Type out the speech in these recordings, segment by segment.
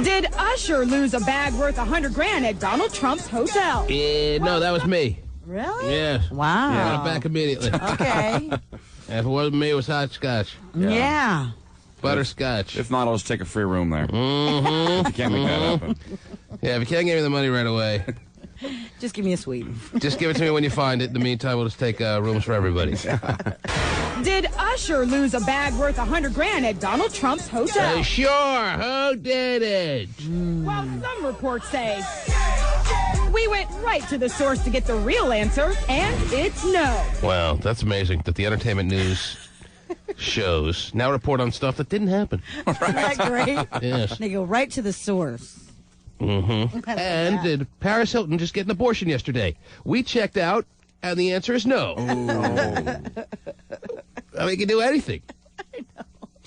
Did Usher lose a bag worth $100,000 at Donald Trump's hotel? No, that was me. Really? Yes. Wow. I got it back immediately. Okay. If it wasn't me, it was hot scotch. Yeah. Butterscotch. If not, I'll just take a free room there. Mm-hmm. If you can't make that happen. Yeah, if you can't give me the money right away, Just give me a sweet. just give it to me when you find it. In the meantime, we'll just take rooms for everybody. Did Usher lose a bag worth $100,000 at Donald Trump's hotel? Sure. Who did it? Well, some reports say. We went right to the source to get the real answer, and it's no. Wow, that's amazing that the entertainment news shows now report on stuff that didn't happen. Isn't that great? Yes. They go right to the source. Mm-hmm. And did Paris Hilton just get an abortion yesterday? We checked out, and the answer is no. I mean, you can do anything.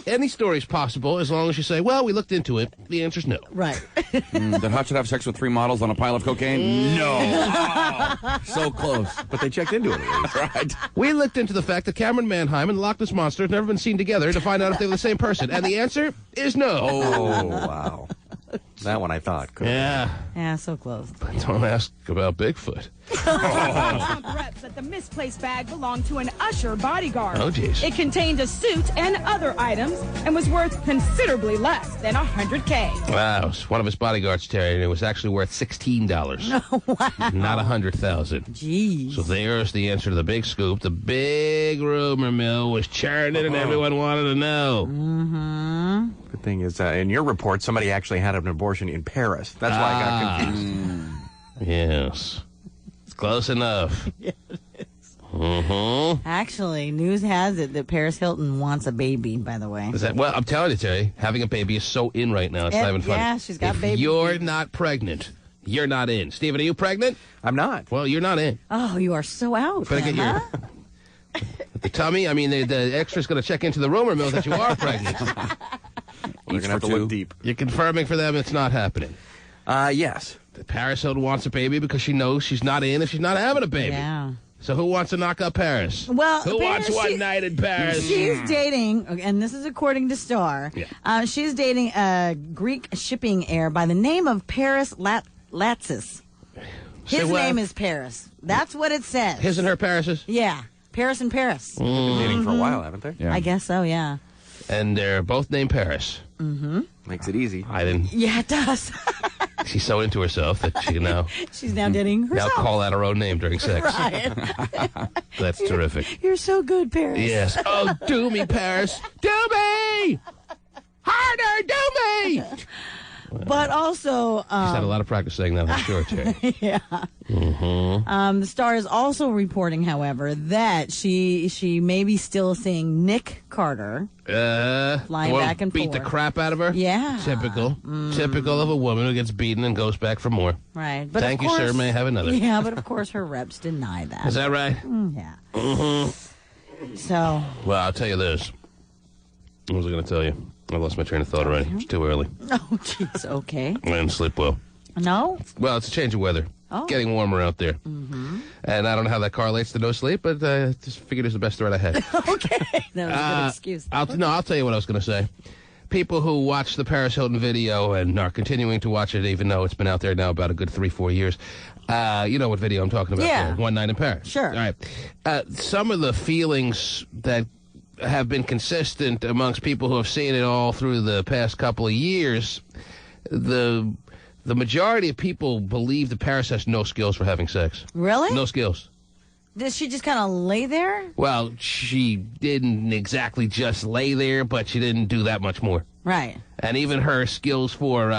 Any story's possible as long as you say, well, we looked into it. The answer's no. Right. Did Hutch have sex with 3 models on a pile of cocaine? No. Oh, so close. But they checked into it at least. Right. We looked into the fact that Cameron Manheim and the Loch Ness Monster have never been seen together to find out if they were the same person. And the answer is no. Oh, wow. That one I thought. Yeah. Yeah, so close. But don't ask about Bigfoot. Trump reps that the misplaced bag belonged to an Usher bodyguard. Oh, jeez. It contained a suit and other items and was worth considerably less than $100,000. Wow. One of his bodyguards, Terry, and it was actually worth $16. Wow. Not $100,000. Jeez. So there's the answer to the big scoop. The big rumor mill was churning and everyone wanted to know. Mm-hmm. Good thing is, in your report, somebody actually had an abortion in Paris. That's why I got confused. Yes. It's close enough. Yeah, it is. Mm-hmm. Actually, news has it that Paris Hilton wants a baby, by the way. Is that, well, I'm telling you, Terry, having a baby is so in right now. It's not even funny. Yeah, she's got if baby. you're not pregnant, you're not in. Steven, are you pregnant? I'm not. Well, you're not in. Oh, you are so out. Better get your... The tummy, I mean, the extra's going to check into the rumor mill that you are pregnant. We're going to have to look deep. You're confirming for them it's not happening. Yes. Paris Hilton wants a baby because she knows she's not in if she's not having a baby. Yeah. So who wants to knock up Paris? Well, who wants one night in Paris? She's dating, and this is according to Star. Yeah. She's dating a Greek shipping heir by the name of Paris Latsis. His name is Paris. That's what it says. His and her Paris's? Yeah. Paris and Paris. They've been dating for a while, haven't they? Yeah. I guess so, yeah. And they're both named Paris. Mm-hmm. Makes it easy. I didn't. Yeah, it does. She's so into herself that she can now She's now dating herself. call out her own name during sex. Right. That's terrific. You're so good, Paris. Yes. Oh, do me, Paris. Do me! Harder, do me! But also... She's had a lot of practice saying that, I'm sure, Terry. Yeah. Mm-hmm. The Star is also reporting, however, that she may be still seeing Nick Carter flying back and beat forth. the crap out of her? Yeah. Typical. Typical of a woman who gets beaten and goes back for more. Right. But Thank of you, course, sir. May I have another? Yeah, but of course her reps deny that. Is that right? Yeah. Mm-hmm. So... Well, I'll tell you this. What was I going to tell you? I lost my train of thought already. It's too early. Oh, jeez. Okay. I didn't sleep well. No? Well, it's a change of weather. Oh. Getting warmer out there. Mm-hmm. And I don't know how that correlates to no sleep, but just figured it was the best threat I had. Okay. That was a good excuse. I'll tell you what I was going to say. People who watch the Paris Hilton video and are continuing to watch it, even though it's been out there now about a good 3-4 years, you know what video I'm talking about. Yeah. There, One Night in Paris. Sure. All right. Some of the feelings that have been consistent amongst people who have seen it all through the past couple of years, the majority of people believe that Paris has no skills for having sex. Really? No skills. Does she just kind of lay there? Well, she didn't exactly just lay there, but she didn't do that much more. Right. And even her skills for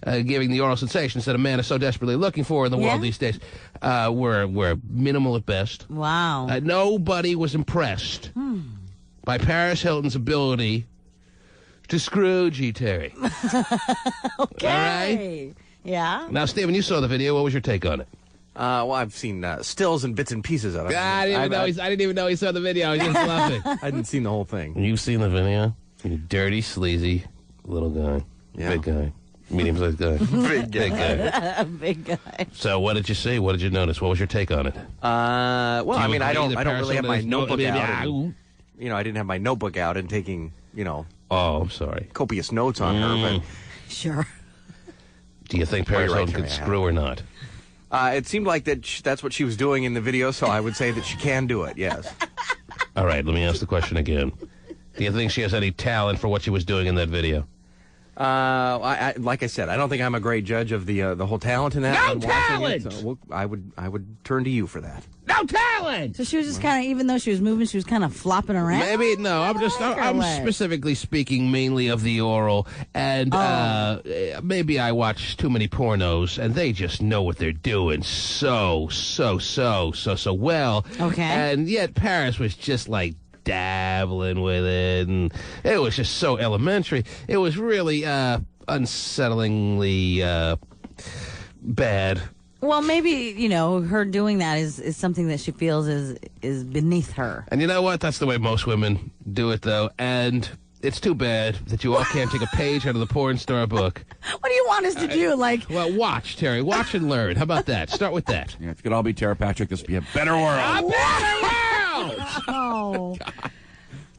giving the oral sensations that a man is so desperately looking for in the world these days were minimal at best. Wow. Nobody was impressed by Paris Hilton's ability to screw G. Terry. Okay. All right? Yeah. Now, Stephen, you saw the video. What was your take on it? Well, I've seen stills and bits and pieces of it. I didn't even know he saw the video. I was just bluffing. I hadn't seen the whole thing. You've seen the video? You dirty, sleazy little guy. Yeah. Big guy. Medium-sized guy. Big Big guy. Big guy. So what did you see? What did you notice? What was your take on it? Well, I mean, I don't really have my notebook out. and, I didn't have my notebook out and taking, Oh, I'm sorry. copious notes on her, but Sure. Do you think Paris right, Hilton Jerry, could I have screw or not? It seemed like that's what she was doing in the video, so I would say that she can do it, yes. All right, let me ask the question again. Do you think she has any talent for what she was doing in that video? Like I said, I don't think I'm a great judge of the whole talent in that. No I'm watching it, talent! so I would turn to you for that. No talent! So she was just kind of, even though she was moving, she was kind of flopping around. Maybe, no, I'm specifically speaking mainly of the oral, and maybe I watch too many pornos, and they just know what they're doing so well. Okay. And yet Paris was just like dabbling with it, and it was just so elementary. It was really unsettlingly bad. Well, maybe, her doing that is something that she feels is beneath her. And you know what? That's the way most women do it, though. And it's too bad that you all can't take a page out of the porn star book. What do you want us to do? Well, watch, Terry. Watch and learn. How about that? Start with that. Yeah, if it could all be Tara Patrick, this would be a better world. A better world! Oh.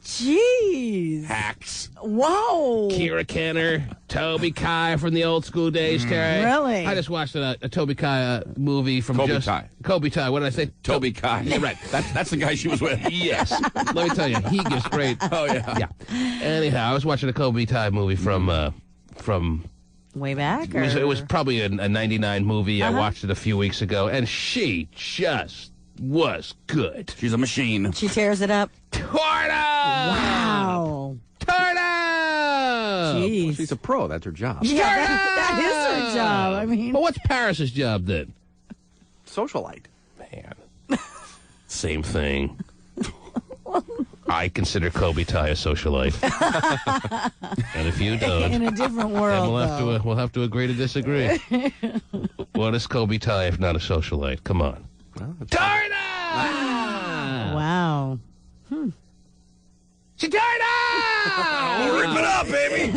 Jeez. Hacks. Whoa. Kira Kenner, Toby Kai from the old school days, Terry. Really? I just watched a Toby Kai movie from Kobe Kai. Kobe Kai. What did I say? Toby Kai. Yeah, right. That's the guy she was with. Yes. Let me tell you, he gets great. Oh, yeah. Yeah. Anyhow, I was watching a Kobe Kai movie from Way back? it was probably a 99 movie. I Uh-huh. watched it a few weeks ago, and she just was good. She's a machine. She tears it up. Torta! Wow. Torta! Jeez. She's a pro. That's her job. Yeah, that is her job. I mean, But what's Paris's job then? Socialite. Man. Same thing. I consider Kobe Ty a socialite. And if you don't, in a different then world, though. we'll have to agree to disagree. What is Kobe Ty if not a socialite? Come on. Torta! Wow. Torta! Rip it up, baby.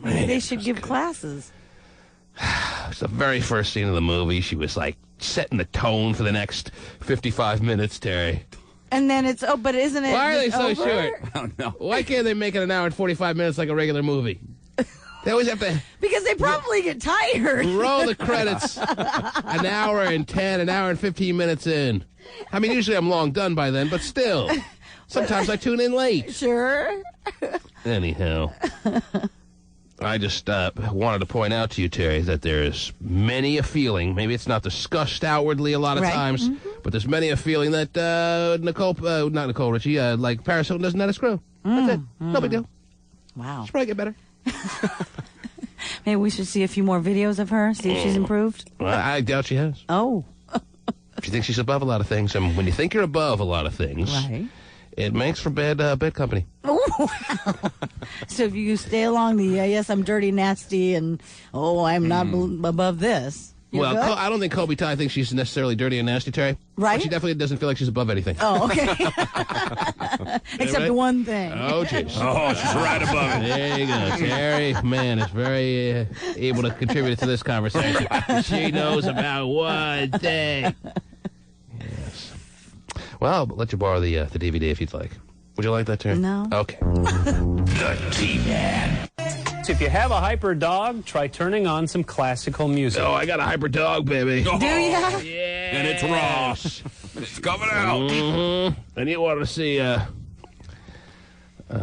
Maybe they should give classes. It's the very first scene of the movie. She was like setting the tone for the next 55 minutes, Terry. And then but isn't it Why are they so over? short? I don't know. Why can't they make it an hour and 45 minutes like a regular movie? They always have to Because they probably get tired. roll the credits an hour and 10, an hour and 15 minutes in. I mean, usually I'm long done by then, but still. Sometimes I tune in late. Sure. Anyhow, I just wanted to point out to you, Terry, that there's many a feeling, maybe it's not discussed outwardly a lot of Right. times, but there's many a feeling that not Nicole Richie, like Paris Hilton doesn't know how to screw. That's it. No big deal. Wow. She'll probably get better. Maybe we should see a few more videos of her, see if she's improved. Well, I doubt she has. Oh. She thinks she's above a lot of things, and when you think you're above a lot of things, Right. it makes for bad company. So if you stay along the, yes, I'm dirty, nasty, and, I'm not above this. You're Well, good? I don't think Kobe Ty thinks she's necessarily dirty and nasty, Terry. Right. But she definitely doesn't feel like she's above anything. Oh, okay. Except right? one thing. Oh, jeez. Oh, she's right above it. There you go. Terry, man, is very able to contribute to this conversation. She knows about one thing. Yes. Well, I'll let you borrow the DVD if you'd like. Would you like that, Terry? No. Okay. The T-Man. If you have a hyper dog, try turning on some classical music. Oh, I got a hyper dog, baby. Do you? Yeah. And it's raw. It's coming out. Mm-hmm. And you want to see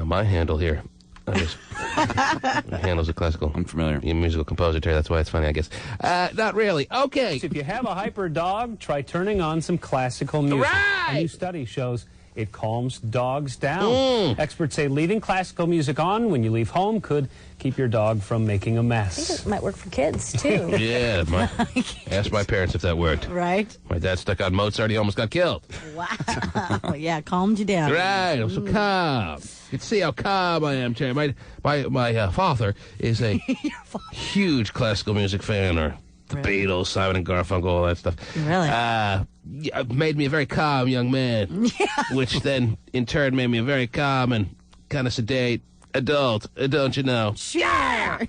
my handle here. My handle's a classical. I'm familiar. You're a musical composer, Terry. That's why it's funny, I guess. Not really. Okay. If you have a hyper dog, try turning on some classical music. Right. A new study shows it calms dogs down. Experts say leaving classical music on when you leave home could keep your dog from making a mess. It might work for kids, too. Yeah. Ask my parents if that worked. Right? My dad stuck on Mozart. He almost got killed. Wow. Yeah, calmed you down. Right. I'm so calm. You can see how calm I am, Terry. My father is a huge classical music fan, or the Really? Beatles, Simon and Garfunkel, all that stuff. Really? Made me a very calm young man, which then in turn made me a very calm and kind of sedate adult, don't you know? Sure.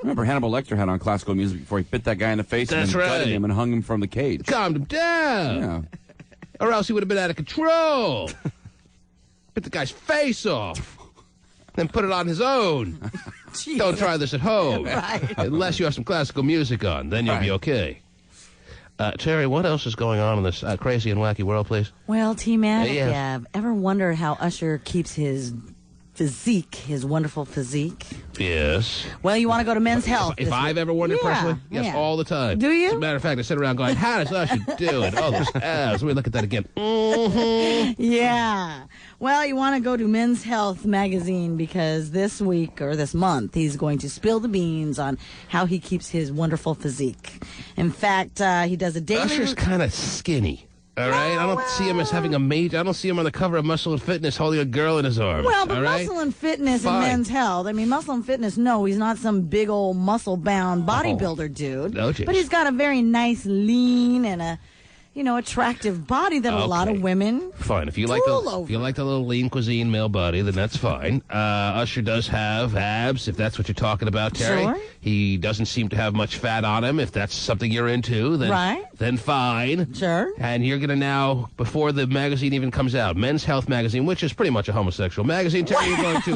Remember Hannibal Lecter had on classical music before he bit that guy in the face That's and then gutted right. him and hung him from the cage. Calmed him down, Yeah. or else he would have been out of control. Bit the guy's face off, then put it on his own. Don't try this at home. Right. Unless you have some classical music on, then you'll be okay. Terry, what else is going on in this crazy and wacky world, please? Well, T-Man, Yeah. if you have ever wondered how Usher keeps his physique, his wonderful physique, Yes. well, you want to go to Men's Health. If I've ever wondered personally, yes, yeah. all the time. Do you? As a matter of fact, I sit around going, how does Usher do it? Oh, those abs. Let me look at that again. Mm-hmm. Yeah. Well, you want to go to Men's Health magazine because this week or this month he's going to spill the beans on how he keeps his wonderful physique. In fact, he does a daily... Usher's kind of skinny. All right, I don't see him as having a major. I don't see him on the cover of Muscle and Fitness holding a girl in his arms. Well, but all right? Muscle and Fitness Fine. and Men's Health. I mean, Muscle and Fitness, no, he's not some big old muscle-bound bodybuilder dude. No, geez. But he's got a very nice, lean, and a, attractive body that a lot of Okay. women Fine. If you like drool the over. little lean cuisine male body, then that's fine. Usher does have abs, if that's what you're talking about, Terry. Sure. He doesn't seem to have much fat on him. If that's something you're into, then Right. then fine. Sure. And you're gonna now, before the magazine even comes out, Men's Health magazine, which is pretty much a homosexual magazine, Terry, you're going to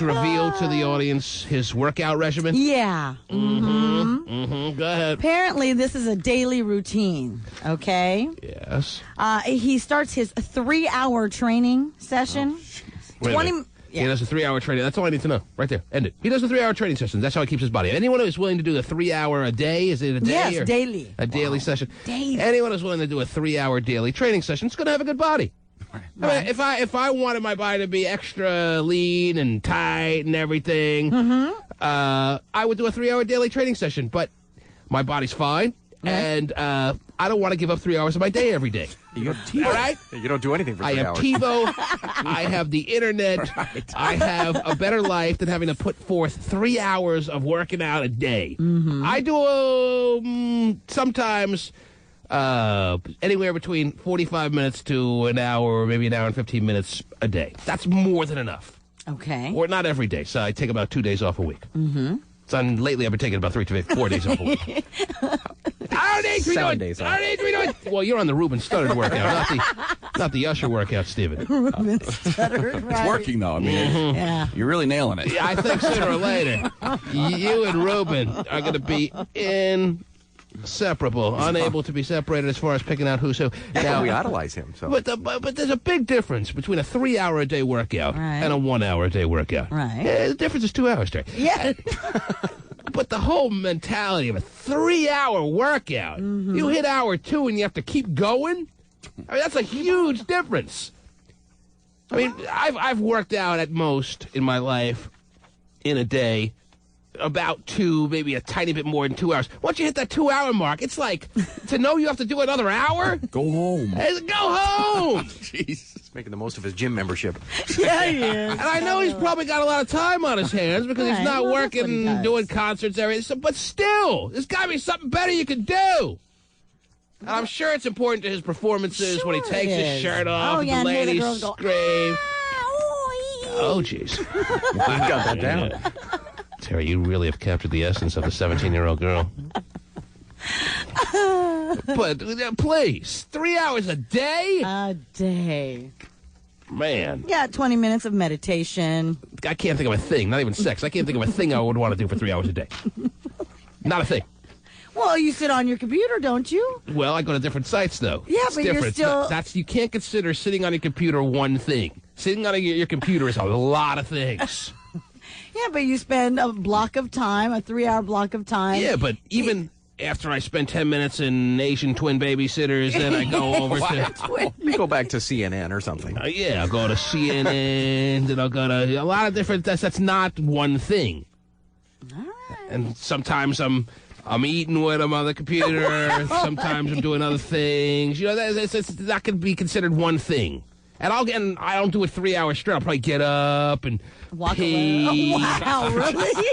reveal to the audience his workout regimen. Yeah. Go ahead. Apparently, this is a daily routine, okay? Yes. He starts his 3-hour training session. Wait a 20 minute. He yeah. does a 3-hour training. That's all I need to know. Right there. End it. He does a 3-hour training session. That's how he keeps his body. Anyone who's willing to do a 3-hour a day, is it a day? Yes, or daily. A daily session. Daily. Anyone who's willing to do a 3-hour daily training session is going to have a good body. I mean, if I wanted my body to be extra lean and tight and everything, I would do a 3-hour daily training session. But my body's fine, and I don't want to give up 3 hours of my day every day. You have TiVo. All right? You don't do anything for 3 I have hours. TiVo. I have the internet. I have a better life than having to put forth 3 hours of working out a day. I do sometimes anywhere between 45 minutes to an hour, or maybe an hour and 15 minutes a day. That's more than enough. Okay. Or not every day. So I take about 2 days off a week. So lately I've been taking about 3 to 4 days off a week. I don't need to be 7 doing. days I don't need to be doing. Well, you're on the Ruben Studdard workout, not the Usher workout, Stephen. It's working, though. I mean, Yeah. you're really nailing it. I think sooner or later, you and Ruben are going to be inseparable, unable to be separated as far as picking out who's who. Now, we idolize him. So. But there's a big difference between a 3-hour-a-day workout Right. and a 1-hour-a-day workout. Right. The difference is 2 hours, Terry. Yeah. But the whole mentality of a 3-hour workout, you hit hour 2 and you have to keep going? I mean, that's a huge difference. I mean, I've worked out at most in my life in a day about 2, maybe a tiny bit more than 2 hours. Once you hit that 2-hour mark, it's like, to know you have to do another hour? Go home. Hey, go home! Jeez. He's making the most of his gym membership. Yeah, he is. And I know he's probably got a lot of time on his hands because he's Right, not well, that's what he working, does. doing concerts, everything. So, but still, there's got to be something better you can do. And I'm sure it's important to his performances when he Sure takes it his is. shirt off Oh, and yeah, the and hear the ladies girls go, scream. Oh, jeez. He's got that down. Terry, you really have captured the essence of the 17-year-old girl. But please, 3 hours a day? A day. Man, Yeah, 20 minutes of meditation. I can't think of a thing, not even sex. I can't think of a thing I would want to do for 3 hours a day. Not a thing. Well, you sit on your computer, don't you? Well, I go to different sites, though. Yeah, It's but you're different. still- That's you can't consider sitting on your computer one thing. Sitting on your computer is a lot of things. Yeah, but you spend a block of time, a 3-hour block of time. Yeah, but even after I spend 10 minutes in Asian twin babysitters, then I go over to... You go back to CNN or something. I'll go to CNN, then I'll go to a lot of different... That's not one thing. All right. And sometimes I'm eating with them on the computer. Sometimes I'm doing other things. You know, it's not going to be considered one thing. And I don't do it 3 hours straight. I'll probably get up and Walk pee. away. Oh, wow, really?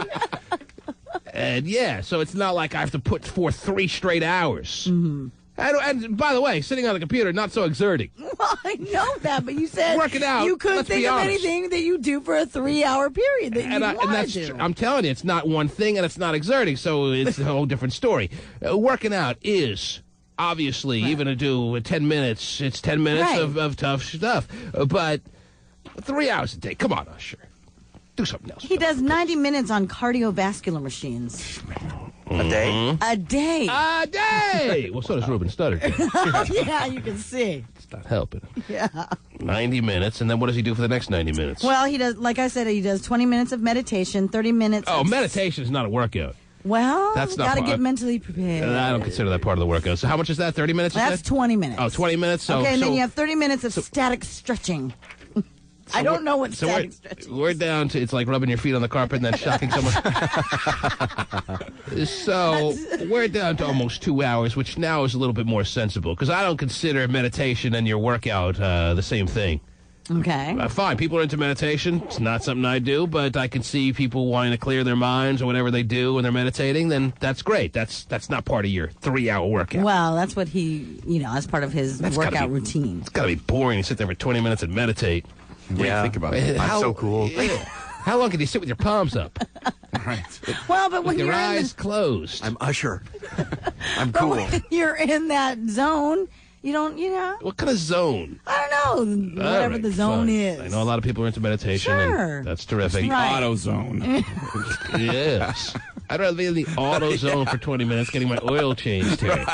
And yeah, so it's not like I have to put forth 3 straight hours. Mm-hmm. And by the way, sitting on the computer, not so exerting. Well, I know that, but you said Working out, you couldn't let's be think of honest. anything that you do for a 3-hour period that you And want that's to do. I'm telling you, it's not one thing and it's not exerting, so it's a whole different story. Working out is... Obviously, even to do 10 minutes, it's 10 minutes Right. of tough stuff. But 3 hours a day, come on, Usher. Do something else. He does 90 minutes on cardiovascular machines. A day? A day. A day! Well, so does Ruben Studdard. Yeah, you can see. It's not helping. Yeah. 90 minutes, and then what does he do for the next 90 minutes? Well, he does, like I said, he does 20 minutes of meditation, 30 minutes. Oh, meditation is not a workout. Well, That's not got to part- get mentally prepared. I don't consider that part of the workout. So how much is that? 30 minutes? you That's said? 20 minutes. Oh, 20 minutes? So, Okay, and so, then you have 30 minutes of static stretching. I don't know what so static stretching we're down to, it's like rubbing your feet on the carpet and then shocking someone. So we're down to almost 2 hours, which now is a little bit more sensible, because I don't consider meditation and your workout the same thing. Okay. Fine, people are into meditation. It's not something I do, but I can see people wanting to clear their minds or whatever they do when they're meditating. Then that's great. That's not part of your 3-hour workout. Well, that's what he, as part of his That's gotta workout be- routine. It's got to be boring to sit there for 20 minutes and meditate. What do you think about it? I'm so cool. Yeah. How long can you sit with your palms up? Right. Well, but when With your you're in eyes closed. I'm Usher. I'm but cool. when you're in that zone, you don't, What kind of zone? I don't know, All whatever right, the zone fine. is. I know a lot of people are into meditation. Sure. And that's terrific. Right. AutoZone. Yes. I'd rather be in the auto zone for 20 minutes getting my oil changed here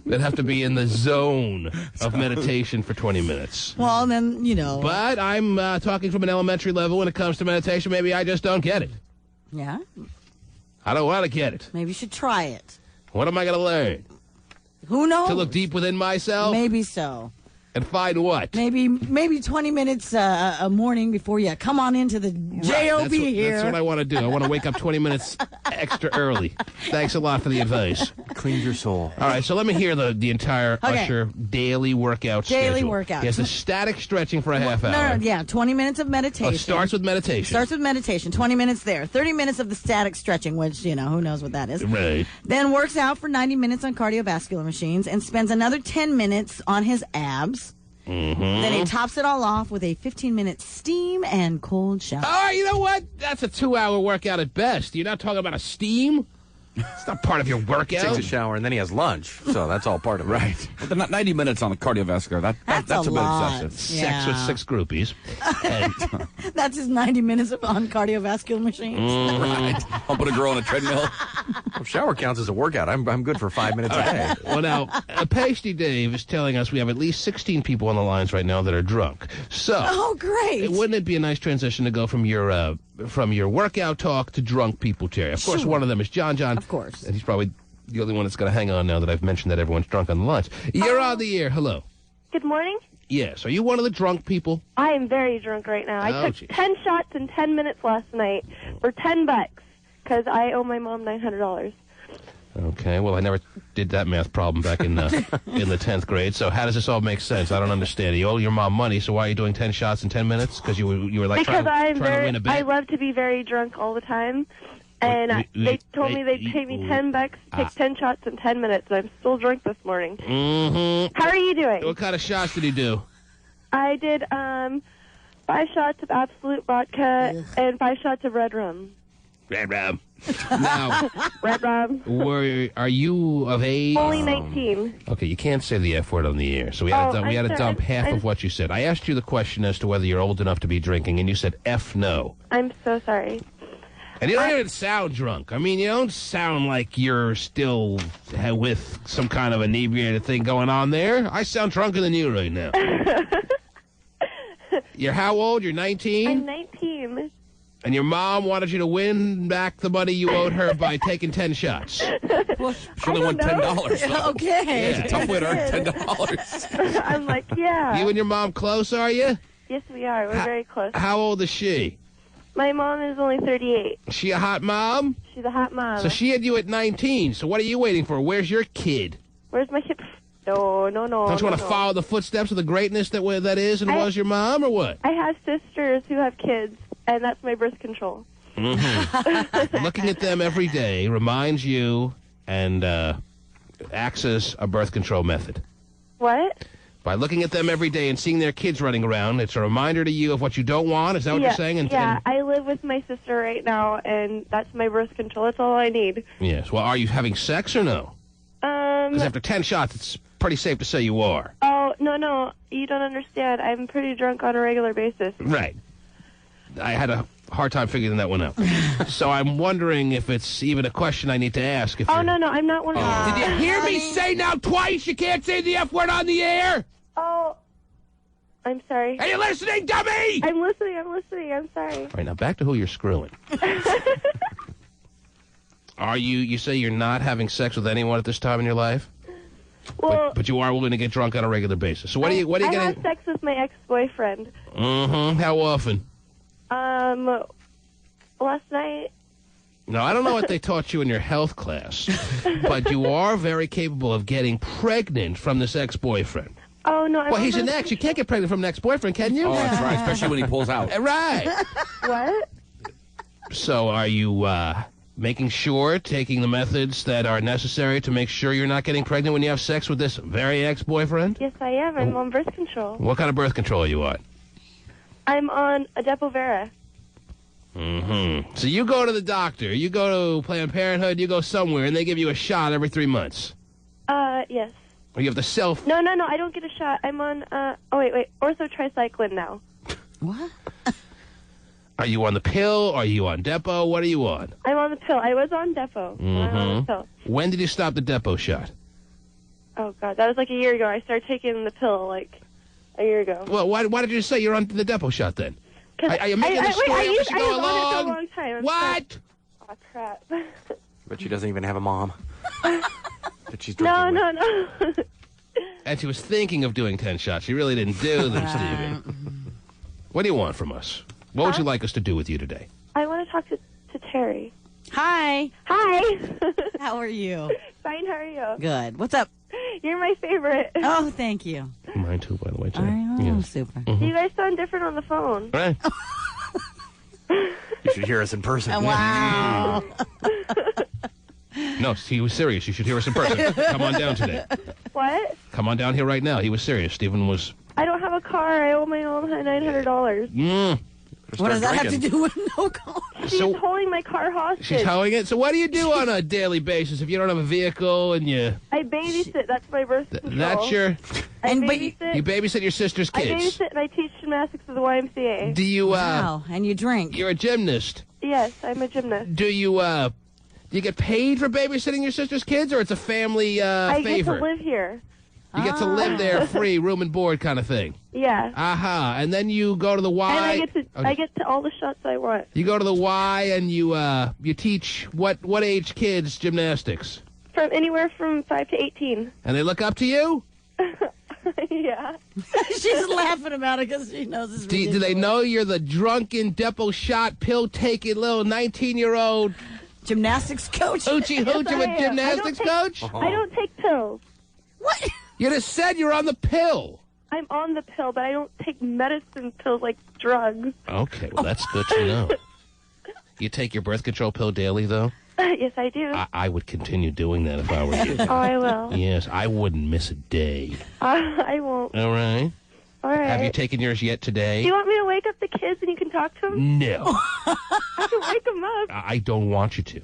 than have to be in the zone of meditation for 20 minutes. Well, then, But I'm talking from an elementary level when it comes to meditation. Maybe I just don't get it. yeah, I don't want to get it. maybe you should try it. What am I going to learn? Who knows? To look deep within myself Maybe so. and find what? Maybe 20 minutes a morning before you come on into the JOB That's here. That's what I want to do. I want to wake up 20 minutes extra early. Thanks a lot for the advice. Cleans your soul. All right, so let me hear the entire Okay. Usher daily workout Daily schedule. workout. He has the static stretching for a half hour. No, yeah, 20 minutes of Oh, meditation. it starts with meditation. Starts with meditation, 20 minutes there. 30 minutes of the static stretching, which, who knows what that is. Right. Then works out for 90 minutes on cardiovascular machines and spends another 10 minutes on his abs. Mm-hmm. Then he tops it all off with a 15-minute steam and cold shower. All right, you know what? That's a 2-hour workout at best. You're not talking about a steam? It's not part of your workout. Takes a shower and then he has lunch. So that's all part of it. Right. But the 90 minutes on the cardiovascular, that's a a bit lot. excessive. Sex with Yeah. 6 groupies. And That's his 90 minutes on cardiovascular machines. Right. I'll put a girl on a treadmill. Well, shower counts as a workout. I'm good for 5 minutes a day. well, now, Pasty Dave is telling us we have at least 16 people on the lines right now that are drunk. So, Oh, great. wouldn't it be a nice transition to go from your workout talk to drunk people, Terry? Of course, Sure. one of them is John. Of course. And he's probably the only one that's going to hang on now that I've mentioned that everyone's drunk on the lines. You're on the air. Hello. Good morning. Yes. Are you one of the drunk people? I am very drunk right now. I Oh, took geez. 10 shots in 10 minutes last night for $10 because I owe my mom $900. Okay. Well, I never did that math problem back in the 10th grade. So how does this all make sense? I don't understand. You owe your mom money, so why are you doing 10 shots in 10 minutes? Because you were like Because trying to win a bet. I love to be very drunk all the time. And they told me they'd pay me $10 to take 10 shots in 10 minutes, and I'm still drunk this morning. Mm-hmm. How are you doing? What kind of shots did he do? I did 5 shots of Absolute Vodka and 5 shots of red rum. Red rum. Now, Red rum. are you of age? Only 19. Okay, you can't say the F word on the air, so we had to I'm sorry. dump half I'm- of what you said. I asked you the question as to whether you're old enough to be drinking, and you said F no. I'm so sorry. And you don't even sound drunk. I mean, you don't sound like you're still with some kind of inebriated thing going on there. I sound drunker than you right now. You're how old? You're 19? I'm 19. And your mom wanted you to win back the money you owed her by taking 10 shots. She only won $10. So. Okay. Yeah. Tough way to earn did. $10. I'm like, yeah. You and your mom close, are you? Yes, we are. We're very close. How old is she? My mom is only 38. Is she a hot mom? She's a hot mom. So she had you at 19. So what are you waiting for? Where's your kid? Where's my kid? No. Don't you want to no. follow the footsteps of the greatness that is and was your mom, or what? I have sisters who have kids, and that's my birth control. Looking at them every day reminds you and acts as a birth control method. What? By looking at them every day and seeing their kids running around, it's a reminder to you of what you don't want. Is that what you're saying? Yeah, I live with my sister right now, and that's my birth control. That's all I need. Yes. Well, are you having sex or no? Because after 10 shots, it's pretty safe to say you are. Oh, no, you don't understand. I'm pretty drunk on a regular basis. Right. I had a hard time figuring that one out. So I'm wondering if it's even a question I need to ask. If Oh, you're- no, I'm not one of those. Did you hear me say now twice you can't say the F word on the air? Oh, I'm sorry. Are you listening, dummy? I'm listening. I'm sorry. All right, now back to who you're screwing. Are you say you're not having sex with anyone at this time in your life? Well, But you are willing to get drunk on a regular basis. So what are you I getting? had sex with my ex-boyfriend. Mm-hmm. How often? Last night. Now, I don't know what they taught you in your health class, but you are very capable of getting pregnant from this ex-boyfriend. Oh, no. Well, he's an ex. You can't get pregnant from an ex-boyfriend, can you? Oh, that's right, especially when he pulls out. Right. What? So are you making sure, taking the methods that are necessary to make sure you're not getting pregnant when you have sex with this very ex-boyfriend? Yes, I am. I'm on birth control. What kind of birth control are you on? I'm on a Depo-Vera. Mm-hmm. So you go to the doctor, you go to Planned Parenthood, you go somewhere, and they give you a shot every 3 months. Yes. Or you have to self... No, I don't get a shot. I'm on, wait, orthotricycline now. What? Are you on the pill? Are you on Depo? What are you on? I'm on the pill. I was on Depo. I'm on the pill. When did you stop the Depo shot? Oh, God, that was like a year ago. I started taking the pill, like, a year ago. Well, why did you say you're on the Depo shot then? 'Cause Are you making the story up as you go I was on it for a along? long time. I'm What? sorry. Oh, crap. But she doesn't even have a mom. That she's No, drinking with. no. And she was thinking of doing 10 shots. She really didn't do them, Stevie. What do you want from us? What would you like us to do with you today? I want to talk to Terry. Hi. Hi. How are you? Fine, how are you? Good. What's up? You're my favorite. Oh, thank you. Mine too, by the way, I Terry. know. Yes. Super. You guys sound different on the phone. Right. You should hear us in person. Wow. No, he was serious. You should hear us in person. Come on down today. What? Come on down here right now. He was serious. Stephen was... I don't have a car. I owe my mom $900. What does that have to do with no car? She's So- holding my car hostage. She's towing it. So what do you do on a daily basis if you don't have a vehicle and you... I babysit. That's my birth control. That's your... I And- but babysit. You babysit your sister's I kids. babysit and I teach gymnastics at the YMCA. Do you, Wow. And you drink. You're a gymnast. Yes, I'm a gymnast. Do you get paid for babysitting your sister's kids, or it's a family I favor? get to live here. You get to live there free, room and board kind of thing. Yeah. Aha. And then you go to the Y. And I get to all the shots I want. You go to the Y and you teach what age kids gymnastics? From anywhere from 5 to 18. And they look up to you? Yeah. She's laughing about it because she knows it's Do they ridiculous. know you're the drunken, Depo shot, pill-taking little 19-year-old Gymnastics coach? hoochie hooch of I a am. gymnastics coach? I don't take pills. What? You just said you're on the pill. I'm on the pill, but I don't take medicine pills like drugs. Okay, well, that's good to know. You take your birth control pill daily, though? Yes, I do. I would continue doing that if I were you. Oh, I will. Yes, I wouldn't miss a day. I won't. All right. All right. Have you taken yours yet Do today? you want me to wake up the kids and you can talk to them? No. I can wake them up. I don't want you to.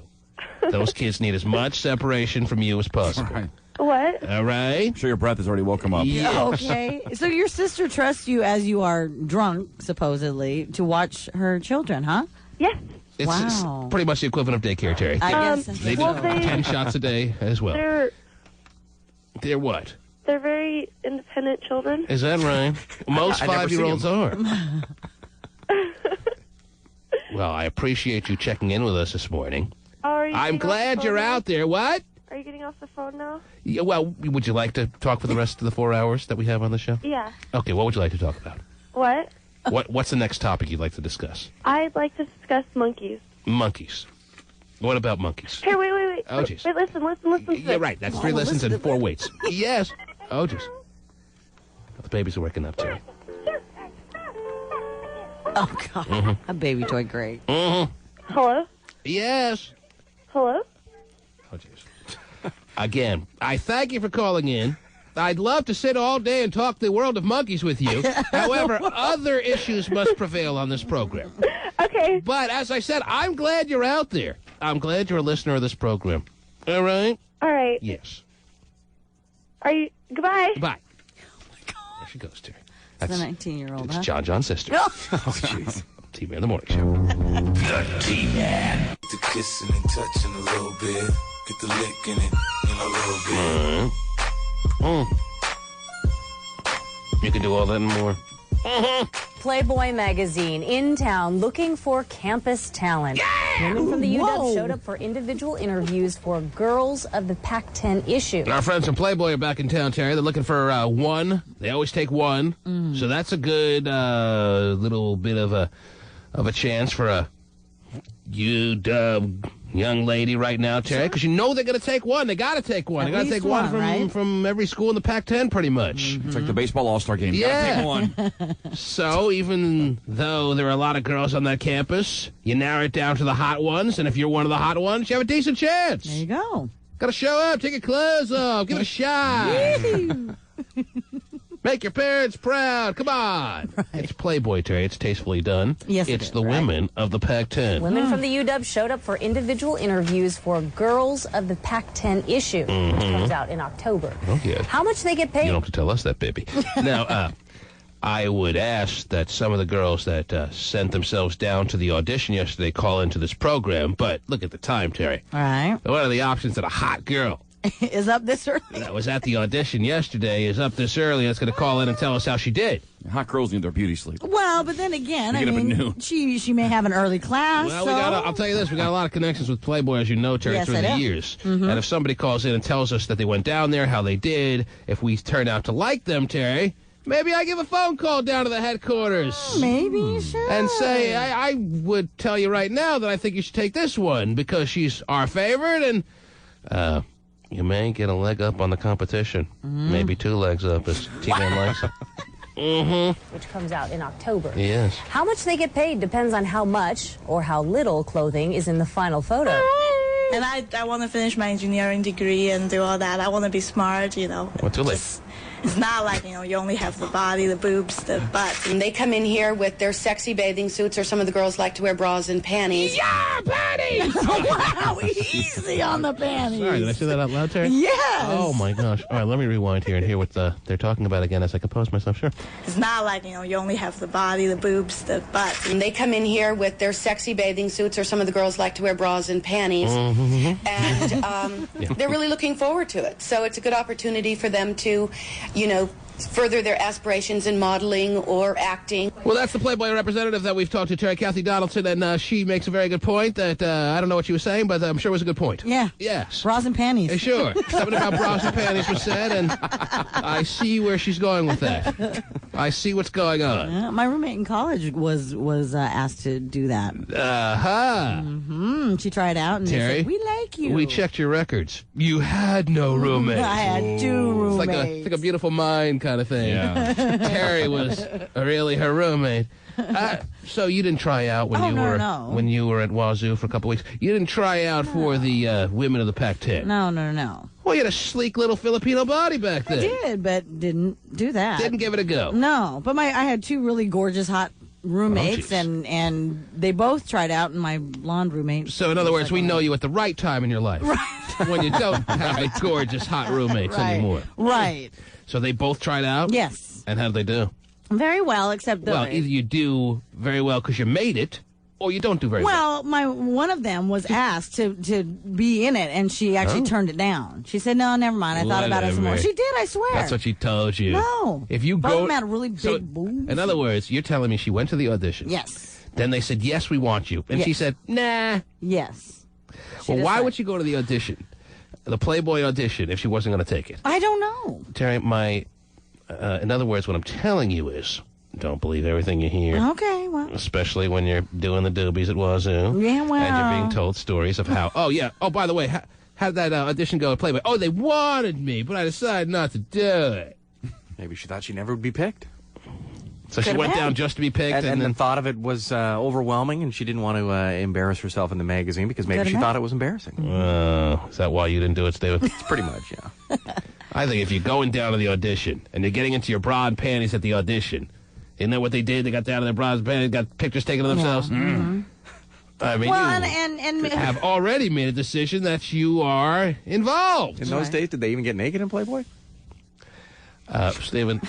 Those kids need as much separation from you as possible. Right. What? All right? I'm sure your breath has already woke him up. Yes. Okay. So your sister trusts you as you are drunk, supposedly, to watch her children, huh? Yes. It's Wow. pretty much the equivalent of daycare, Terry. I guess. They do well, they- 10 shots a day as well. They're what? They're very independent children. Is that right? Most I never see 5-year-olds are. Well, I appreciate you checking in with us this morning. Oh, are you I'm getting off glad the you're phone now? out there. What? Are you getting off the phone now? Yeah, well, would you like to talk for the rest of the 4 hours that we have on the show? Yeah. Okay, what would you like to talk about? What? What's the next topic you'd like to discuss? I'd like to discuss monkeys. Monkeys. What about monkeys? Here, wait. Oh, Wait, jeez. wait, listen to Yeah, this. right. That's 3 listens and 4 waits. Yes. Oh, jeez. The babies are waking up, Terry. Oh, God. A baby toy, great. Hello? Yes. Hello? Oh, jeez. Again, I thank you for calling in. I'd love to sit all day and talk the world of monkeys with you. However, other issues must prevail on this program. Okay. But as I said, I'm glad you're out there. I'm glad you're a listener of this program. All right? All right. Yes. Are you... Goodbye. Bye. Oh, my God. There she goes, Terry. The 19-year-old, It's huh? John's sister. Oh, Oh, jeez. T-Man in the Morning Show. The T-Man. The kissing and touching a little bit. Get the licking it in a little bit. You can do all that and more. Playboy magazine in town looking for campus talent. Women from the UW showed up for individual interviews for Girls of the Pac-10 issue. Our friends from Playboy are back in town, Terry. They're looking for one. They always take one. So that's a good little bit of a chance for a UW young lady right now, Terry, because you know they're going to take one. They got to take one. They got to take one from every school in the Pac-10, pretty much. It's like the baseball all-star game. Yeah. Gotta take one. So even though there are a lot of girls on that campus, you narrow it down to the hot ones, and if you're one of the hot ones, you have a decent chance. There you go. Got to show up, take your clothes off, give it a shot. Make your parents proud. Come on. Right. It's Playboy, Terry. It's tastefully done. Yes, it's the women of the Pac-10. Women from the UW showed up for individual interviews for Girls of the Pac-10 issue, which comes out in October. Oh, yeah. How much they get paid? You don't have to tell us that, baby. Now, I would ask that some of the girls that sent themselves down to the audition yesterday call into this program, but look at the time, Terry. All right. What are the options that a hot girl is up this early? that was at the audition yesterday is up this early that's going to call in and tell us how she did? Hot girls need their beauty sleep. Well, but then again, They get up at noon. she may have an early class. Well, I'll tell you this. We got a lot of connections with Playboy, as you know, Terry, Yes, through I the do. years. And if somebody calls in and tells us that they went down there, how they did, if we turn out to like them, Terry, maybe I give a phone call down to the headquarters. Maybe you should. And say, I would tell you right now that I think you should take this one because she's our favorite and you may get a leg up on the competition. Maybe 2 legs up, as T-Man likes it. Which comes out in October. Yes. How much they get paid depends on how much or how little clothing is in the final photo. And I want to finish my engineering degree and do all that. I want to be smart, Well, too late. It's not like, you only have the body, the boobs, the butt. And they come in here with their sexy bathing suits, or some of the girls like to wear bras and panties. Yeah, panties! Wow, easy on the panties. Sorry, did I say that out loud, Terry? Yes. Oh, my gosh. All right, let me rewind here and hear what they're talking about again as I compose myself. Sure. It's not like, you only have the body, the boobs, the butt. And they come in here with their sexy bathing suits, or some of the girls like to wear bras and panties. And they're really looking forward to it. So it's a good opportunity for them to, further their aspirations in modeling or acting. Well, that's the Playboy representative that we've talked to, Terry, Kathy Donaldson, and she makes a very good point that I don't know what she was saying, but I'm sure it was a good point. Yeah. Yes. Bras and panties. Sure. Something about bras and panties was said, and I see where she's going with that. I see what's going on. Yeah, my roommate in college was asked to do that. She tried out and Terry, they said, "We like you." We checked your records. You had no roommates. I had 2 roommates. It's like a Beautiful Mind kind of thing. Yeah. Terry was really her roommate. So you didn't try out when you were at Wazoo for a couple weeks. You didn't try out for the women of the Pac-10. No. Well, you had a sleek little Filipino body back then. I did, but didn't do that. Didn't give it a go. No, but I had 2 really gorgeous, hot roommates, and they both tried out, and my blonde roommate. So in other words, we know you at the right time in your life. Right. When you don't have a gorgeous, hot roommates anymore. Right. So they both tried out? Yes. And how did they do? Very well, except Well, either you do very well because you made it, or you don't do very well. Well, one of them was asked to be in it, and she actually turned it down. She said, "No, never mind. I thought about it some more." She did, I swear. That's what she told you. No. If you Both go, of them had really big boobs. In other words, you're telling me she went to the audition. Yes. Then they said, "Yes, we want you," and she said, "Nah." Yes. Well, why would she go to the audition, the Playboy audition, if she wasn't going to take it? I don't know. Terry, in other words, what I'm telling you is, don't believe everything you hear. Okay, well. Especially when you're doing the doobies at Wazoo. Yeah, well. And you're being told stories of how, by the way, how did that audition go at Playboy? Oh, they wanted me, but I decided not to do it. Maybe she thought she never would be picked. So she went down just to be picked. And the thought of it was overwhelming, and she didn't want to embarrass herself in the magazine because maybe she thought it was embarrassing. Is that why you didn't do it, Steve? It's pretty much, yeah. I think if you're going down to the audition and you're getting into your bra and panties at the audition, isn't that what they did? They got down to their bras and panties, got pictures taken of themselves? Yeah. Mm-hmm. I mean, you have already made a decision that you are involved. In those days, did they even get naked in Playboy? Stephen.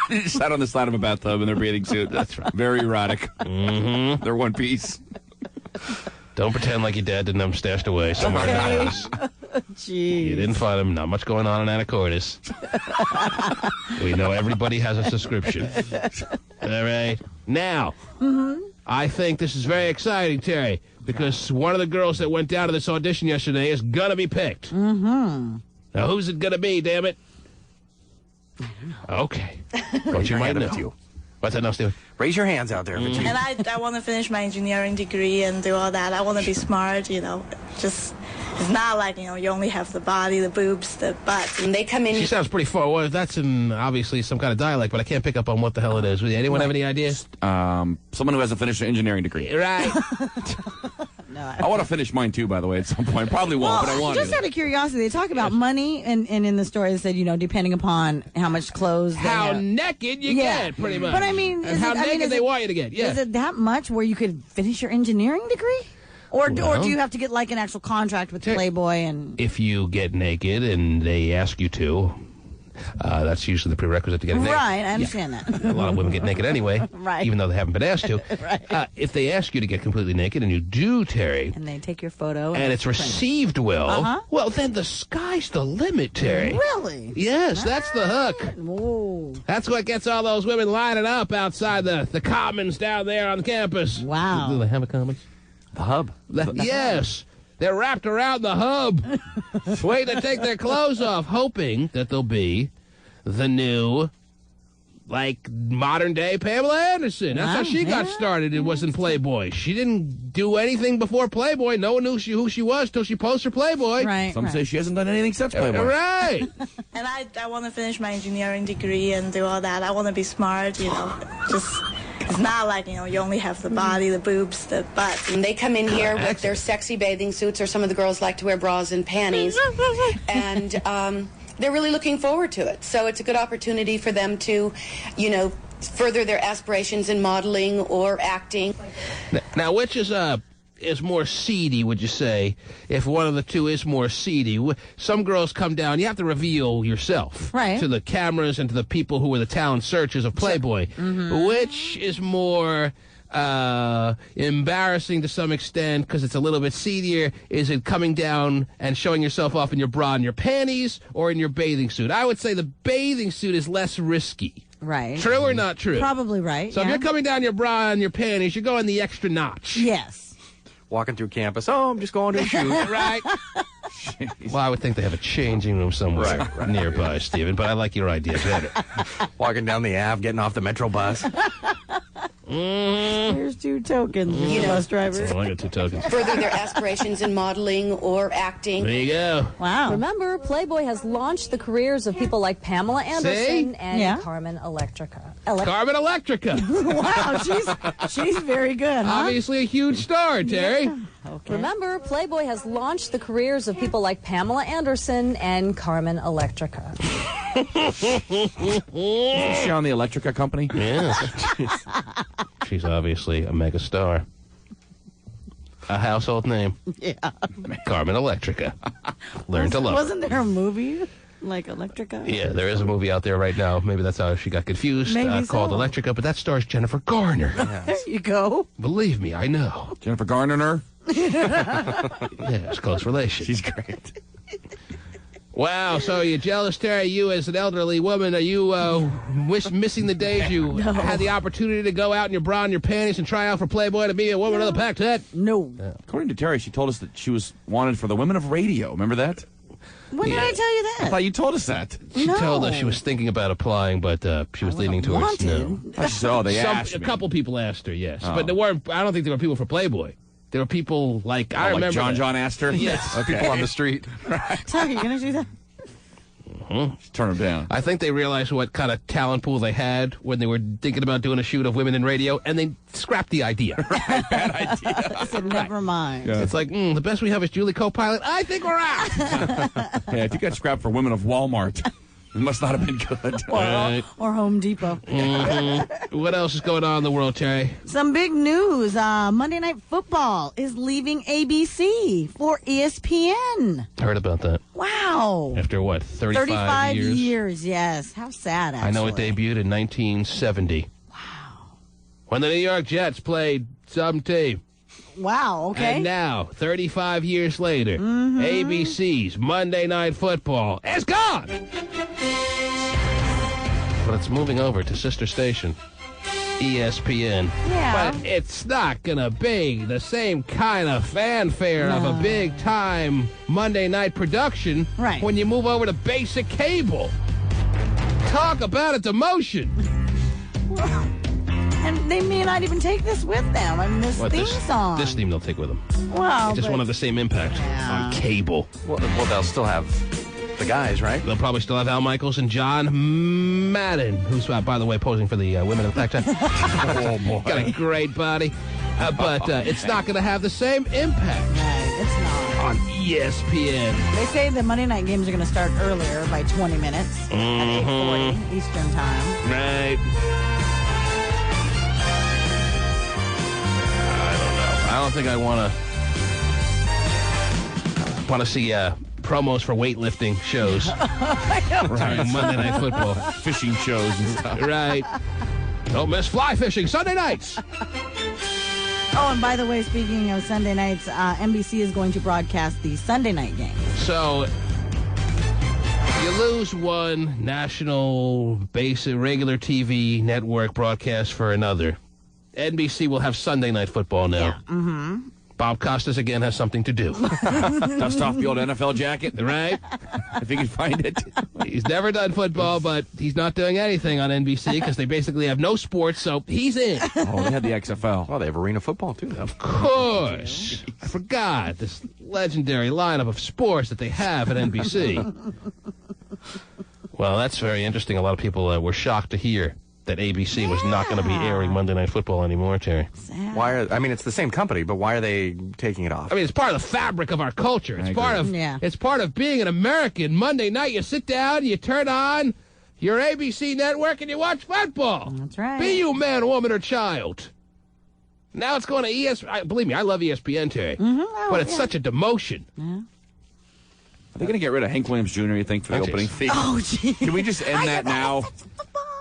They just sat on the side of a bathtub in their bathing suit. That's right. Very erotic. Mm-hmm. They're one piece. Don't pretend like your dad didn't have them stashed away somewhere in the house. Jeez. You didn't find them. Not much going on in Anacortes. We know everybody has a subscription. All right. Now, I think this is very exciting, Terry, because one of the girls that went down to this audition yesterday is going to be picked. Mm-hmm. Now, who's it going to be, damn it? I don't know. Okay. But you might know. What's that now, Steven? Raise your hands out there. And I want to finish my engineering degree and do all that. I want to be smart, Just, it's not like, you only have the body, the boobs, the butt. And they come in. She sounds pretty far. Well, that's in obviously some kind of dialect, but I can't pick up on what the hell it is. Anyone have any ideas? Someone who hasn't finished an engineering degree. Right. I want to finish mine too, by the way, at some point. Probably won't, but I want just to. out of curiosity, they talk about money, and in the story they said, depending upon how much clothes they How have. naked you get, pretty much. But I mean, and how naked they want you to get. Yeah. Is it that much where you could finish your engineering degree? Or do you have to get like an actual contract with Playboy? And if you get naked and they ask you to, that's usually the prerequisite to getting naked. Right, I understand that. A lot of women get naked anyway, right. Even though they haven't been asked to. Right. If they ask you to get completely naked, and you do, Terry, and they take your photo, and it's received well, well, then the sky's the limit, Terry. Really? Yes, that's the hook. Whoa. That's what gets all those women lining up outside the commons down there on campus. Wow. Do they have a commons? The hub. Yes. They're wrapped around the hub, waiting to take their clothes off, hoping that they'll be the new, modern-day Pamela Anderson. That's how she got started. It was in Playboy. She didn't do anything before Playboy. No one knew who she was till she posted Playboy. Right. Some say she hasn't done anything since Playboy. Right. And I want to finish my engineering degree and do all that. I want to be smart, Just, it's not like, you only have the body, the boobs, the butt. And they come in here with their sexy bathing suits, or some of the girls like to wear bras and panties. And they're really looking forward to it. So it's a good opportunity for them to, further their aspirations in modeling or acting. Now, which is more seedy, would you say? If one of the two is more seedy, some girls come down. You have to reveal yourself to the cameras and to the people who are the talent searchers of Playboy. Mm-hmm. Which is more embarrassing to some extent because it's a little bit seedier? Is it coming down and showing yourself off in your bra and your panties, or in your bathing suit? I would say the bathing suit is less risky. Right. True or not true? Probably right. So if you're coming down your bra and your panties, you're going the extra notch. Yes. Walking through campus. Oh, I'm just going to a shoot. Right. Well, I would think they have a changing room somewhere nearby, Stephen, but I like your idea better. Walking down the Ave, getting off the Metro bus. Here's 2 tokens, bus driver. I got 2 tokens. Further their aspirations in modeling or acting. There you go. Wow. Remember, Playboy has launched the careers of people like Pamela Anderson and Carmen Electrica. Carmen Electrica. Wow, she's very good, huh? Obviously a huge star, Terry. Yeah. Okay. Remember, Playboy has launched the careers of people like Pamela Anderson and Carmen Electrica. Is she on the Electrica company? Yeah. She's obviously a mega star. A household name. Yeah. Carmen Electrica. Learn to love her. Wasn't there a movie like Electrica? Yeah, there is a movie out there right now. Maybe that's how she got confused. Called Electrica, but that stars Jennifer Garner. There you go. Believe me, I know. Jennifer Garner? Yes, close relation. She's great. Wow, so you're jealous, Terry? You, as an elderly woman, are you missing the days you had the opportunity to go out in your bra and your panties and try out for Playboy to be a woman of the Pac-10? No. According to Terry, she told us that she was wanted for the women of radio. Remember that? When did I tell you that? I thought you told us that. She told us she was thinking about applying, but she was leaning towards no. She said, they asked me. A couple people asked her, yes. But there weren't. I don't think there were people for Playboy. There were people like, I remember. Like John asked her? Yes. Okay. People on the street. Terry, you going to do that? Turn them down. I think they realized what kind of talent pool they had when they were thinking about doing a shoot of women in radio, and they scrapped the idea. Bad idea. I said, never mind. Yeah. It's like, the best we have is Julie Co-Pilot. I think we're out. Hey, I think I'd scrap for women of Walmart. It must not have been good. Or Home Depot. What else is going on in the world, Terry? Some big news. Monday Night Football is leaving ABC for ESPN. Heard about that. Wow. After what, 35 years, yes. How sad, actually. I know it debuted in 1970. Wow. When the New York Jets played some team. Wow, okay. And now, 35 years later, ABC's Monday Night Football is gone! But it's moving over to sister station, ESPN. Yeah. But it's not going to be the same kind of fanfare of a big-time Monday night production when you move over to basic cable. Talk about a demotion. And they may not even take this with them. I mean, this theme song. This theme they'll take with them. Wow. It just won't have the same impact on cable. Well, they'll still have the guys, right? They'll probably still have Al Michaels and John Madden, who's, by the way, posing for the women of the Pac-10. Oh, boy. Got a great body. But it's not going to have the same impact. Right, it's not. On ESPN. They say the Monday night games are going to start earlier by 20 minutes at 8:40 Eastern Time. Right. I don't think I want to see promos for weightlifting shows. Right. Monday Night Football. Fishing shows and stuff. Right. Don't miss fly fishing Sunday nights. Oh, and by the way, speaking of Sunday nights, NBC is going to broadcast the Sunday night game. So you lose one national basic regular TV network broadcast for another. NBC will have Sunday Night Football now. Yeah. Mm-hmm. Bob Costas again has something to do. Dust off the old NFL jacket. Right? If he can find it. He's never done football, but he's not doing anything on NBC because they basically have no sports, so he's in. Oh, they had the XFL. Oh, they have arena football, too. Of course. I forgot this legendary lineup of sports that they have at NBC. Well, that's very interesting. A lot of people were shocked to hear that ABC was not going to be airing Monday Night Football anymore, Terry. It's the same company, but why are they taking it off? I mean, it's part of the fabric of our culture. It's part of being an American. Monday night, you sit down, you turn on your ABC network, and you watch football. That's right. Be you man, woman, or child. Now it's going to ESPN. Believe me, I love ESPN, Terry. But it's such a demotion. Yeah. Are they going to get rid of Hank Williams Jr., you think, for the opening theme? Oh, gee. Can we just end that now?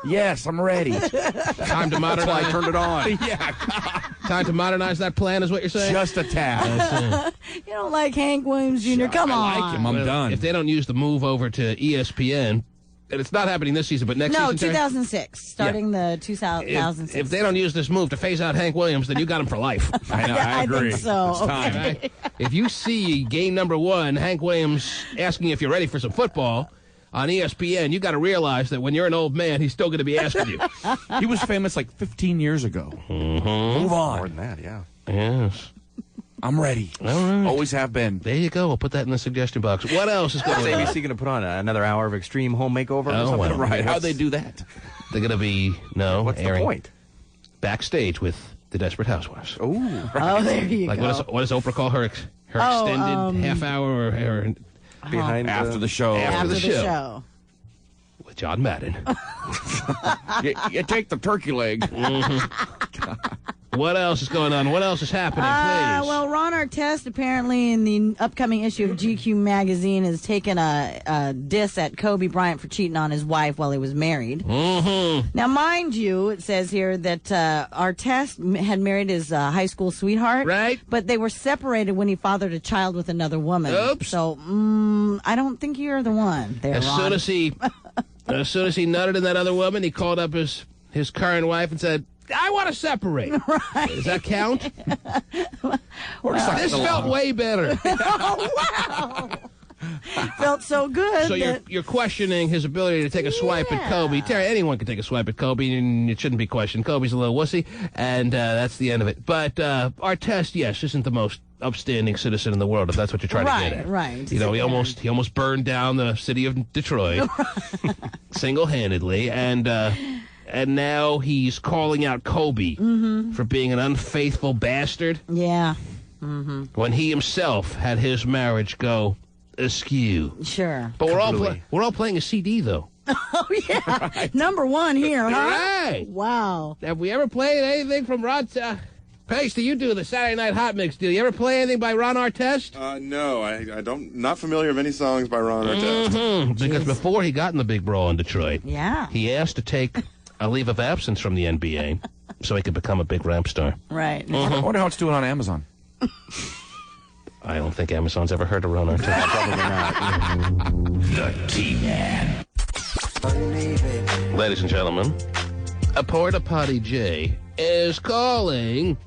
Yes, I'm ready. Time to modernize. That's why I turned it on. Yeah. Time to modernize that plan is what you're saying? Just a tad. You don't like Hank Williams Jr.? Come on. I like him. I'm done. If they don't use the move over to ESPN, and it's not happening this season, but next season, Terry? 2006. Starting the 2006. If they don't use this move to phase out Hank Williams, then you got him for life. I know, Yeah, I agree. think so. It's time. Right? If you see game number 1, Hank Williams asking if you're ready for some football on ESPN, you got to realize that when you're an old man, he's still going to be asking you. He was famous like 15 years ago. Move on. More than that, yeah. Yes. I'm ready. All right. Always have been. There you go. We'll put that in the suggestion box. What else is going Is on? ABC going to put on another hour of Extreme Home Makeover or Oh, something? well. Right. How'd they do that? They're going to be, What's airing the point? backstage with the Desperate Housewives. Oh, Oh, there you Like, go. what does Oprah call her extended half hour or behind After the show. After the the show. show. with John Madden? You take the turkey leg. What else is going on? What else is happening, please? Well, Ron Artest apparently in the upcoming issue of GQ magazine has taken a diss at Kobe Bryant for cheating on his wife while he was married. Mm-hmm. Now, mind you, it says here that Artest had married his high school sweetheart. Right. But they were separated when he fathered a child with another woman. Oops. So, I don't think you're the one there, As Ron. soon as he nutted in that other woman, he called up his current wife and said, I want to separate. Right. Does that count? This felt way better. Oh, wow. Felt so good. So you're questioning his ability to take a swipe at Kobe. Terry, anyone can take a swipe at Kobe, and it shouldn't be questioned. Kobe's a little wussy, and that's the end of it. But Artest, yes, isn't the most upstanding citizen in the world, if that's what you're trying to get at. Right. You know, he almost burned down the city of Detroit single-handedly, and now he's calling out Kobe for being an unfaithful bastard. Yeah. When he himself had his marriage go askew. Sure. But we're all playing a CD though. Oh, yeah. Right. Number one here, huh? Right. Wow. Have we ever played anything from Rod... Pace, do you do the Saturday Night Hot Mix deal? You ever play anything by Ron Artest? No, I don't. Not familiar with any songs by Ron Artest. Mm-hmm. Because before he got in the big brawl in Detroit, he asked to take a leave of absence from the NBA so he could become a big rap star. Right. I wonder how it's doing on Amazon. I don't think Amazon's ever heard of Ron Artest. Probably not. The T-Man. Ladies and gentlemen, a Porta Potty J is calling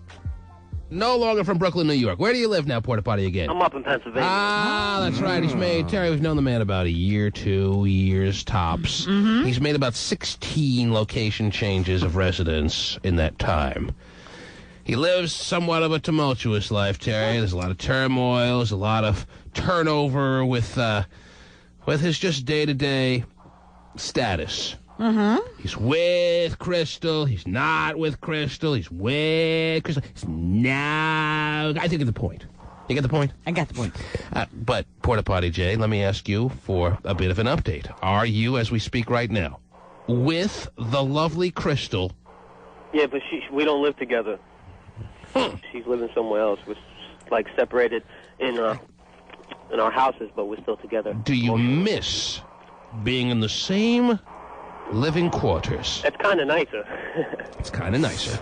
no longer from Brooklyn, New York. Where do you live now, Porta Potty, again? I'm up in Pennsylvania. Ah, that's right. He's made, Terry, we've known the man about a year, 2 years tops. Mm-hmm. He's made about 16 location changes of residence in that time. He lives somewhat of a tumultuous life, Terry. There's a lot of turmoil. There's a lot of turnover with his just day-to-day status. Mm-hmm. He's with Crystal. He's not with Crystal. He's with Crystal. He's now. I think you get the point. You get the point? I got the point. But, Porta Potty J, let me ask you for a bit of an update. Are you, as we speak right now, with the lovely Crystal? Yeah, but we don't live together. She's living somewhere else. We're like separated in our houses, but we're still together. Do you miss being in the same living quarters? That's kind of nicer. It's kind of nicer.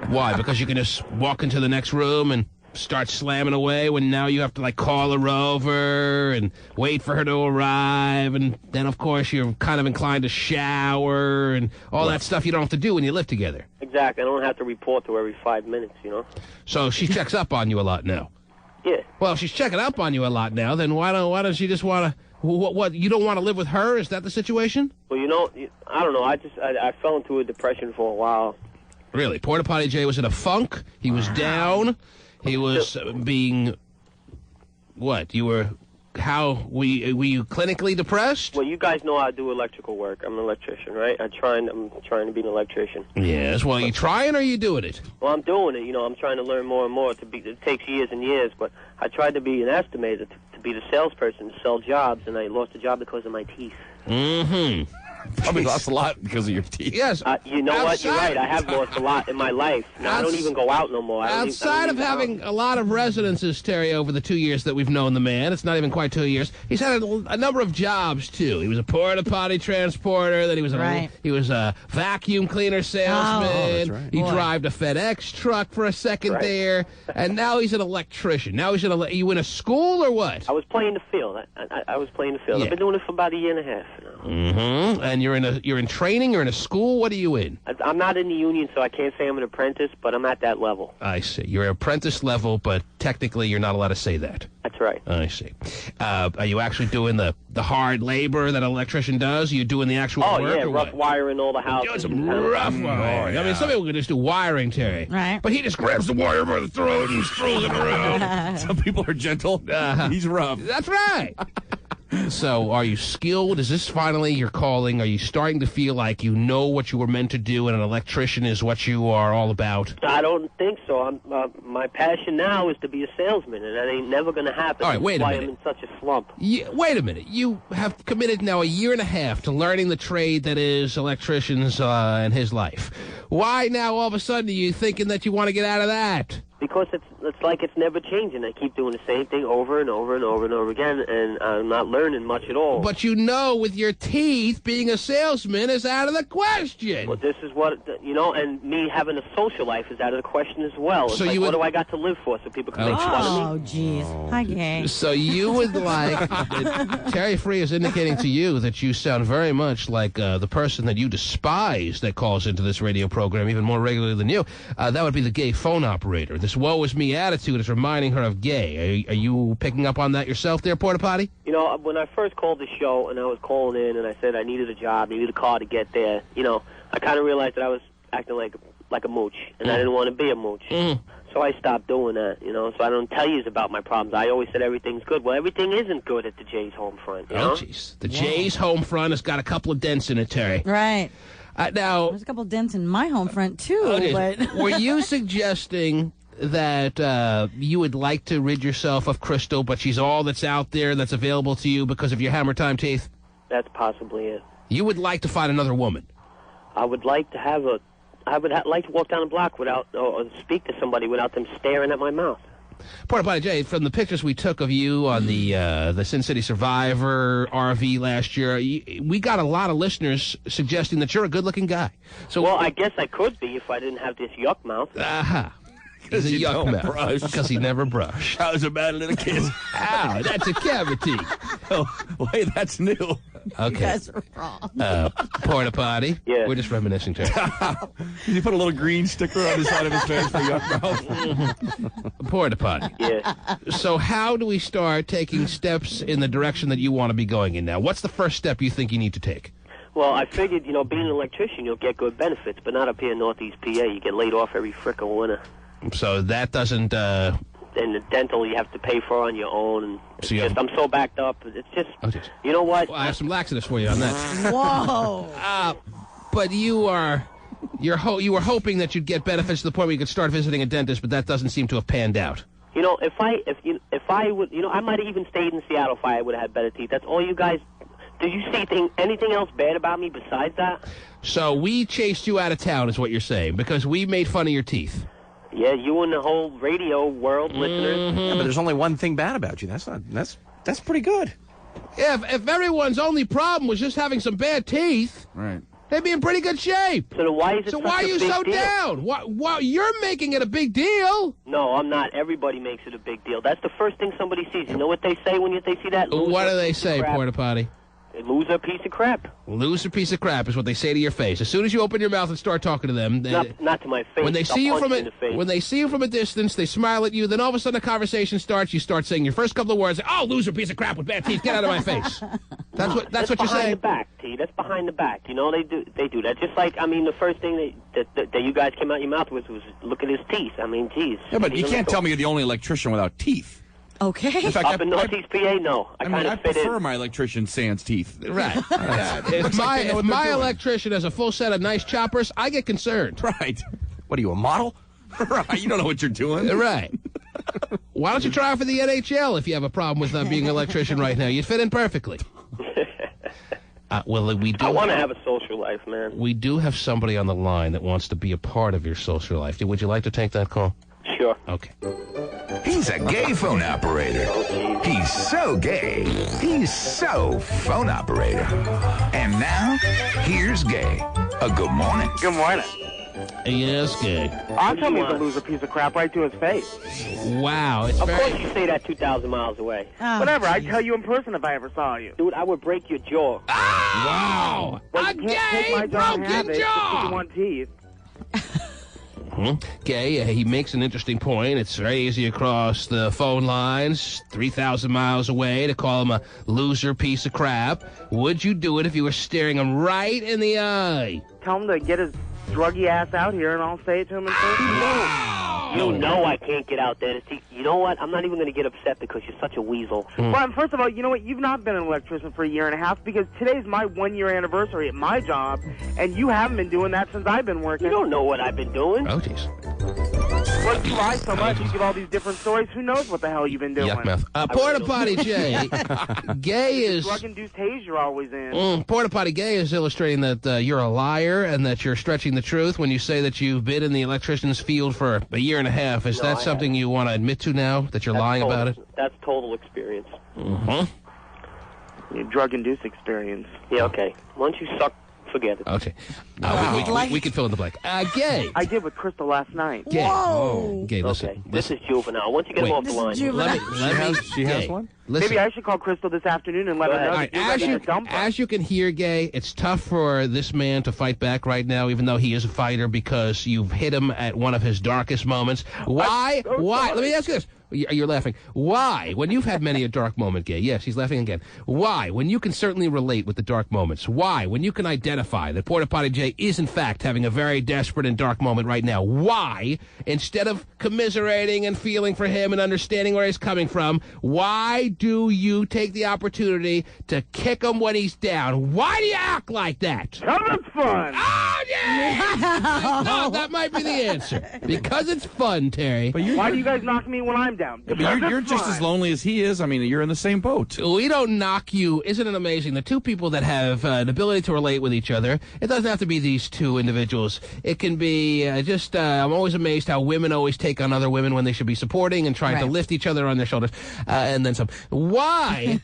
Why? Because you can just walk into the next room and start slamming away when now you have to, like, call her over and wait for her to arrive. And then, of course, you're kind of inclined to shower and all that stuff you don't have to do when you live together. Exactly. I don't have to report to her every 5 minutes, you know? So she checks up on you a lot now. Yeah. Well, if she's checking up on you a lot now, then why don't she just want to... What, you don't want to live with her? Is that the situation? Well, you know, I don't know. I fell into a depression for a while. Really? Porta Potty J was in a funk. He was down. He was being... What? You were... How? Were you clinically depressed? Well, you guys know I do electrical work. I'm an electrician, right? I'm trying to be an electrician. Yes. Well, are you trying or are you doing it? Well, I'm doing it. You know, I'm trying to learn more and more. It takes years and years, but I tried to be an estimator, to be the salesperson, to sell jobs, and I lost the job because of my teeth. Mm-hmm. Probably lost a lot because of your teeth. Yes. You know what? You're right. I have lost a lot in my life. Now, I don't even go out no more. Outside of having a lot of residences, Terry, over the 2 years that we've known the man, it's not even quite 2 years, he's had a number of jobs, too. He was a porta potty transporter, then he was a vacuum cleaner salesman. Oh, that's right. He drove a FedEx truck for a second there, and now he's an electrician. Now he's you in a school or what? I was playing the field. I was playing the field. Yeah. I've been doing it for about a year and a half now. Mm-hmm. And you're in training, you're in a school, what are you in? I'm not in the union, so I can't say I'm an apprentice, but I'm at that level. I see. You're apprentice level, but technically you're not allowed to say that. That's right. I see. Are you actually doing the hard labor that an electrician does? Are you doing the actual work? Oh, yeah, or rough wiring all the houses. Doing some rough wiring. I mean, some people can just do wiring, Terry. Right. But he just grabs the wire by the throat and throws it around. Some people are gentle. He's rough. That's right. So, are you skilled? Is this finally your calling? Are you starting to feel like you know what you were meant to do and an electrician is what you are all about? I don't think so. My passion now is to be a salesman, and that ain't never going to happen. All right, wait a minute. That's why I'm in such a slump. Wait a minute. You have committed now a year and a half to learning the trade that is electricians in his life. Why now all of a sudden are you thinking that you want to get out of that? Because it's like it's never changing. I keep doing the same thing over and over and over and over again, and I'm not learning much at all. But you know, with your teeth, being a salesman is out of the question. Well, this is what, you know, and me having a social life is out of the question as well. It's so like, what do I got to live for so people can make fun of me? Oh, jeez. Hi, gay. So you would like, Terry Free is indicating to you that you sound very much like the person that you despise that calls into this radio program even more regularly than you. That would be the gay phone operator. This woe is me attitude is reminding her of gay. Are you picking up on that yourself there, Porta Potty? You know, when I first called the show and I was calling in and I said I needed a job, needed a car to get there, you know, I kind of realized that I was acting like a mooch, and I didn't want to be a mooch. So I stopped doing that, you know, so I don't tell you about my problems. I always said everything's good. Well, everything isn't good at the Jays home front, you know? Oh, jeez. The Jays home front has got a couple of dents in it, Terry. Right. Now, there's a couple of dents in my home front, too. But were you suggesting that you would like to rid yourself of Crystal, but she's all that's out there that's available to you because of your hammer time teeth? That's possibly it. You would like to find another woman. I would like to have a. I would like to walk down the block without, or speak to somebody without them staring at my mouth. Porta Potty Jay, from the pictures we took of you on the Sin City Survivor RV last year, we got a lot of listeners suggesting that you're a good-looking guy. So, well, I guess I could be if I didn't have this yuck mouth. Aha. He's a yuck mouth. Because he never brushed. How's about little kids? Ow, that's a cavity. Oh, wait, that's new. Okay. You guys are wrong. Porta Potty. Yeah. We're just reminiscing, Terry. Did you put a little green sticker on the side of his face for yuck mouth? Porta Potty. Yeah. So how do we start taking steps in the direction that you want to be going in now? What's the first step you think you need to take? Well, I figured, being an electrician, you'll get good benefits, but not up here in Northeast PA. You get laid off every frickin' winter. So that doesn't... And the dental you have to pay for on your own. And So I'm so backed up. It's just, you know what? Well, I have some laxatives for you on that. Whoa. But you were hoping that you'd get benefits to the point where you could start visiting a dentist, but that doesn't seem to have panned out. If I would, I might have even stayed in Seattle if I would have had better teeth. That's all you guys. Did you see anything else bad about me besides that? So we chased you out of town, is what you're saying, because we made fun of your teeth. Yeah, you and the whole radio world listeners. Yeah, but there's only one thing bad about you. That's pretty good. Yeah, if everyone's only problem was just having some bad teeth, right, they'd be in pretty good shape. So then why is it? So why are you so down? Why you're making it a big deal? No, I'm not. Everybody makes it a big deal. That's the first thing somebody sees. You know what they say when they see that? What do they say, Porta Potty? Loser piece of crap. Loser piece of crap is what they say to your face. As soon as you open your mouth and start talking to them, not to my face. When they see you from a distance, they smile at you. Then all of a sudden, a conversation starts. You start saying your first couple of words. Oh, loser piece of crap with bad teeth. Get out of my face. That's what you're saying. Behind the back, T. That's behind the back. They do that. Just like the first thing that you guys came out your mouth was look at his teeth. I mean, geez. Yeah, but you can't tell me you're the only electrician without teeth. Okay. In fact, Up in Northeast PA, no. I prefer my electrician sans teeth. Right. If my electrician has a full set of nice choppers, I get concerned. Right. What are you, a model? Right. You don't know what you're doing. Right. Why don't you try for the NHL if you have a problem with being an electrician right now? You'd fit in perfectly. Well, we do. I want to have a social life, man. We do have somebody on the line that wants to be a part of your social life. Would you like to take that call? Sure. Okay. He's a gay phone operator. He's so gay. He's so phone operator. And now, here's Gay. Good morning. Good morning. Yes, Gay. I'll tell me he's a loser piece of crap right to his face. Wow. Of course you say that 2,000 miles away. Whatever, I'd tell you in person if I ever saw you. Dude, I would break your jaw. Wow. Well, you can't take my jaw and have it if you want teeth. Okay, he makes an interesting point. It's very easy across the phone lines, 3,000 miles away, to call him a loser piece of crap. Would you do it if you were staring him right in the eye? Tell him to get his druggy ass out here, and I'll say it to him in person. You know I can't get out there. You know what? I'm not even going to get upset because you're such a weasel. Well, first of all, you know what? You've not been an electrician for a year and a half because today's my 1-year anniversary at my job, and you haven't been doing that since I've been working. You don't know what I've been doing. Oh, jeez. Well, you lie so much, you give all these different stories. Who knows what the hell you've been doing? Yuck mouth. Porta Potty Jay. Gay is... drug-induced haze you're always in. Porta Potty Gay is illustrating that you're a liar and that you're stretching the truth when you say that you've been in the electrician's field for a year and a half. Is that something you want to admit to now, that you're lying about it? That's total experience. Your drug-induced experience. Yeah, okay. Once you suck, forget it. Okay. We can fill in the blank. Gay. I did with Crystal last night. Gay. Whoa. Gay, listen. Okay. This is juvenile. Once you get him off the line. She has one? Listen. Maybe I should call Crystal this afternoon and let her know that as you can hear, Gay, it's tough for this man to fight back right now, even though he is a fighter, because you've hit him at one of his darkest moments. Why? Let me ask you this. You're laughing. Why? When you've had many a dark moment, Gay. Yes, he's laughing again. Why? When you can certainly relate with the dark moments. Why? When you can identify that Porta Potty Jay is, in fact, having a very desperate and dark moment right now. Why? Instead of commiserating and feeling for him and understanding where he's coming from, why do you take the opportunity to kick him when he's down? Why do you act like that? Because it's fun. Oh, yeah! No, that might be the answer. Because it's fun, Terry. Why do you guys knock me when I'm down. Yeah, but you're just as lonely as he is. I mean, you're in the same boat. We don't knock you. Isn't it amazing? The two people that have an ability to relate with each other, it doesn't have to be these two individuals. It can be I'm always amazed how women always take on other women when they should be supporting and trying to lift each other on their shoulders, and then some. Why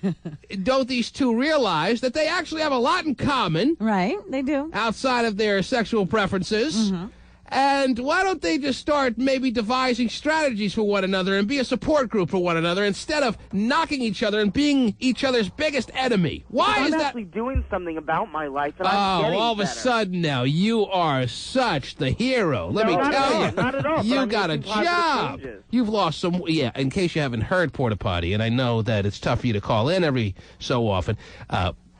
don't these two realize that they actually have a lot in common? Right, they do. Outside of their sexual preferences. Mm-hmm. And why don't they just start maybe devising strategies for one another and be a support group for one another instead of knocking each other and being each other's biggest enemy? Why is I'm that? actually doing something about my life, and I'm getting all of a better. sudden now you are such the hero. Let me not tell at all, you, not at all, but you I'm got a making positive job. changes. You've lost some. Yeah, in case you haven't heard Porta Potty, and I know that it's tough for you to call in every so often.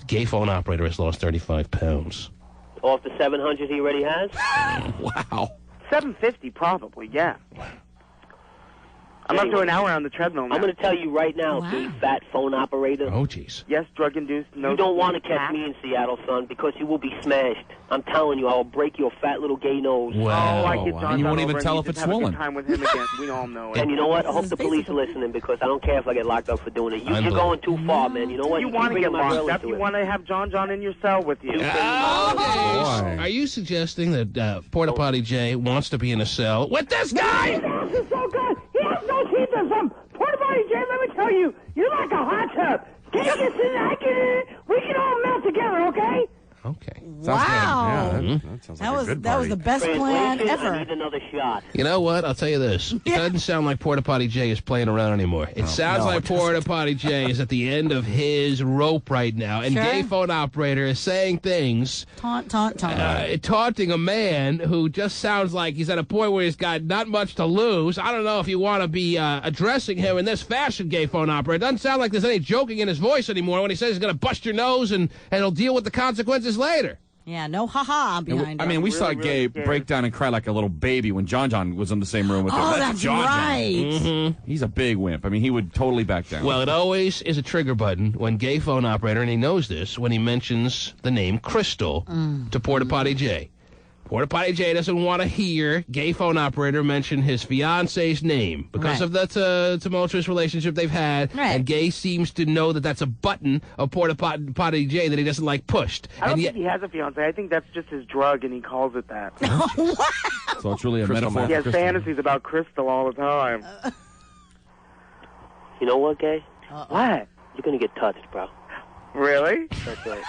Gay phone operator has lost 35 pounds. Off the 700 he already has? Wow. 750 probably, yeah. I'm up to an hour on the treadmill now. I'm going to tell you right now, big fat phone operator. Oh, jeez. Yes, drug-induced. No, You don't want to catch me in Seattle, son, because you will be smashed. I'm telling you, I will break your fat little gay nose. I get John And you won't over even and tell you if just it's have a good swollen. time with him again. We all know it. And you know what? I hope the police are listening, because I don't care if I get locked up for doing it. You're going too far, man. You know what? You want to keep get bringing my girl locked up. into You it. want to have John in your cell with you. Are you suggesting that Porta Potty Jay wants to be in a cell with this guy? This is so good. He has no teeth or something. Porta Potty Jay, let me tell you, you're like a hot tub. Can you get in? I get in. We can all melt together, okay? Okay. Wow. That sounds That like was a good that was party. the best plan I ever. need another shot. You know what? I'll tell you this. It doesn't sound like Porta Potty Jay is playing around anymore. It sounds no, like it Porta Potty Jay is at the end of his rope right now. And Sure. Gay Phone Operator is saying things, Taunt. taunting a man who just sounds like he's at a point where he's got not much to lose. I don't know if you want to be addressing him in this fashion, Gay Phone Operator. It doesn't sound like there's any joking in his voice anymore when he says he's going to bust your nose and he'll deal with the consequences later. Yeah, no ha-ha behind I mean, him. we saw really Gay scared. break down and cry like a little baby when John was in the same room with him. Oh, that's John. right. Mm-hmm. He's a big wimp. I mean, he would totally back down. Well, it always is a trigger button when Gay Phone Operator, and he knows this, when he mentions the name Crystal to Porta Potty Jay. Porta Potty Jay doesn't want to hear Gay Phone Operator mention his fiance's name because of the tumultuous relationship they've had. Right. And Gay seems to know that that's a button of Porta Potty Jay that he doesn't like pushed. I don't And yet, think he has a fiance. I think that's just his drug, and he calls it that. so it's really a Crystal metaphor. He has for Crystal. fantasies about Crystal all the time. You know what, Gay? What? You're going to get touched, bro. Really? That's right.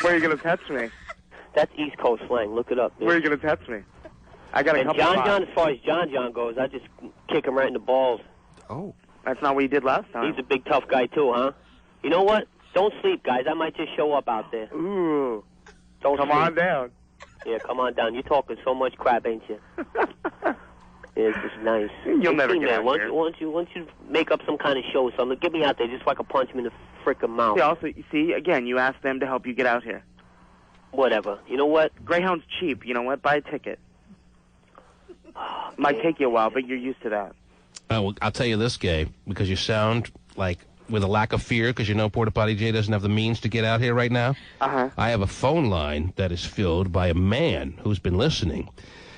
Where are you going to touch me? That's East Coast slang. Look it up. dude. Where are you going to touch me? I got a And couple John, spots. as far as John goes, I just kick him right in the balls. Oh. That's not what you did last time. He's a big, tough guy, too, huh? You know what? Don't sleep, guys. I might just show up out there. Ooh. Don't Come sleep. on down. Yeah, come on down. You're talking so much crap, ain't you? Yeah, it's just nice. You'll never Hey, get man, out once, here. once you make up some kind of show, something, get me out there just so I can punch him in the frickin' mouth. See, also, you see, again, you asked them to help you get out here. Whatever. You know what? Greyhound's cheap. You know what? Buy a ticket. Might take you a while, but you're used to that. well, I'll tell you this, Gay, because you sound like with a lack of fear, because you know Porta Potty Jay doesn't have the means to get out here right now. Uh-huh. I have a phone line that is filled by a man who's been listening,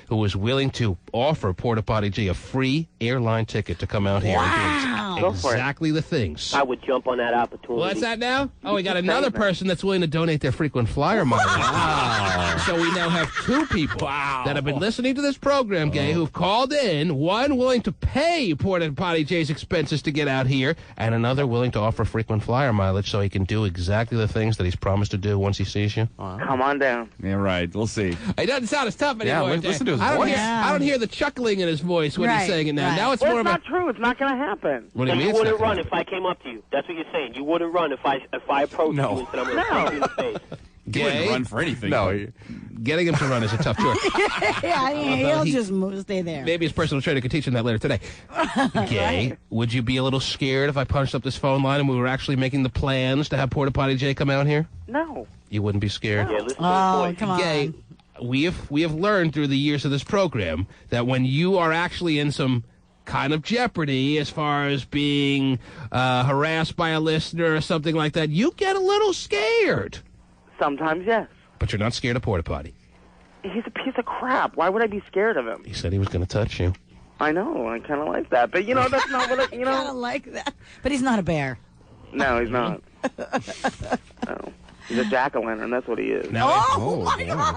who is willing to offer Porta Potty Jay a free airline ticket to come out here and do Go for it. exactly the things. I would jump on that opportunity. What's that now? Oh, we got another person that's willing to donate their frequent flyer mileage. So we now have two people that have been listening to this program, Gay, who've called in. One willing to pay Porta Potty Jay's expenses to get out here, and another willing to offer frequent flyer mileage so he can do exactly the things that he's promised to do once he sees you. Come on down. Yeah, right. We'll see. It doesn't sound as tough Yeah, anymore. listen to his I don't voice. Hear, I don't hear the chuckling in his voice when he's Right, saying it now. right. Now it's Well, more it's of a... not true. It's not going to happen. What do So you mean you it's wouldn't not gonna run if I came up to you. That's what you're saying. You wouldn't run if I approached you and said I'm going to punch you in the face. He wouldn't Gay? run for anything. No. Getting him to run is a tough chore. Yeah, he'll just stay there. Maybe his personal trainer could teach him that later today. Gay, would you be a little scared if I punched up this phone line and we were actually making the plans to have Porta Potty Jay come out here? No. You wouldn't be scared? Yeah, listen to Oh, his voice. come on. Gay, we have learned through the years of this program that when you are actually in some kind of jeopardy as far as being harassed by a listener or something like that, you get a little scared. Sometimes, yes. But you're not scared of Porta Potty. He's a piece of crap. Why would I be scared of him? He said he was going to touch you. I know. I kind of like that. But, that's not what I kind of like that. But he's not a bear. No, he's not. No. He's a jack-o'-lantern. That's what he is. Oh, my God.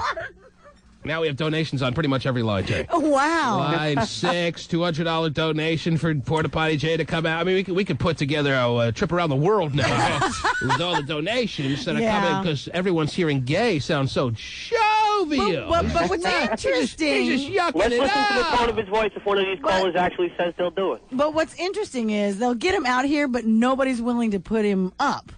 Now we have donations on pretty much every line, Jay. Wow. Line 6, $200 donation for Porta Potty Jay to come out. I mean, we could put together a trip around the world now with all the donations that are coming because everyone's hearing Gay sound so jovial. But what's interesting... He's just yucking Let's it listen to the up. tone of his voice if one of these callers actually says they'll do it. But what's interesting is they'll get him out here, but nobody's willing to put him up.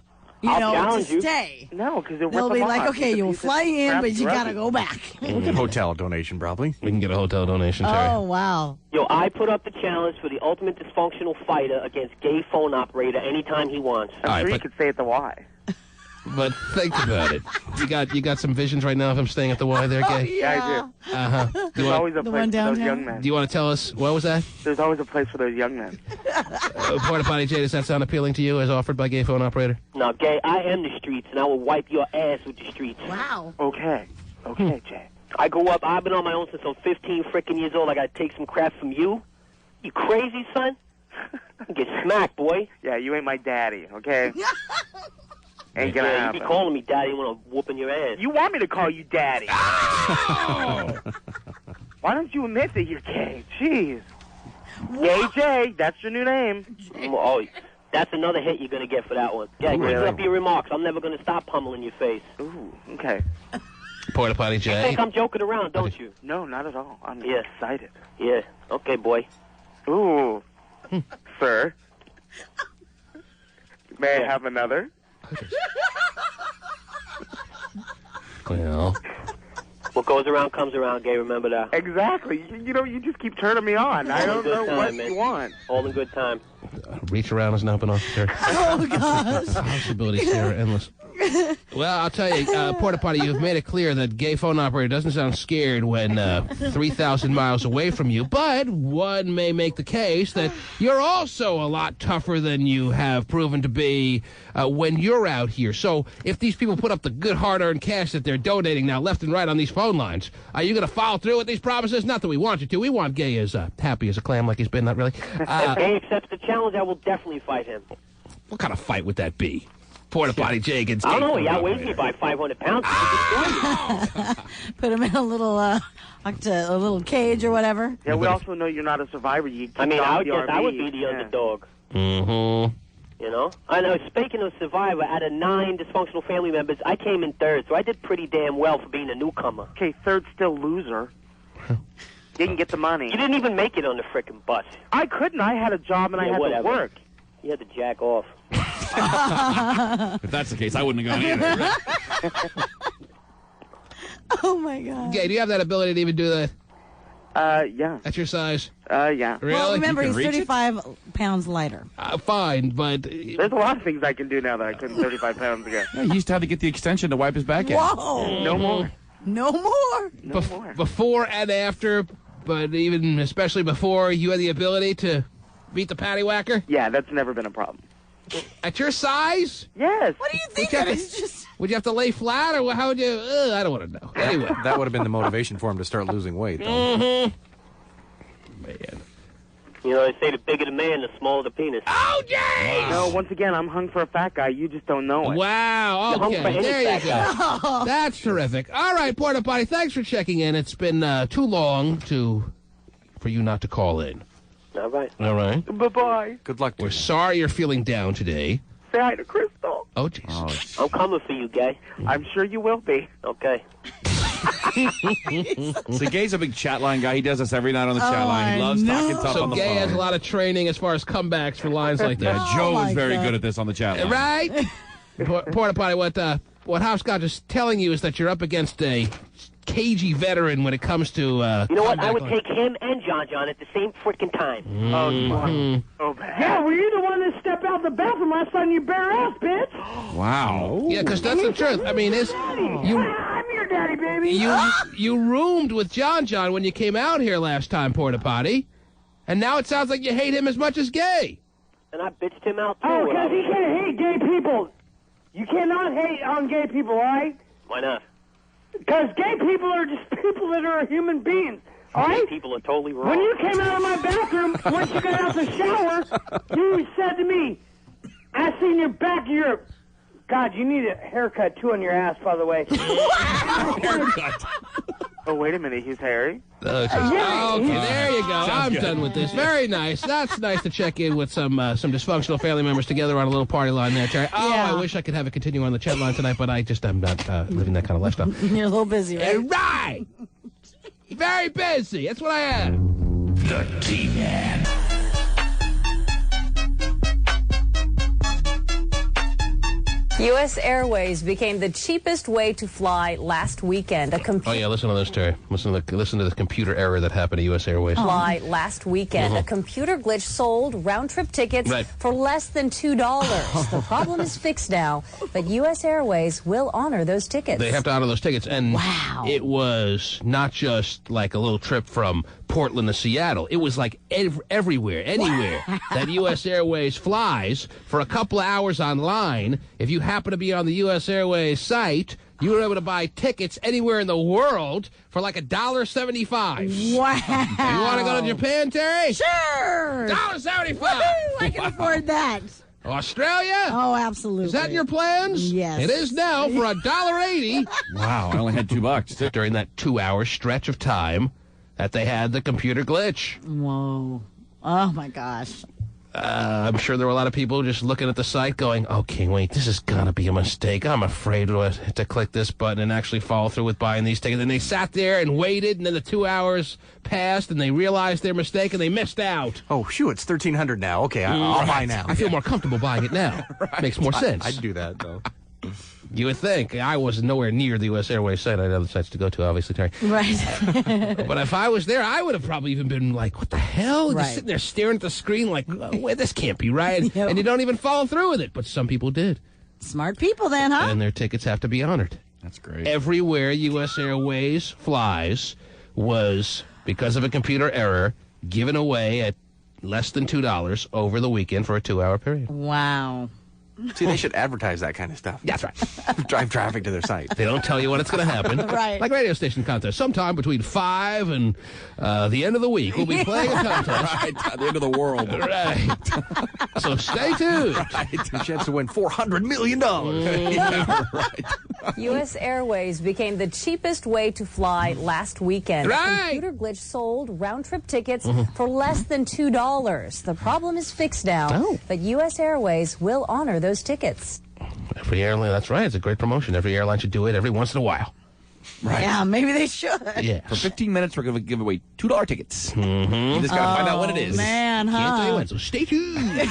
I'll to challenge you. stay. No, because they'll be like, okay, you'll fly in, but you got to go back. We'll get a hotel donation, probably. We can get a hotel donation, Terry. Oh, wow. Yo, I put up the challenge for the ultimate dysfunctional fighter against gay phone operator anytime he wants. I'm sure you could stay at the Y. But think about it. You got some visions right now of him staying at the Y there, Gay? Yeah, I do. Uh-huh. There's always a place for those young men. Do you want to tell us, what was that? There's always a place for those young men. Porta Potty Jay, does that sound appealing to you as offered by Gay Phone Operator? No, Gay, I am the streets, and I will wipe your ass with the streets. Wow. Okay, Jay. I grew up, I've been on my own since I'm 15 freaking years old. I got to take some crap from you. You crazy, son? You get smacked, boy. Yeah, you ain't my daddy, okay? Ain't gonna You happen. be calling me daddy when I'm whooping your ass. You want me to call you daddy? Why don't you admit that you're gay? Jeez. Gay Jay, that's your new name. Oh, that's another hit you're going to get for that one. Yeah, Really? keep up your remarks. I'm never going to stop pummeling your face. Ooh, okay. Porta Potty You Jay. think I'm joking around, don't you? No, not at all. I'm Yeah. excited. Yeah. Okay, boy. Ooh. Sir. May I have another? Well, What goes around comes around, Gay. Remember that. Exactly. You just keep turning me on. I don't know what you want. All in good time. reach around has now been off there. Oh, gosh. Possibilities here are endless. Well, I'll tell you, Porta Potty, you've made it clear that Gay Phone Operator doesn't sound scared when 3,000 miles away from you, but one may make the case that you're also a lot tougher than you have proven to be when you're out here. So if these people put up the good hard-earned cash that they're donating now left and right on these phone lines, are you going to follow through with these promises? Not that we want you to. We want Gay as happy as a clam like he's been, not really. If Gay accepts the challenge, I will definitely fight him. What kind of fight would that be? Porta Potty Jay against I don't Gay know. Phone He outweighs Operator. me by 500 pounds. Put him in a little cage or whatever. Yeah, we also know you're not a survivor. You I mean, I would guess guess I would be the underdog. Mm-hmm. You know? I know, speaking of Survivor, out of 9 dysfunctional family members, I came in third, so I did pretty damn well for being a newcomer. Okay, third still loser. Didn't get the money. You didn't even make it on the frickin' bus. I couldn't. I had a job and I had whatever. to work. You had to jack off. If that's the case, I wouldn't have gone either. Oh, my God. Gay, do you have that ability to even do that? Yeah. At your size? Yeah. Really? Well, remember, You he's can reach it? 35 pounds lighter. Fine, but... There's a lot of things I can do now that I couldn't 35 pounds ago. Yeah, he used to have to get the extension to wipe his back out. Whoa. No more. No more. No more. Before and after, but even especially before, you had the ability to beat the patty whacker? Yeah, that's never been a problem. At your size? Yes. What do you think? Would you have That to- is just... Would you have to lay flat, or how would you... I don't want to know. Anyway. That would have been the motivation for him to start losing weight, though. Mm-hmm. Man. You know, they say the bigger the man, the smaller the penis. Oh, Jay! No, once again, I'm hung for a fat guy. You just don't know it. Wow, You're hung for okay, any there you fat go. That's terrific. All right, Porta Potty, thanks for checking in. It's been too long for you not to call in. All right. All right. Bye-bye. Good luck to We're you. sorry you're feeling down today. Say hi to Crystal. Oh, jeez. I'm coming for you, Gay. I'm sure you will be. Okay. So Gay's a big chat line guy. He does this every night on the chat line. He loves talking tough So on the Gay phone. has a lot of training as far as comebacks for lines like that. Yeah, Joe is very good at this on the chat line. Right? Porta Potty, what Hopscotch is telling you is that you're up against a cagey veteran when it comes to You know what? I comeback would line. take him and John at the same freaking time. Oh, bad. Yeah, were you the one that stepped out the bathroom last time, you bare ass, bitch? Wow. Yeah, because that's the truth. I mean, I'm your daddy, baby. you roomed with John when you came out here last time, Porta Potty, and now it sounds like you hate him as much as Gay. And I bitched him out, too. Oh, because he can't hate gay people. You cannot hate on gay people, all right? Why not? Because gay people are just people that are human beings. All right? People are totally wrong. When you came out of my bathroom, once you got out the shower, you said to me, I seen your back of your... God, you need a haircut, too, on your ass, by the way. Haircut. Oh, wait a minute. He's hairy? Okay, there you go. I'm done with this. Very nice. That's nice to check in with some dysfunctional family members together on a little party line there, Terry. Oh, Yeah. I wish I could have it continue on the chat line tonight, but I'm not living that kind of lifestyle. You're a little busy, right? Right. Very busy. That's what I am. The T-Man. U.S. Airways became the cheapest way to fly last weekend. Oh yeah, listen to this, Terry. Listen to the computer error that happened to U.S. Airways. Fly last weekend. A computer glitch sold round-trip tickets for less than $2. The problem is fixed now, but U.S. Airways will honor those tickets. They have to honor those tickets, and it was not just like a little trip from Portland to Seattle. It was like everywhere, anywhere that U.S. Airways flies for a couple of hours online. If you happen to be on the U.S. Airways site, you were able to buy tickets anywhere in the world for like $1.75. Wow. You want to go to Japan, Terry? Sure. $1.75. I can afford that. Australia? Oh, absolutely. Is that in your plans? Yes. It is now for $1.80. Wow, I only had $2. During that 2-hour stretch of time that they had the computer glitch. Whoa. Oh, my gosh. I'm sure there were a lot of people just looking at the site going, okay, wait, this is going to be a mistake. I'm afraid to click this button and actually follow through with buying these tickets. And they sat there and waited, and then the 2 hours passed, and they realized their mistake, and they missed out. Oh, shoot, it's $1,300 now. Okay, I'll buy now. I feel more comfortable buying it now. Makes more sense. I'd do that, though. You would think. I was nowhere near the U.S. Airways site. I had other sites to go to, obviously, Terry. Right. But if I was there, I would have probably even been like, what the hell? Right. Just sitting there staring at the screen like, well, this can't be right. And you don't even follow through with it. But some people did. Smart people then, huh? And their tickets have to be honored. That's great. Everywhere U.S. Airways flies was, because of a computer error, given away at less than $2 over the weekend for a 2-hour period. Wow. See, they should advertise that kind of stuff. That's right. Drive traffic to their site. They don't tell you when it's going to happen. Right. Like radio station contest. Sometime between 5 and the end of the week, we'll be playing a contest. Right, at the end of the world. Right. So stay tuned. Right. A chance to win $400 million. Right. U.S. Airways became the cheapest way to fly last weekend. Right. A computer glitch sold round-trip tickets for less than $2. The problem is fixed now, but U.S. Airways will honor those tickets. Every airline, that's right. It's a great promotion. Every airline should do it every once in a while. Right. Yeah, maybe they should. Yeah. For 15 minutes, we're going to give away $2 tickets. You just got to find out when it is. Man, huh? Can't tell you when, so stay tuned.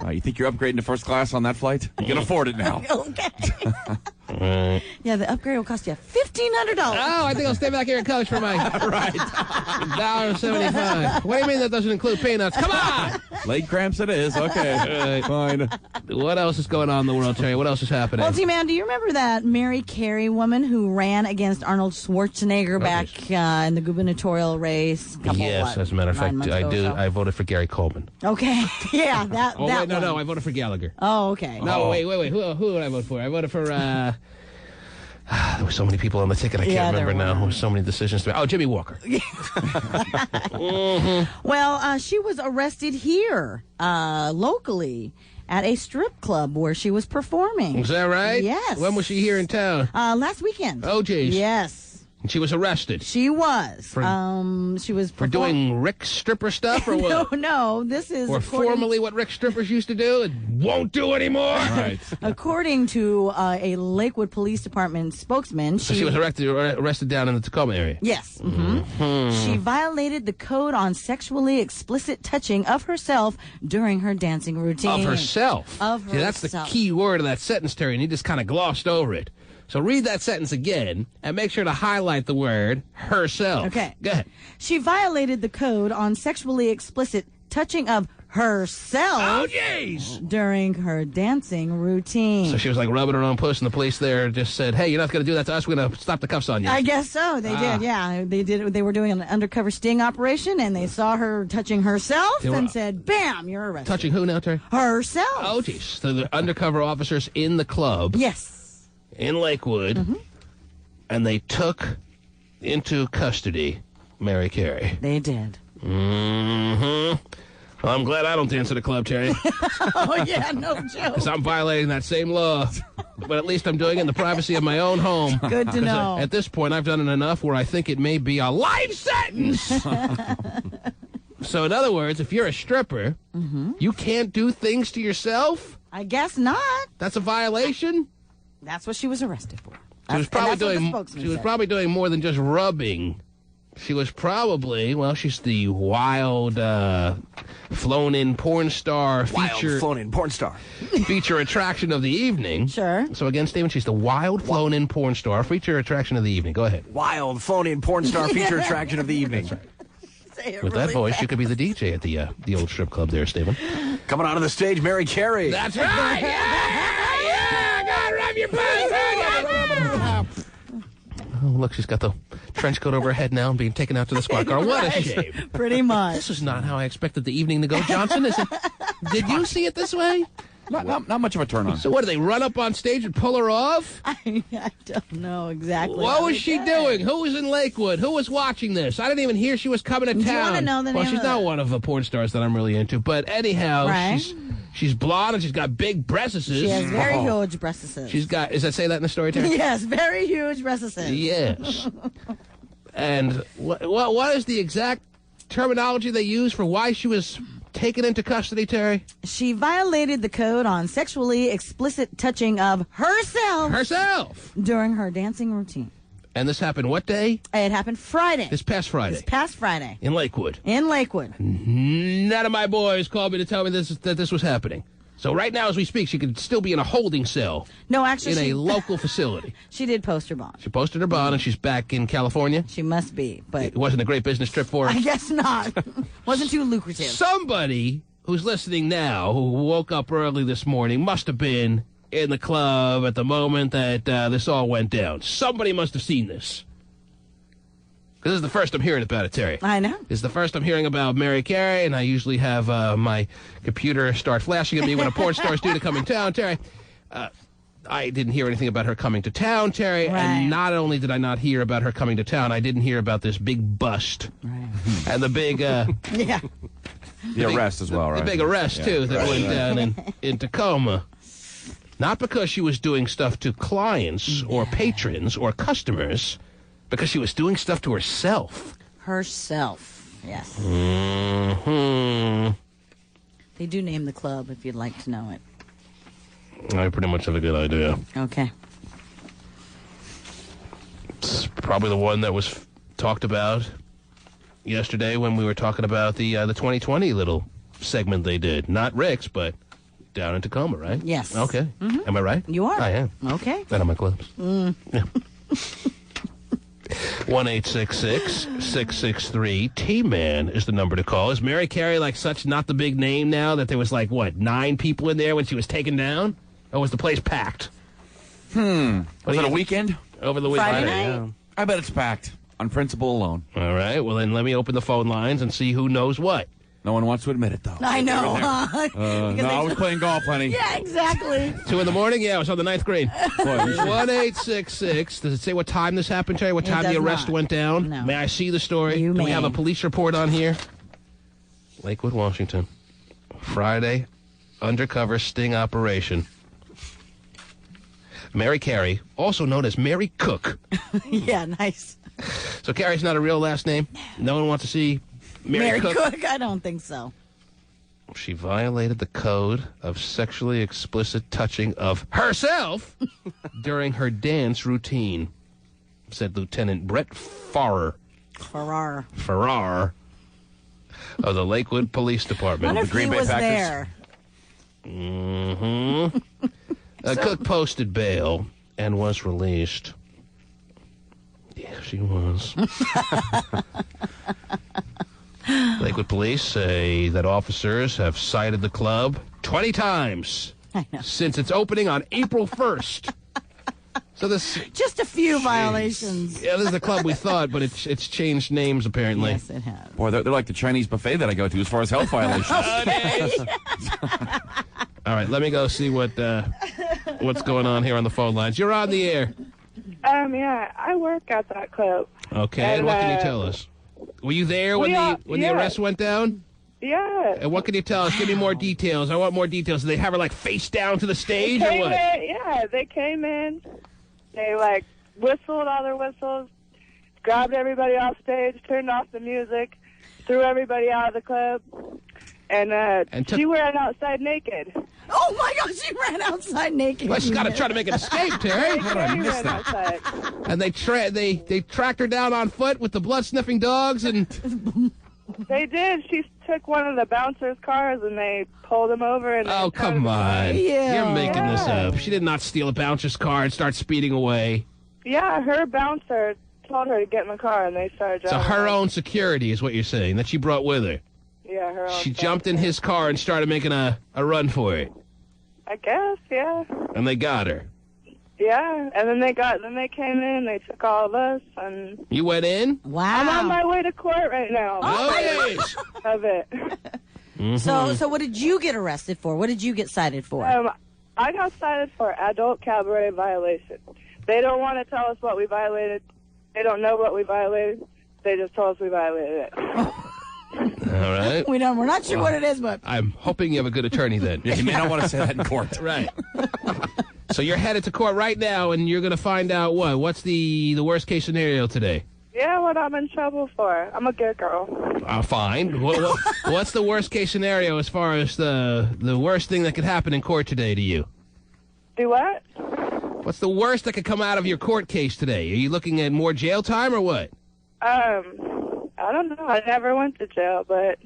You think you're upgrading to first class on that flight? You can afford it now. Okay. Yeah, the upgrade will cost you $1,500. Oh, I think I'll stay back here and coach for my $1.75. What do you mean that doesn't include peanuts? Come on! Leg cramps it is. Okay. Fine. What else is going on in the world, Terry? What else is happening? Well, T-Man, do you remember that Mary Carey woman who ran against Arnold Schwarzenegger back in the gubernatorial race? Yes, as a matter of fact, I do. I voted for Gary Coleman. Okay. Yeah, that Oh, that wait, no, one. I voted for Gallagher. Oh, okay. No, wait. Who did I vote for? I voted for, there were so many people on the ticket, I can't remember now. There were so many decisions to make. Oh, Jimmy Walker. Well, she was arrested here, locally, at a strip club where she was performing. Is that right? Yes. When was she here in town? Last weekend. Oh, geez. Yes. And she was arrested. She was. She was for doing Rick stripper stuff, or what? No. This is or formerly what Rick strippers used to do and won't do anymore. Right. According to a Lakewood Police Department spokesman, So she was arrested down in the Tacoma area. Yes. She violated the code on sexually explicit touching of herself during her dancing routine. Of herself. Of See, that's the key word of that sentence, Terry, and you just kind of glossed over it. So read that sentence again and make sure to highlight the word herself. Okay. Go ahead. She violated the code on sexually explicit touching of herself. Oh, jeez. During her dancing routine. So she was like rubbing her own puss, and the police there just said, "Hey, you're not going to do that to us. We're going to stop the cuffs on you." I guess so. They did. Yeah, they did. They were doing an undercover sting operation, and they saw her touching herself and said, "Bam, you're arrested." Touching who now, Terry? Herself. Oh, jeez. So the undercover officers in the club. Yes. In Lakewood, and they took into custody Mary Carey. They did. Mm-hmm. Well, I'm glad I don't dance at a club, Terry. Oh, yeah, no joke. Because I'm violating that same law. But at least I'm doing it in the privacy of my own home. Good to know. At this point, I've done it enough where I think it may be a life sentence. So, in other words, if you're a stripper, you can't do things to yourself? I guess not. That's a violation? That's what she was arrested for. She was probably doing more than just rubbing. She was probably, well, she's the wild, flown-in porn star feature. Wild flown-in porn star. Feature attraction of the evening. Sure. So again, Stephen, she's the wild flown-in porn star feature attraction of the evening. Go ahead. Wild flown-in porn star feature attraction of the evening. That's right. With that voice, you could be the DJ at the old strip club there, Stephen. Coming onto the stage, Mary Carey. That's right. Yeah, gotta rub your pussy. Oh, look, she's got the trench coat over her head now and being taken out to the squad car. What a shame. Pretty much. This is not how I expected the evening to go, Johnson. Is it? Did you see it this way? Not much of a turn on. So what, do they run up on stage and pull her off? I don't know exactly. What was she doing? Who was in Lakewood? Who was watching this? I didn't even hear she was coming to town. Do you want to know the Well, name she's of not one of the porn stars that I'm really into. But anyhow, Right. she's blonde and she's got big breasts. She has very huge breasts. She's got, does that say that in the story, Terry? Yes, very huge breasts. Yes. And what is the exact terminology they use for why she was taken into custody, Terry? She violated the code on sexually explicit touching of herself during her dancing routine. And this happened what day? It happened Friday. This past Friday. This past Friday. In Lakewood. In Lakewood. None of my boys called me to tell me that this was happening. So right now, as we speak, she could still be in a holding cell. No, actually, in a local facility. She did post her bond. She posted her bond, and she's back in California. She must be, but it wasn't a great business trip for her. I guess not. Wasn't too lucrative. Somebody who's listening now, who woke up early this morning, must have been in the club at the moment that this all went down. Somebody must have seen this. This is the first I'm hearing about it, Terry. I know. This is the first I'm hearing about Mary Carey, and I usually have my computer start flashing at me when a porn star's due to come in town, Terry. I didn't hear anything about her coming to town, Terry, Right. and not only did I not hear about her coming to town, I didn't hear about this big bust. Right. And the big... yeah. The arrest as well, right? The big arrest, too, that went down in Tacoma. Not because she was doing stuff to clients or patrons or customers, because she was doing stuff to herself. Herself, yes. Mm-hmm. They do name the club if you'd like to know it. I pretty much have a good idea. Okay. It's probably the one that was talked about yesterday when we were talking about the 2020 little segment they did. Not Rick's, but down in Tacoma, right? Yes. Okay. Mhm. Am I right? You are. I am. Okay. That are my clubs. Mm. Yeah. 1-866-663-T-Man is the number to call. Is Mary Carey like such not the big name now that there was like, what, 9 people in there when she was taken down? Or was the place packed? Was it a weekend? Over the weekend. Friday night? I bet it's packed. On principle alone. All right. Well, then let me open the phone lines and see who knows what. No one wants to admit it, though. I know. No, I was playing golf, honey. Yeah, exactly. 2 in the morning? Yeah, I was on the 9th green. 1-866. Does it say what time this happened, Terry? What time the arrest went down? No. May I see the story? You Do we may. have a police report on here? Lakewood, Washington. Friday, undercover sting operation. Mary Carey, also known as Mary Cook. Yeah, nice. So Carey's not a real last name? No one wants to see Mary Cook? I don't think so. She violated the code of sexually explicit touching of herself during her dance routine, said Lieutenant Brett Farrar of the Lakewood Police Department. Wonder if he was there. Mm-hmm. Cook posted bail and was released. Yeah, she was. Lakewood police say that officers have cited the club 20 times since its opening on April 1st. So this Just a few violations. Yeah, this is the club we thought, but it's changed names apparently. Yes, it has. Boy, they're like the Chinese buffet that I go to as far as health violations. All right, let me go see what's going on here on the phone lines. You're on the air. Yeah, I work at that club. Okay, and what can you tell us? Were you there when the arrest went down? Yeah. And what can you tell us? Give me more details. I want more details. Did they have her, like, face down to the stage or what? They came in. They, like, whistled all their whistles, grabbed everybody off stage, turned off the music, threw everybody out of the club, and she ran outside naked. Oh, my God, she ran outside naked. Well, she's got to try to make an escape, Terry. How did I miss that? Outside. And they tracked her down on foot with the blood-sniffing dogs and... They did. She took one of the bouncers' cars and they pulled him over. And oh, come on. You're making this up. She did not steal a bouncer's car and start speeding away. Yeah, her bouncer told her to get in the car and they started driving. So her own security is what you're saying, that she brought with her. Yeah, her own. She jumped in his car and started making a run for it. I guess, yeah. And they got her. Yeah, and then they came in, they took all of us, and... You went in? Wow. I'm on my way to court right now. Nice. Of it. Mm-hmm. So what did you get arrested for? What did you get cited for? I got cited for adult cabaret violation. They don't want to tell us what we violated. They don't know what we violated. They just told us we violated it. All right. We're not sure what it is, but... I'm hoping you have a good attorney then. You may not want to say that in court. Right. So you're headed to court right now, and you're going to find out what? What's the worst case scenario today? Yeah, what I'm in trouble for. I'm a good girl. Fine. What's the worst case scenario as far as the worst thing that could happen in court today to you? Do what? What's the worst that could come out of your court case today? Are you looking at more jail time or what? I don't know. I never went to jail, but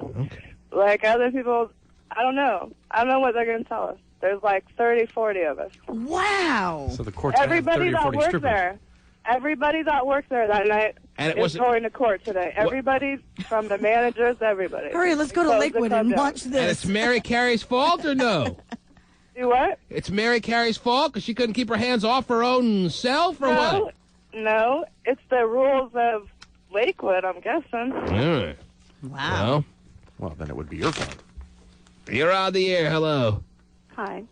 like other people, I don't know. I don't know what they're going to tell us. There's like 30, 40 of us. Wow. So the court's everybody that worked there. Everybody that worked there that night is going to court today. Everybody from the managers, everybody. Hurry, let's go to Lakewood and watch this. And it's Mary Carey's fault or no? Do what? It's Mary Carey's fault because she couldn't keep her hands off her own self or what? No, it's the rules of Lakewood, I'm guessing. All right. Wow. Well, then it would be your fault. You're on the air. Hello. Hi.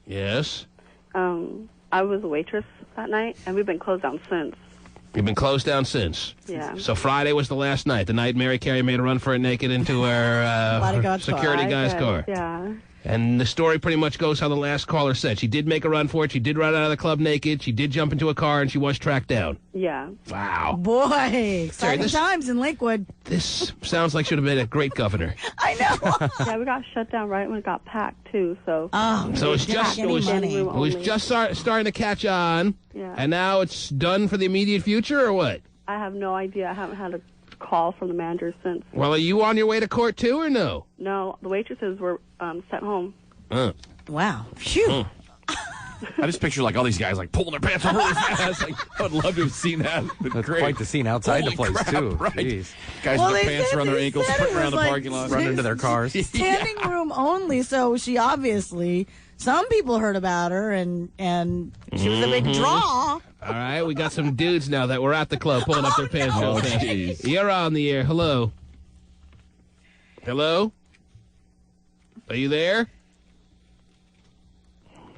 Yes? I was a waitress that night, and we've been closed down since. You've been closed down since? Yeah. So Friday was the last night, the night Mary Carey made a run for it naked into her security guy's car. Yeah. And the story pretty much goes how the last caller said. She did make a run for it. She did run out of the club naked. She did jump into a car, and she was tracked down. Yeah. Wow. Boy, exciting times in Lakewood. This sounds like should have been a great governor. I know. Yeah, we got shut down right when it got packed, too, so... So it's just starting to catch on, Yeah. and now it's done for the immediate future, or what? I have no idea. I haven't had a call from the manager since. Well, are you on your way to court, too, or no? No, the waitresses were sent home. Wow. Phew. I just picture like all these guys like pulling their pants up really fast. Like, I would love to have seen that. That's quite the scene outside the place, crap, too. Right. Jeez. Guys with their pants around their ankles, sprinting around the parking lot. Running into their cars. Standing room only, so she obviously... Some people heard about her, and she was a big draw. All right, we got some dudes now that were at the club pulling up their pants. Oh, jeez. You're on the air. Hello. Hello? Are you there?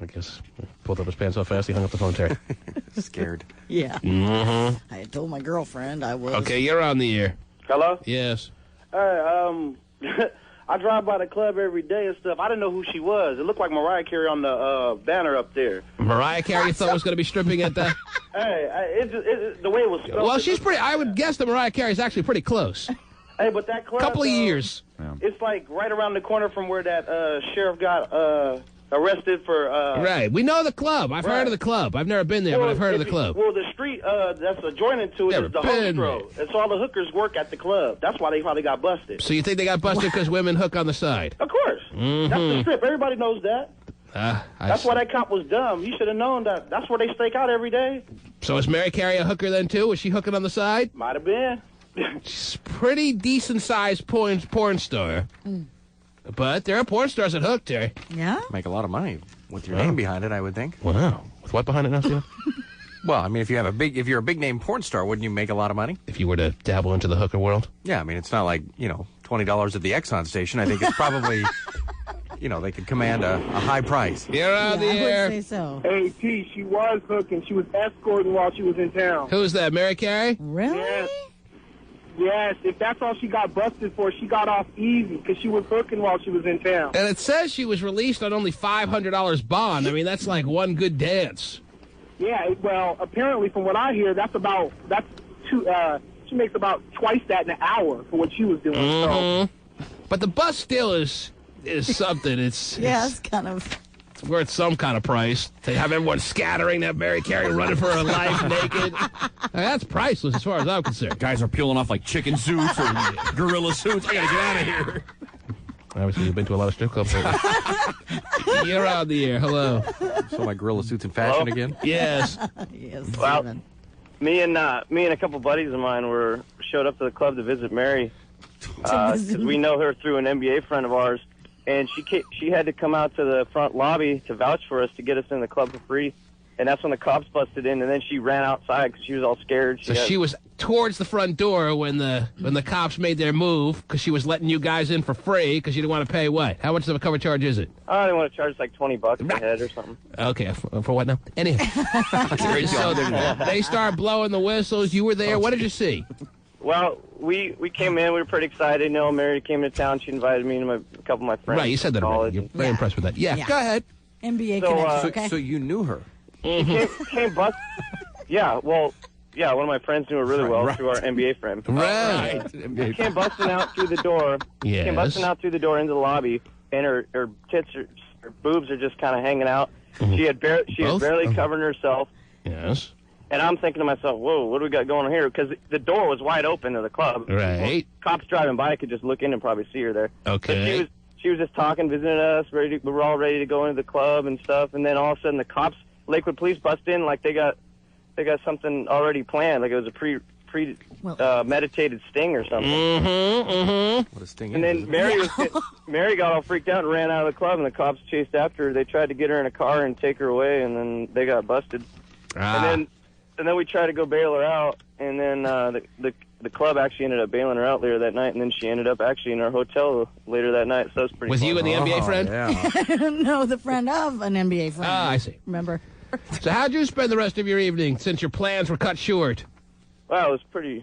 I guess pulled up his pants so fast he hung up the phone, Terry. Scared. Yeah. Mm-hmm. I had told my girlfriend I was. Okay, you're on the air. Hello? Yes. Hey, I drive by the club every day and stuff. I didn't know who she was. It looked like Mariah Carey on the banner up there. Mariah Carey thought was going to be stripping at the... Hey, the way it was spelled. Well, she's pretty... I would guess that Mariah Carey is actually pretty close. Hey, but that club... Couple of years. It's like right around the corner from where that sheriff got arrested for... Right. We know the club. I've heard of the club. I've never been there, but I've heard of the club. Well, the street that's adjoining to it is the hook road. And so all the hookers work at the club. That's why they probably got busted. So you think they got busted because women hook on the side? Of course. That's the strip. Everybody knows that. That's why that cop was dumb. He should have known that. That's where they stake out every day. So is Mary Carey a hooker then, too? Was she hooking on the side? Might have been. She's a pretty decent-sized porn star. But there are porn stars that hook, Terry. Yeah? Make a lot of money with your name behind it, I would think. Wow. With what behind it now, Steve? Well, I mean, if you're a big name porn star, wouldn't you make a lot of money? If you were to dabble into the hooker world? Yeah, I mean, it's not like, $20 at the Exxon station. I think it's probably they could command a high price. You're on the air. I would say so. Hey, T, she was hooking. She was escorting while she was in town. Who's that, Mary Carey? Really? Yes, if that's all she got busted for, she got off easy because she was hooking while she was in town. And it says she was released on only $500 bond. I mean, that's like one good dance. Yeah, well, apparently from what I hear, that's two. She makes about twice that in an hour for what she was doing. So. But the bus still is something. It's kind of. It's worth some kind of price. To have everyone scattering, to have Mary Carey running for her life naked. That's priceless as far as I'm concerned. Guys are peeling off like chicken suits or gorilla suits. I gotta get out of here. Obviously, you've been to a lot of strip clubs. You're on the air. Hello. So my gorilla suits in fashion again? Yes. Yes. Well, me and a couple buddies of mine showed up to the club to visit Mary because we know her through an NBA friend of ours, and she had to come out to the front lobby to vouch for us to get us in the club for free. And that's when the cops busted in, and then she ran outside because she was all scared. She was towards the front door when the cops made their move because she was letting you guys in for free because you didn't want to pay what? How much of a cover charge is it? I didn't want to charge like $20 a head or something. Okay, for what now? Anyhow. So they start blowing the whistles. You were there. What did you see? Well, we came in. We were pretty excited. You know, Mary came to town. She invited me and a couple of my friends. Right, you said that already. You're very impressed with that. Yeah, go ahead. NBA connection, okay? So you knew her? Came bust. Yeah, well, yeah, one of my friends knew her really well through our NBA friend. Right. She came busting out through the door. Yes. Came busting out through the door into the lobby, and her tits, her boobs are just kind of hanging out. She had barely covered herself. Yes. And I'm thinking to myself, whoa, what do we got going on here? Because the door was wide open to the club. Right. Cops driving by could just look in and probably see her there. Okay. But she was just talking, visiting us. We were all ready to go into the club and stuff. And then all of a sudden, the cops, Lakewood Police, bust in like they got something already planned, like it was a meditated sting or something. What a sting! And then Mary got all freaked out and ran out of the club, and the cops chased after her. They tried to get her in a car and take her away, and then they got busted. And then we tried to go bail her out, and then the club actually ended up bailing her out later that night, and then she ended up actually in our hotel later that night. So it was pretty. Was you and the NBA friend? Yeah. No, the friend of an NBA friend. I see. Remember? So how'd you spend the rest of your evening since your plans were cut short? Well, it was pretty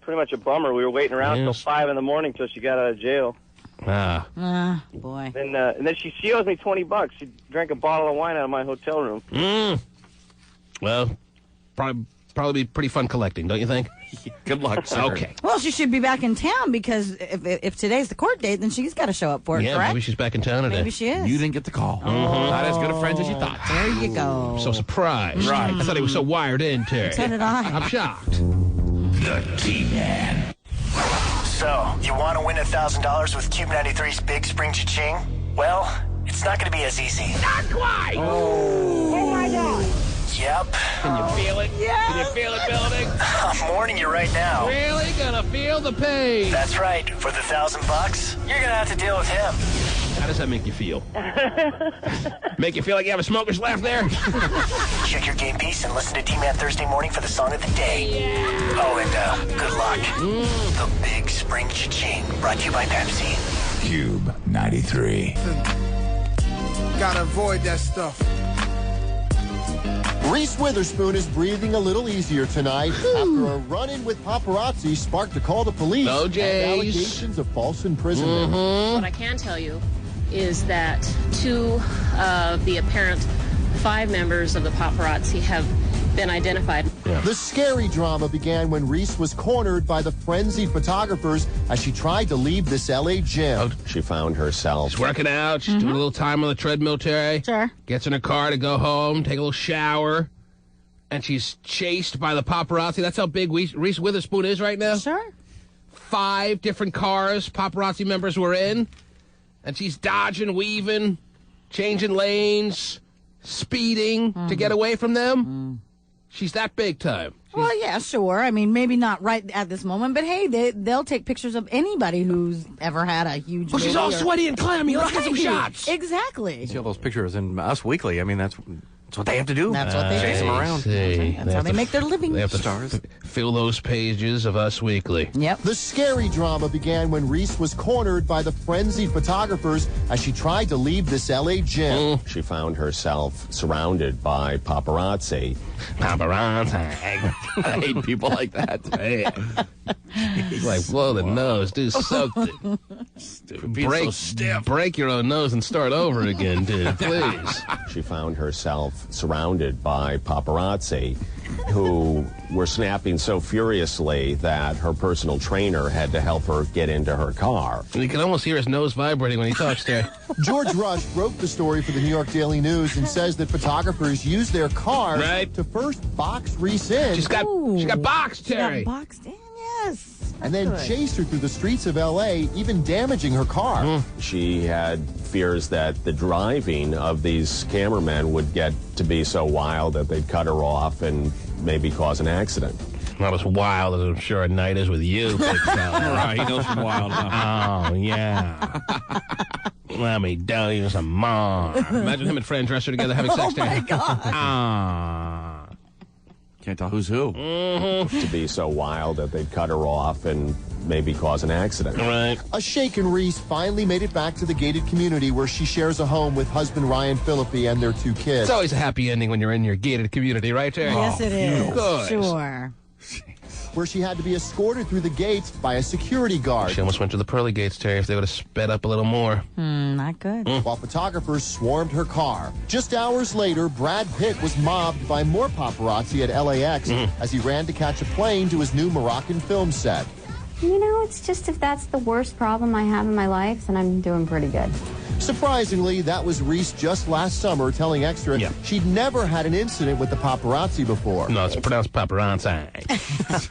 much a bummer. We were waiting around till 5 in the morning till she got out of jail. Boy. And then she owes me $20. She drank a bottle of wine out of my hotel room. Well, probably be pretty fun collecting, don't you think? Good luck, sir. Okay. Well, she should be back in town because if today's the court date, then she's got to show up for it, Yeah, correct? maybe she's back in town today. Maybe she is. You didn't get the call. Not as good of friends as you thought. There you go. I'm so surprised. Right. I thought he was so wired in, Terry. So did I. I'm shocked. The T-Man. So, you want to win $1,000 with Cube 93's Big Spring Cha-Ching? Well, it's not going to be as easy. Not quite! Oh my God! Yep. Can you feel it? Yes. Can you feel it building? I'm warning you right now. Really gonna feel the pain. That's right. For the $1,000, you're going to have to deal with him. How does that make you feel? Make you feel like you have a smoker's laugh there? Check your game piece and listen to T-Man Thursday morning for the song of the day. Yeah. Oh, and good luck. The Big Spring Cha-Ching, brought to you by Pepsi. Cube 93. Gotta avoid that stuff. Reese Witherspoon is breathing a little easier tonight after a run-in with paparazzi sparked a call to police and allegations of false imprisonment. What I can tell you is that 2 of the apparent 5 members of the paparazzi have been identified. The scary drama began when Reese was cornered by the frenzied photographers as she tried to leave this L.A. gym. She found herself. She's working out. She's doing a little time on the treadmill, Terry. Sure. Gets in her car to go home, take a little shower, and she's chased by the paparazzi. That's how big Reese Witherspoon is right now? Sure. 5 different cars paparazzi members were in, and she's dodging, weaving, changing lanes, speeding to get away from them. She's that big time. Well, yeah, sure. I mean, maybe not right at this moment, but hey, they'll take pictures of anybody who's ever had a huge. Well, she's all sweaty and clammy. Let's get some shots. Exactly. You see all those pictures in Us Weekly. I mean, that's That's what they have to do. That's what they Chase do. them around. That's how they make their living. They have to fill those pages of Us Weekly. Yep. The scary drama began when Reese was cornered by the frenzied photographers as she tried to leave this L.A. gym. She found herself surrounded by paparazzi. I hate people like that. Like, blow the nose, do something. Break your own nose and start over again, dude, please. She found herself surrounded by paparazzi who were snapping so furiously that her personal trainer had to help her get into her car. You can almost hear his nose vibrating when he talks there. George Rush broke the story for the New York Daily News and says that photographers use their cars to first box Reese in. She's got boxed, Terry. She got boxed in, yes. And then chased her through the streets of L.A., even damaging her car. She had fears that the driving of these cameramen would get to be so wild that they'd cut her off and maybe cause an accident. Not as wild as I'm sure a night is with you, big fella. Right, he knows from wild. Oh, yeah. Let me tell you some more. Imagine him and Fran Dresser together having sex. Oh, my God. Can't tell who's who. To be so wild that they'd cut her off and maybe cause an accident. Right. A shaken Reese finally made it back to the gated community where she shares a home with husband Ryan Phillippe and their 2 kids. It's always a happy ending when you're in your gated community, right, Terry? Yes, it is. Good. Sure. Where she had to be escorted through the gates by a security guard. She almost went to the pearly gates, Terry, if they would have sped up a little more. Not good. While photographers swarmed her car. Just hours later, Brad Pitt was mobbed by more paparazzi at LAX as he ran to catch a plane to his new Moroccan film set. You know, it's just if that's the worst problem I have in my life, then I'm doing pretty good. Surprisingly, that was Reese just last summer telling Extra she'd never had an incident with the paparazzi before. No, it's pronounced paparazzi. It's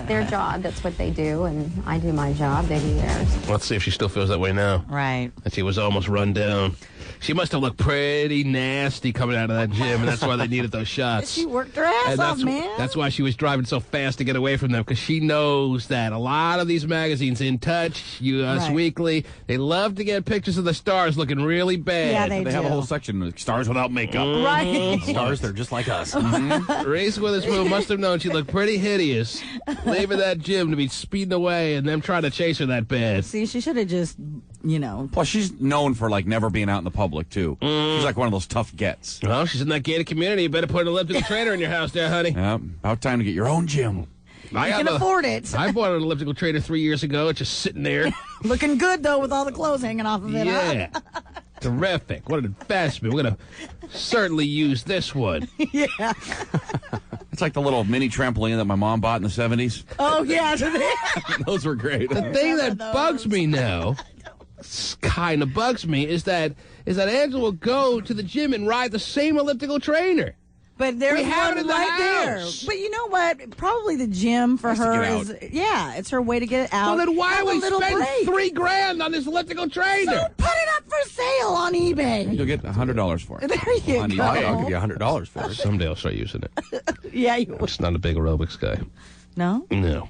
their job. That's what they do, and I do my job. They do theirs. Let's see if she still feels that way now. Right. That she was almost run down. She must have looked pretty nasty coming out of that gym, and that's why they needed those shots. She worked her ass off, man. That's why she was driving so fast to get away from them, because she knows that a lot of these magazines, In Touch, Us Weekly, they love to get pictures of the stars looking really bad. Yeah, they have do. a whole section of stars without makeup. Right. Stars, they're just like us. Reese Witherspoon must have known she looked pretty hideous, leaving that gym to be speeding away and them trying to chase her that bad. See, she should have just, Plus, she's known for, never being out in the public, too. She's like one of those tough gets. Well, she's in that gated community. You better put an elliptical trainer in your house there, honey. Yeah, about time to get your own gym. You can afford it. I bought an elliptical trainer 3 years ago. It's just sitting there. Looking good, though, with all the clothes hanging off of it. Yeah. Terrific. What an investment. We're going to certainly use this one. Yeah. It's like the little mini trampoline that my mom bought in the 70s. Oh, yeah. Those were great. The thing that bugs me now, kind of bugs me, is that Angela will go to the gym and ride the same elliptical trainer. But there's We have one it in the right house. there. But you know what? Probably the gym for her is, it's her way to get it out. Well, then why Have are a we little spend break. $3,000 on this elliptical trainer? So put it up for sale on eBay. You'll get $100 for it. There you go. I'll give you $100 for it. Someday I'll start using it. Yeah, you I'm just not a big aerobics guy. No? No.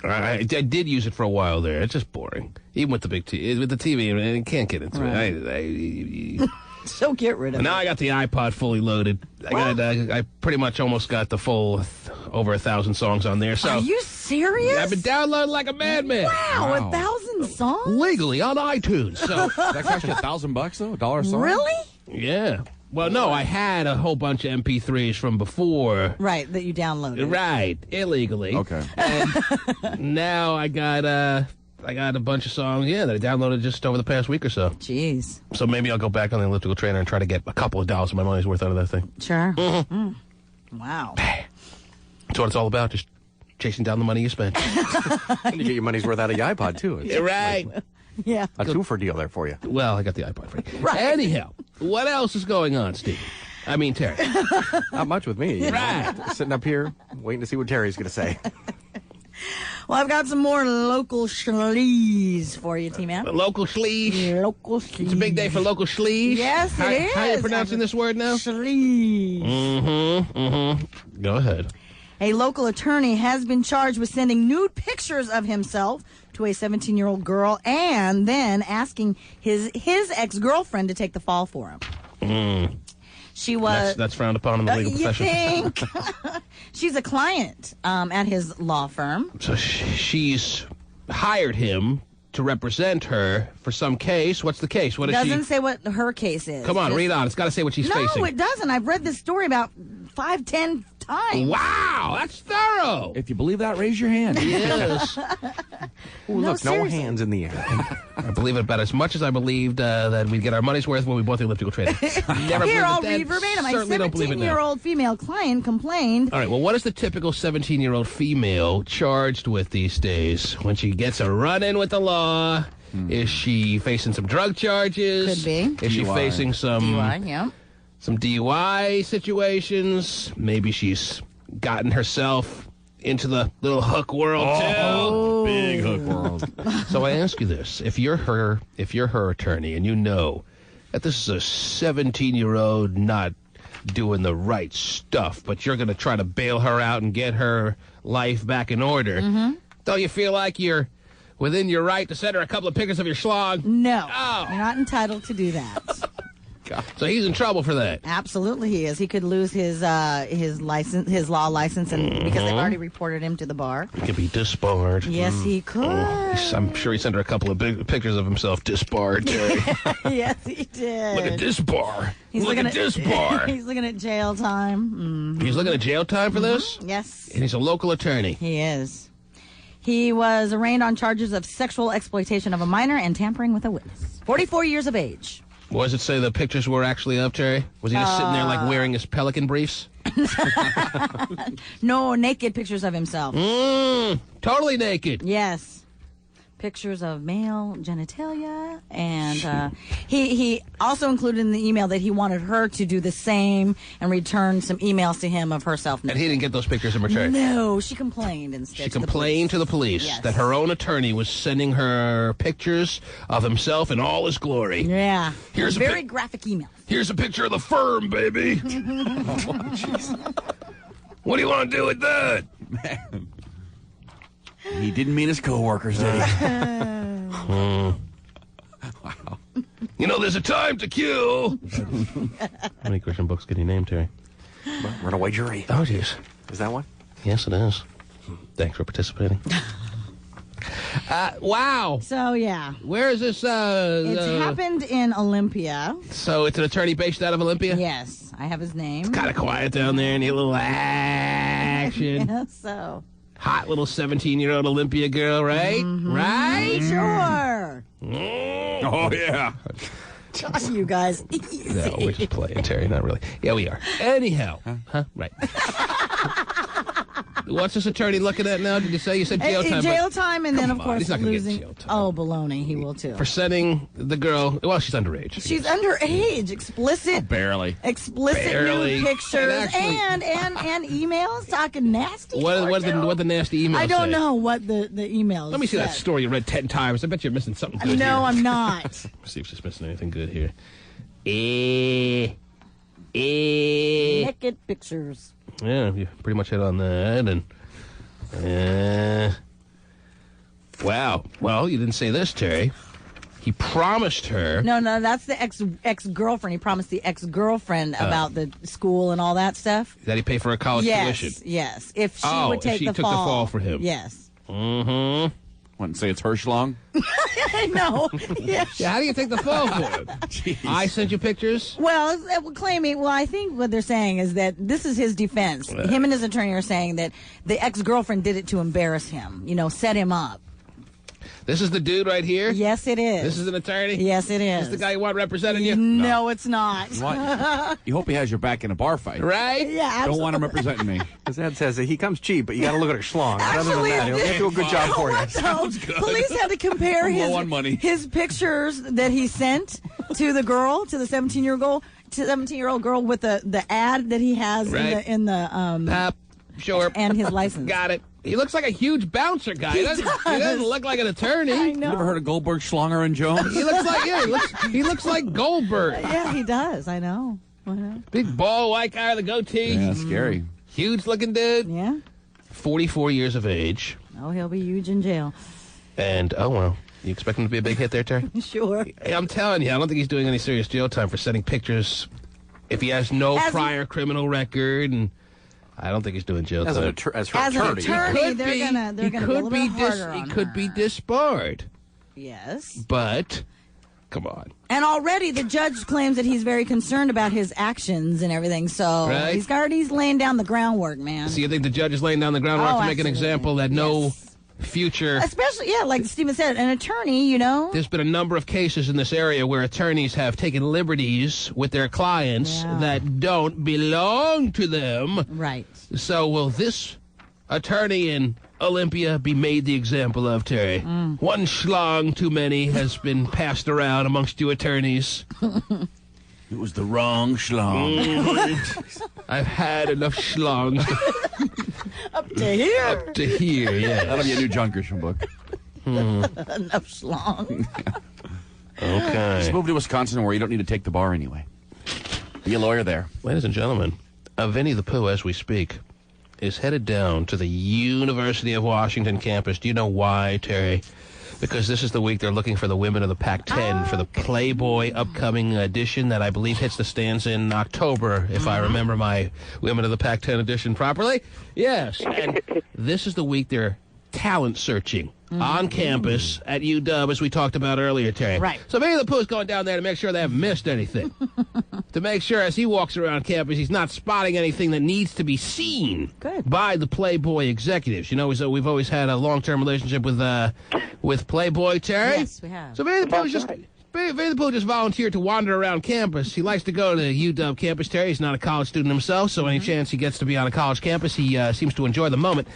I did use it for a while there. It's just boring. Even with the big with the TV, I can't get into it. So get rid of it. Now I got the iPod fully loaded. I pretty much almost got the full over 1,000 songs on there. So are you serious? I've been downloading like a madman. Wow, 1,000 songs? Legally on iTunes. So that cost you $1,000 though? $1 a song? Really? Yeah. Well, no, I had a whole bunch of MP3s from before. Right, that you downloaded. Right, illegally. Okay. And now I got a bunch of songs, that I downloaded just over the past week or so. Jeez. So maybe I'll go back on the elliptical trainer and try to get a couple of dollars of my money's worth out of that thing. Sure. Mm-hmm. Wow. That's what it's all about, just chasing down the money you spend. And you get your money's worth out of your iPod, too. It's Right. Yeah. a two-for deal there for you. Well, I got the iPod free. Right. Anyhow, what else is going on, Steve? I mean, Terry. Not much with me. Right. Sitting up here waiting to see what Terry's going to say. Well, I've got some more local schlees for you, T-Man. Local schlees? Local schlees. It's a big day for local schlees? Yes, it is. How are you pronouncing this word now? Schlees. Go ahead. A local attorney has been charged with sending nude pictures of himself to a 17-year-old girl and then asking his ex-girlfriend to take the fall for him. She was. That's frowned upon in the legal You profession. think? She's a client at his law firm. So she's hired him to represent her for some case. What's the case? What is Doesn't she? say what her case is. Come on, read on. It's got to say what she's facing. No, it doesn't. I've read this story about 5-10 times. Wow, that's thorough. If you believe that, raise your hand. Yes. Ooh, look, no hands in the air. I believe it about as much as I believed that we'd get our money's worth when we bought the elliptical training. Never Here, I'll believed read verbatim. My Certainly don't believe it now. 17-year-old female client complained. All right, well, what is the typical 17-year-old female charged with these days when she gets a run-in with the law? Is she facing some drug charges? Could be. Is she DUI. facing some DUI, yeah. some DUI situations? Maybe she's gotten herself into the little hook world too. Big hook world. So I ask you this: if you're her attorney, and you know that this is a 17-year-old not doing the right stuff, but you're going to try to bail her out and get her life back in order, don't you feel like you're within your right to send her a couple of pictures of your schlong? No, Oh. you're not entitled to do that. So he's in trouble for that. Absolutely, he is. He could lose his license, his law license, and because they've already reported him to the bar. He could be disbarred. Yes, he could. I'm sure he sent her a couple of big pictures of himself disbarred. Yes, he did. Look at this bar. He's Look looking at this bar. He's looking at jail time. He's looking at jail time for this? Yes, And he's a local attorney. he is. He was arraigned on charges of sexual exploitation of a minor and tampering with a witness. 44 years of age. What does it say the pictures were actually up, Terry? Was he just sitting there like wearing his pelican briefs? No, naked pictures of himself. Totally naked. Yes. Pictures of male genitalia. And he also included in the email that he wanted her to do the same and return some emails to him of herself. And he didn't get those pictures in return. No, she complained instead. She complained to the police Yes. that her own attorney was sending her pictures of himself in all his glory. Yeah. Here's a very pic- graphic email. Here's a picture of the firm, baby. What do you want to do with that? Man. He didn't mean his coworkers, did he? Wow. You know, there's a time to kill. How many Christian books could he name, Terry? Runaway Jury. Oh, jeez. Is that one? Yes, it is. Thanks for participating. Wow. So, yeah. Where is this? It's happened in Olympia. So it's an attorney based out of Olympia? Yes. I have his name. Kind of quiet down there. Need a little action. Yeah, so. Hot little 17-year-old Olympia girl, right? Right? Sure. Oh, yeah. You guys. No, we're just playing, Terry. Not really. Yeah, we are. Anyhow. Huh? Right. What's this attorney looking at now? Did you say? You said jail time. Jail time, and then, Come of on, course, he's not gonna get losing. jail time. Oh, baloney. He will, too. For sending the girl. Well, she's underage. She's underage. Explicit. Barely. Explicit Barely. nude pictures And actually- and emails talking nasty. What the nasty email I don't say? know what the emails. Let me see that said. story you read 10 times. I bet you're missing something good here. No, I'm not. Let's see if she's missing anything good here. Naked pictures. Yeah, you pretty much hit on that. And wow. Well, you didn't say this, Terry. He promised her. No, that's the ex-girlfriend. He promised the ex-girlfriend about the school and all that stuff. That he pay for a college tuition. Yes. If she Oh, would if take she the took the fall for him. Yes. Mm-hmm. Want to say it's Hirschlong? I know. Yeah. Yeah, how do you take the fall for him? I sent you pictures? Well, claiming, I think what they're saying is that this is his defense. Him and his attorney are saying that the ex-girlfriend did it to embarrass him, set him up. This is the dude right here? Yes, it is. This is an attorney? Yes, it is. This is the guy you want representing you? No, it's not. You hope he has your back in a bar fight. Right? Yeah, absolutely. Don't want him representing me. His dad says that he comes cheap, but you got to look at her schlong. But other than Actually, that, he'll do a good job for you. Sounds good. Police had to compare I'm low on money. his pictures that he sent to the girl, to the 17-year-old girl with the ad that he has Right. in the Pap, sure. and his license. Got it. He looks like a huge bouncer guy. He doesn't look like an attorney. I You know. ever heard of Goldberg, Schlonger, and Jones? He looks like he looks like Goldberg. Yeah, he does. I know. Big bald white guy with a goatee. Yeah, scary. Huge looking dude. Yeah. 44 years of age. Oh, he'll be huge in jail. And oh well. You expect him to be a big hit there, Terry? Sure. Hey, I'm telling you, I don't think he's doing any serious jail time for sending pictures if he has no prior criminal record, and I don't think he's doing jail time. As an attorney, they're gonna be a little bit harder on He could be disbarred. Yes. But, come on. And already the judge claims that he's very concerned about his actions and everything, so Right. he's laying down the groundwork, man. So you think the judge is laying down the groundwork to make an absolutely. example that no future... Especially, like Stephen said, an attorney, There's been a number of cases in this area where attorneys have taken liberties with their clients that don't belong to them. Right. So will this attorney in Olympia be made the example of, Terry? One schlong too many has been passed around amongst you attorneys. It was the wrong schlong. I've had enough schlongs. Up to here. Up to here, yeah. That'll be a new John Grisham book. Enough schlong. Okay. Just move to Wisconsin where you don't need to take the bar anyway. Be a lawyer there. Ladies and gentlemen, Vinny the Pooh, as we speak, is headed down to the University of Washington campus. Do you know why, Terry? Because this is the week they're looking for the women of the Pac-10 for the Playboy upcoming edition that I believe hits the stands in October, if I remember my Women of the Pac-10 edition properly. Yes, and this is the week they're talent searching on campus at UW, as we talked about earlier, Terry. Right. So Vinny the Pooh's going down there to make sure they haven't missed anything. To make sure as he walks around campus, he's not spotting anything that needs to be seen by the Playboy executives. You know, so we've always had a long-term relationship with Playboy, Terry. Yes, we have. So Vinny the Pooh just volunteered to wander around campus. He likes to go to the UW campus, Terry. He's not a college student himself, so any chance he gets to be on a college campus, he seems to enjoy the moment.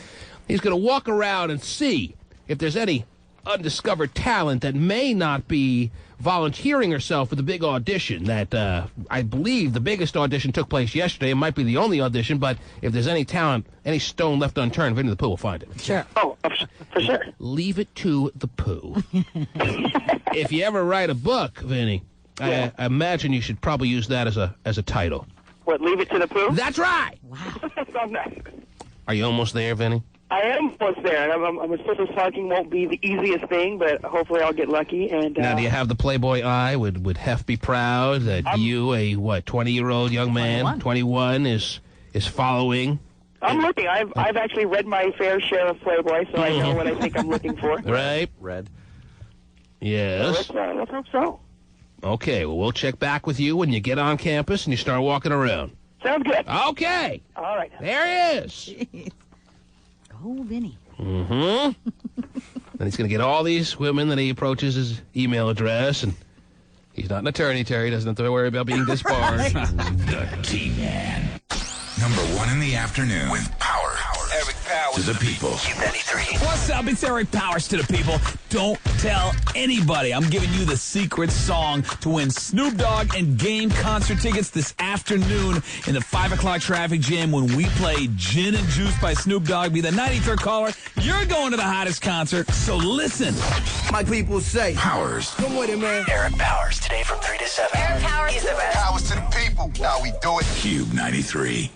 He's going to walk around and see if there's any undiscovered talent that may not be volunteering herself for the big audition that I believe the biggest audition took place yesterday. It might be the only audition, but if there's any talent, any stone left unturned, Vinny the Pooh will find it. Sure. Oh, for sure. Leave it to the Pooh. If you ever write a book, Vinny, I imagine you should probably use that as a title. What, leave it to the Pooh? That's right. Sounds nice. Are you almost there, Vinny? I am almost there, and I'm assuming parking won't be the easiest thing, but hopefully I'll get lucky. And Now, do you have the Playboy eye? Would Hef be proud that you, a 20-year-old young man, 21, is following? I'm looking. I've actually read my fair share of Playboy, so I know what I think I'm looking for. Right. Red. Yes. Let's hope so. Okay. Well, we'll check back with you when you get on campus and you start walking around. Sounds good. Okay. All right. There he is. Oh, Vinny. And he's going to get all these women that he approaches his email address, and he's not an attorney, Terry. Doesn't have to worry about being disbarred. The T-Man. Number 1 in the afternoon. With power. Eric Powers. To the people. What's up? It's Eric Powers to the people. Don't tell anybody. I'm giving you the secret song to win Snoop Dogg and Game concert tickets this afternoon in the 5 o'clock traffic jam when we play Gin and Juice by Snoop Dogg. Be the 93rd caller. You're going to the hottest concert, so listen. My people say. Powers. Come with it, man. Eric Powers, today from 3 to 7. Eric Powers. He's the best. Powers to the people. Now we do it. Cube 93.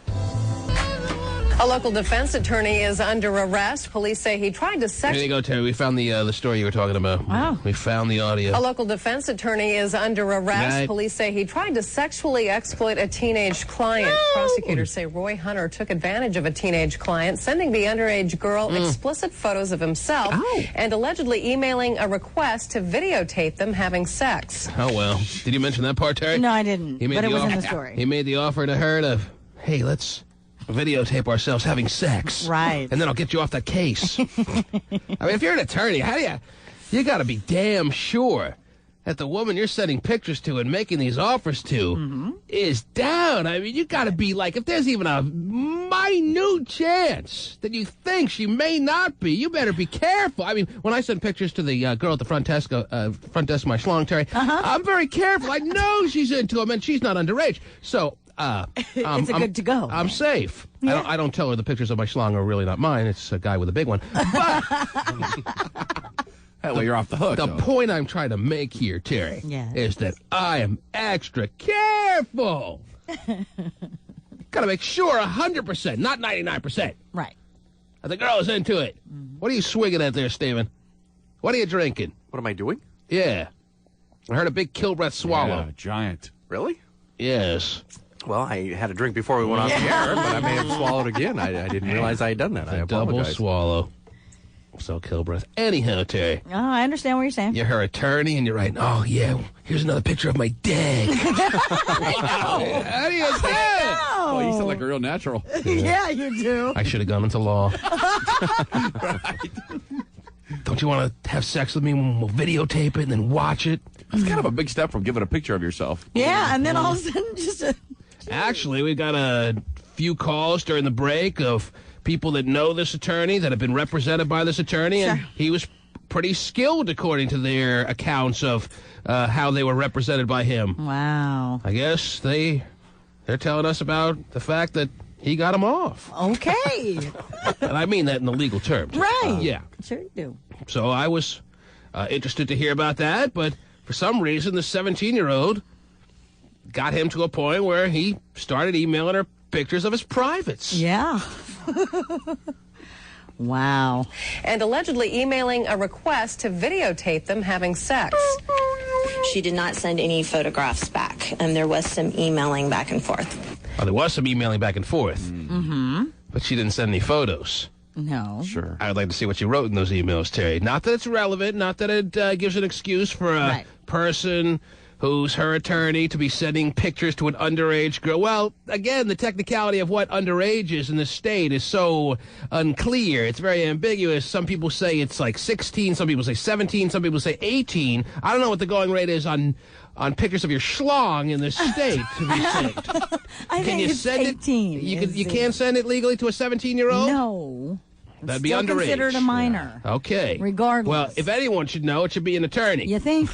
A local defense attorney is under arrest. Police say he tried to There you go, Terry. We found the story you were talking about. Wow. We found the audio. A local defense attorney is under arrest. Right. Police say he tried to sexually exploit a teenage client. Prosecutors say Roy Hunter took advantage of a teenage client, sending the underage girl explicit photos of himself and allegedly emailing a request to videotape them having sex. Oh, well. Did you mention that part, Terry? No, I didn't, but it was in the story. He made the offer to her of, hey, let's videotape ourselves having sex. Right. And then I'll get you off that case. I mean, if you're an attorney, how do you got to be damn sure that the woman you're sending pictures to and making these offers to is down. I mean, you got to be like, if there's even a minute chance that you think she may not be, you better be careful. I mean, when I send pictures to the girl at the front desk of my schlong, Terry, I'm very careful. I know she's into him and she's not underage. So, it's good to go. I'm safe. Yeah. I don't tell her the pictures of my schlong are really not mine. It's a guy with a big one. But well, you're off the hook. The point I'm trying to make here, Terry, is that I am extra careful. Got to make sure 100%, not 99%. Right. The girl is into it. What are you swigging at there, Steven? What are you drinking? What am I doing? Yeah. I heard a big Kilbreth swallow. Yeah, giant. Really? Yes. Well, I had a drink before we went off the air, but I may have swallowed again. I didn't realize I had done that. I Double apologize. swallow. So Kilbreth. Anyhow, Terry. Oh, I understand what you're saying. You're her attorney, and you're writing, oh, yeah, here's another picture of my dick. How do you say it? Oh, you sound like a real natural. Yeah, you do. I should have gone into law. Don't you want to have sex with me when we'll videotape it and then watch it? That's kind of a big step from giving a picture of yourself. Yeah, and then all of a sudden just Actually, we got a few calls during the break of people that know this attorney, that have been represented by this attorney, and he was pretty skilled according to their accounts of how they were represented by him. Wow. I guess they're telling us about the fact that he got him off. Okay. And I mean that in the legal terms. Right. Yeah. Sure you do. So I was interested to hear about that, but for some reason, the 17-year-old got him to a point where he started emailing her pictures of his privates. Yeah. Wow. And allegedly emailing a request to videotape them having sex. She did not send any photographs back, and there was some emailing back and forth. Oh, there was some emailing back and forth. Mm-hmm. But she didn't send any photos. No. Sure. I would like to see what you wrote in those emails, Terry. Not that it's relevant, not that it gives an excuse for a person who's her attorney to be sending pictures to an underage girl. Well, again, the technicality of what underage is in this state is so unclear. It's very ambiguous. Some people say it's like 16, some people say 17, some people say 18. I don't know what the going rate is on pictures of your schlong in this state to be sent. I think it's 18. You can't send it legally to a 17-year-old? No. That'd be Still underage. considered a minor. Okay. Regardless. Well, if anyone should know, it should be an attorney. You think?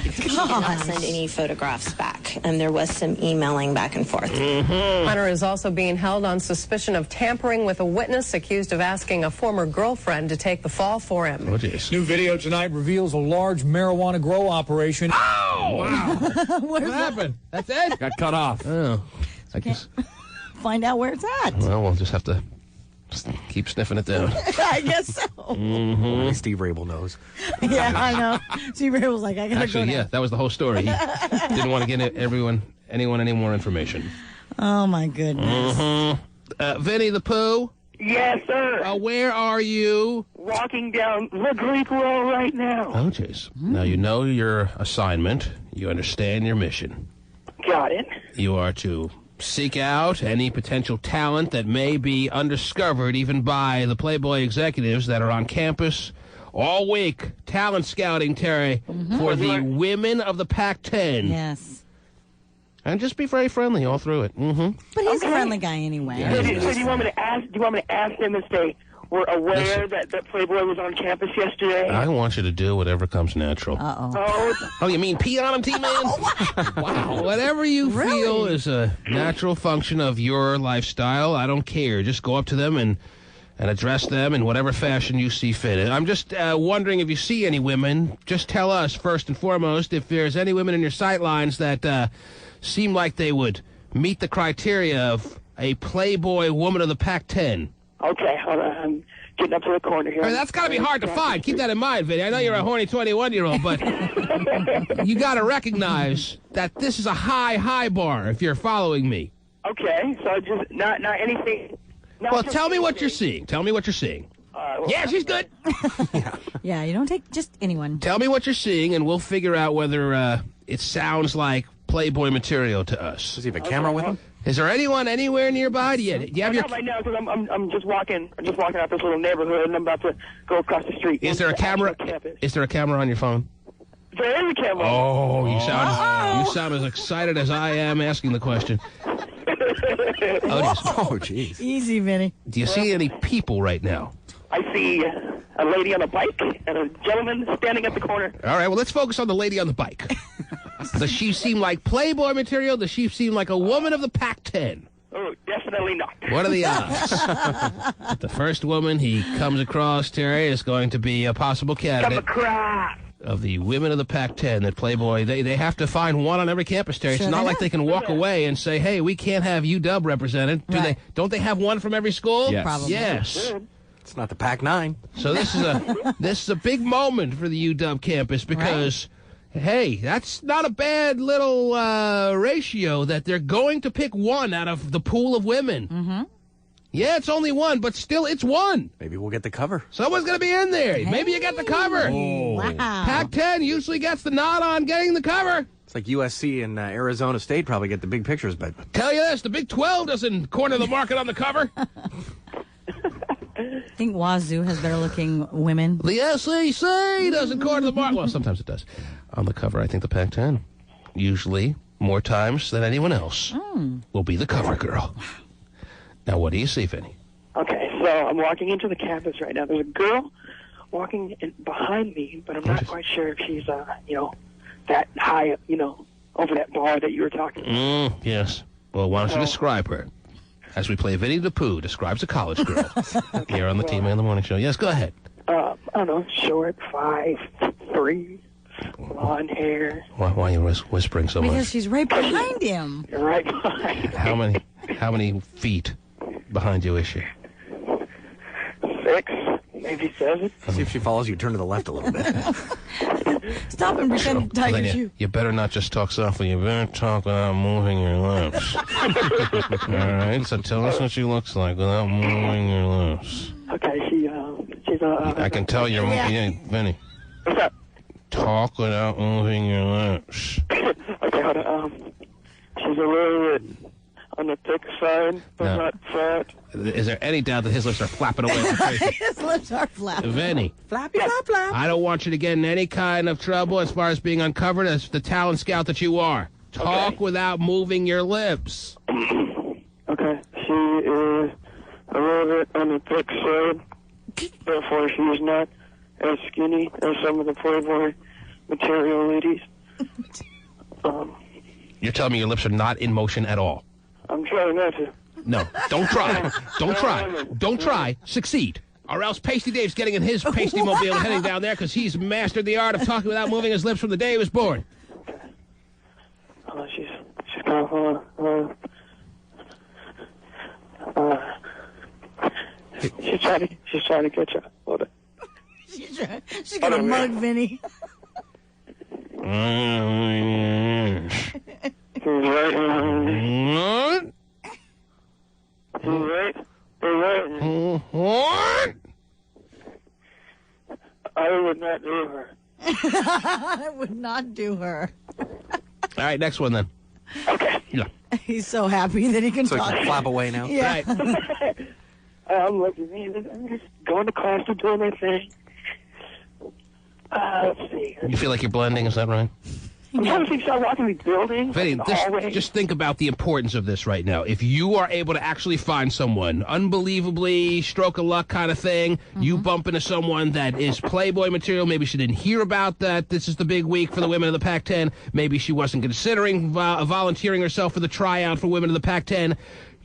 She did not send any photographs back, and there was some emailing back and forth. Hunter is also being held on suspicion of tampering with a witness, accused of asking a former girlfriend to take the fall for him. Oh, geez. New video tonight reveals a large marijuana grow operation. Oh! Wow. What happened? That's it? Got cut off. Oh. I guess. Find out where it's at. Well, we'll just have to keep sniffing it down. I guess so. Mm-hmm. Steve Rabel knows. Yeah, I know. Steve Ray was like, I gotta Actually, go now. yeah, that was the whole story. He didn't want to get anyone any more information. Oh, my goodness. Mm-hmm. Vinny the Pooh? Yes, sir. Where are you? Walking down the Greek Road right now. Oh, jeez. Now, you know your assignment. You understand your mission. Got it. You are to seek out any potential talent that may be undiscovered even by the Playboy executives that are on campus all week. Talent scouting, Terry, for the women of the Pac-10. Yes. And just be very friendly all through it. Mm-hmm. But he's a friendly guy anyway. So do you want me to ask? Do you want me to ask them if they were aware that Playboy was on campus yesterday? I want you to do whatever comes natural. Oh, you mean pee on him, T-Man? Wow. Whatever you feel is a natural function of your lifestyle, I don't care. Just go up to them and address them in whatever fashion you see fit. I'm just wondering if you see any women, just tell us first and foremost if there's any women in your sight lines that seem like they would meet the criteria of a Playboy woman of the Pac-10. Okay, hold on. I'm getting up to the corner here. I mean, that's got to be hard to find. Keep that in mind, Vinny. I know you're a horny 21-year-old, but you got to recognize that this is a high bar if you're following me. Okay, so just not anything. Well, tell me what you're seeing. Tell me what you're seeing. Yeah, she's good. Yeah, you don't take just anyone. Tell me what you're seeing, and we'll figure out whether it sounds like Playboy material to us. Does he have a camera with him? Is there anyone anywhere nearby? Do you have your... Not right now because I'm just walking. I'm just walking out this little neighborhood, and I'm about to go across the street. Is there a camera? Is there a camera on your phone? There is a camera. Oh, you sound as excited as I am asking the question. Oh, jeez. Easy, Vinny. Do you see any people right now? I see a lady on a bike and a gentleman standing at the corner. All right, well, let's focus on the lady on the bike. Does she seem like Playboy material? Does she seem like a woman of the Pac-10? Oh, definitely not. What are the odds? The first woman he comes across, Terry, is going to be a possible candidate of the women of the Pac-10 that Playboy, they have to find one on every campus, Terry. It's not like they can walk away and say, hey, we can't have UW represented. Don't they have one from every school? Yes. Probably. Yes. It's not the Pac-9. So this is a big moment for the UW campus because, hey, that's not a bad little ratio that they're going to pick one out of the pool of women. Mm-hmm. Yeah, it's only one, but still, it's one. Maybe we'll get the cover. Someone's going to be in there. Hey. Maybe you got the cover. Oh. Wow. Pac-10 usually gets the nod on getting the cover. It's like USC and Arizona State probably get the big pictures, but Tell you this, the Big 12 doesn't corner the market on the cover. I think Wazoo has better-looking women. The SEC doesn't corner the market. Well, sometimes it does. On the cover, I think the Pac-10, usually more times than anyone else, will be the cover girl. Now, what do you see, Vinny? Okay, so I'm walking into the campus right now. There's a girl walking behind me, but I'm not quite sure if she's, that high, over that bar that you were talking about. Yes. Well, why don't you describe her? As we play Vinny the Pooh describes a college girl here on the T-Man in the Morning Show. Yes, go ahead. I don't know, short, 5'3", blonde hair. Why are you whispering so Because much? she's right behind him. You're right behind. How many feet behind you is she? 6, maybe 7. see if she follows you. Turn to the left a little bit. Stop and pretend to tie your shoe. You better not just talk softly. You better talk without moving your lips. All right, so tell us what she looks like without moving your lips. Okay, she's I can tell you're moving. Vinny. What's up? Talk without moving your lips. Okay, hold on. She's a little bit on the thick side, but No. not fat. Is there any doubt that his lips are flapping away? His lips are flapping. Vinny, Flappy, flap, flap. I don't want you to get in any kind of trouble as far as being uncovered as the talent scout that you are. Talk without moving your lips. Okay, she is a little bit on the thick side, therefore she is not as skinny as some of the Playboy material ladies. You're telling me your lips are not in motion at all? I'm trying not to. No, don't try. Don't try. Don't try. Succeed. Or else Pasty Dave's getting in his pasty mobile and heading down there because he's mastered the art of talking without moving his lips from the day he was born. She's kind of she's trying to catch up. Hold on. She's gonna mug Vinny. She's right behind me. What? She's right behind me. What? I would not do her. I would not do her. All right, next one then. Okay. Yeah. He's so happy that he can So he talk. can flap away now. Yeah. Right. I'm looking. I'm just going to class to do my thing. Let's see. You feel like you're blending, is that right? I'm trying to think. Should I walk in the building? Vinny, the hallway? just think about the importance of this right now. If you are able to actually find someone, unbelievably stroke of luck kind of thing, you bump into someone that is Playboy material, maybe she didn't hear about that, this is the big week for the women of the Pac-10, maybe she wasn't considering volunteering herself for the tryout for women of the Pac-10,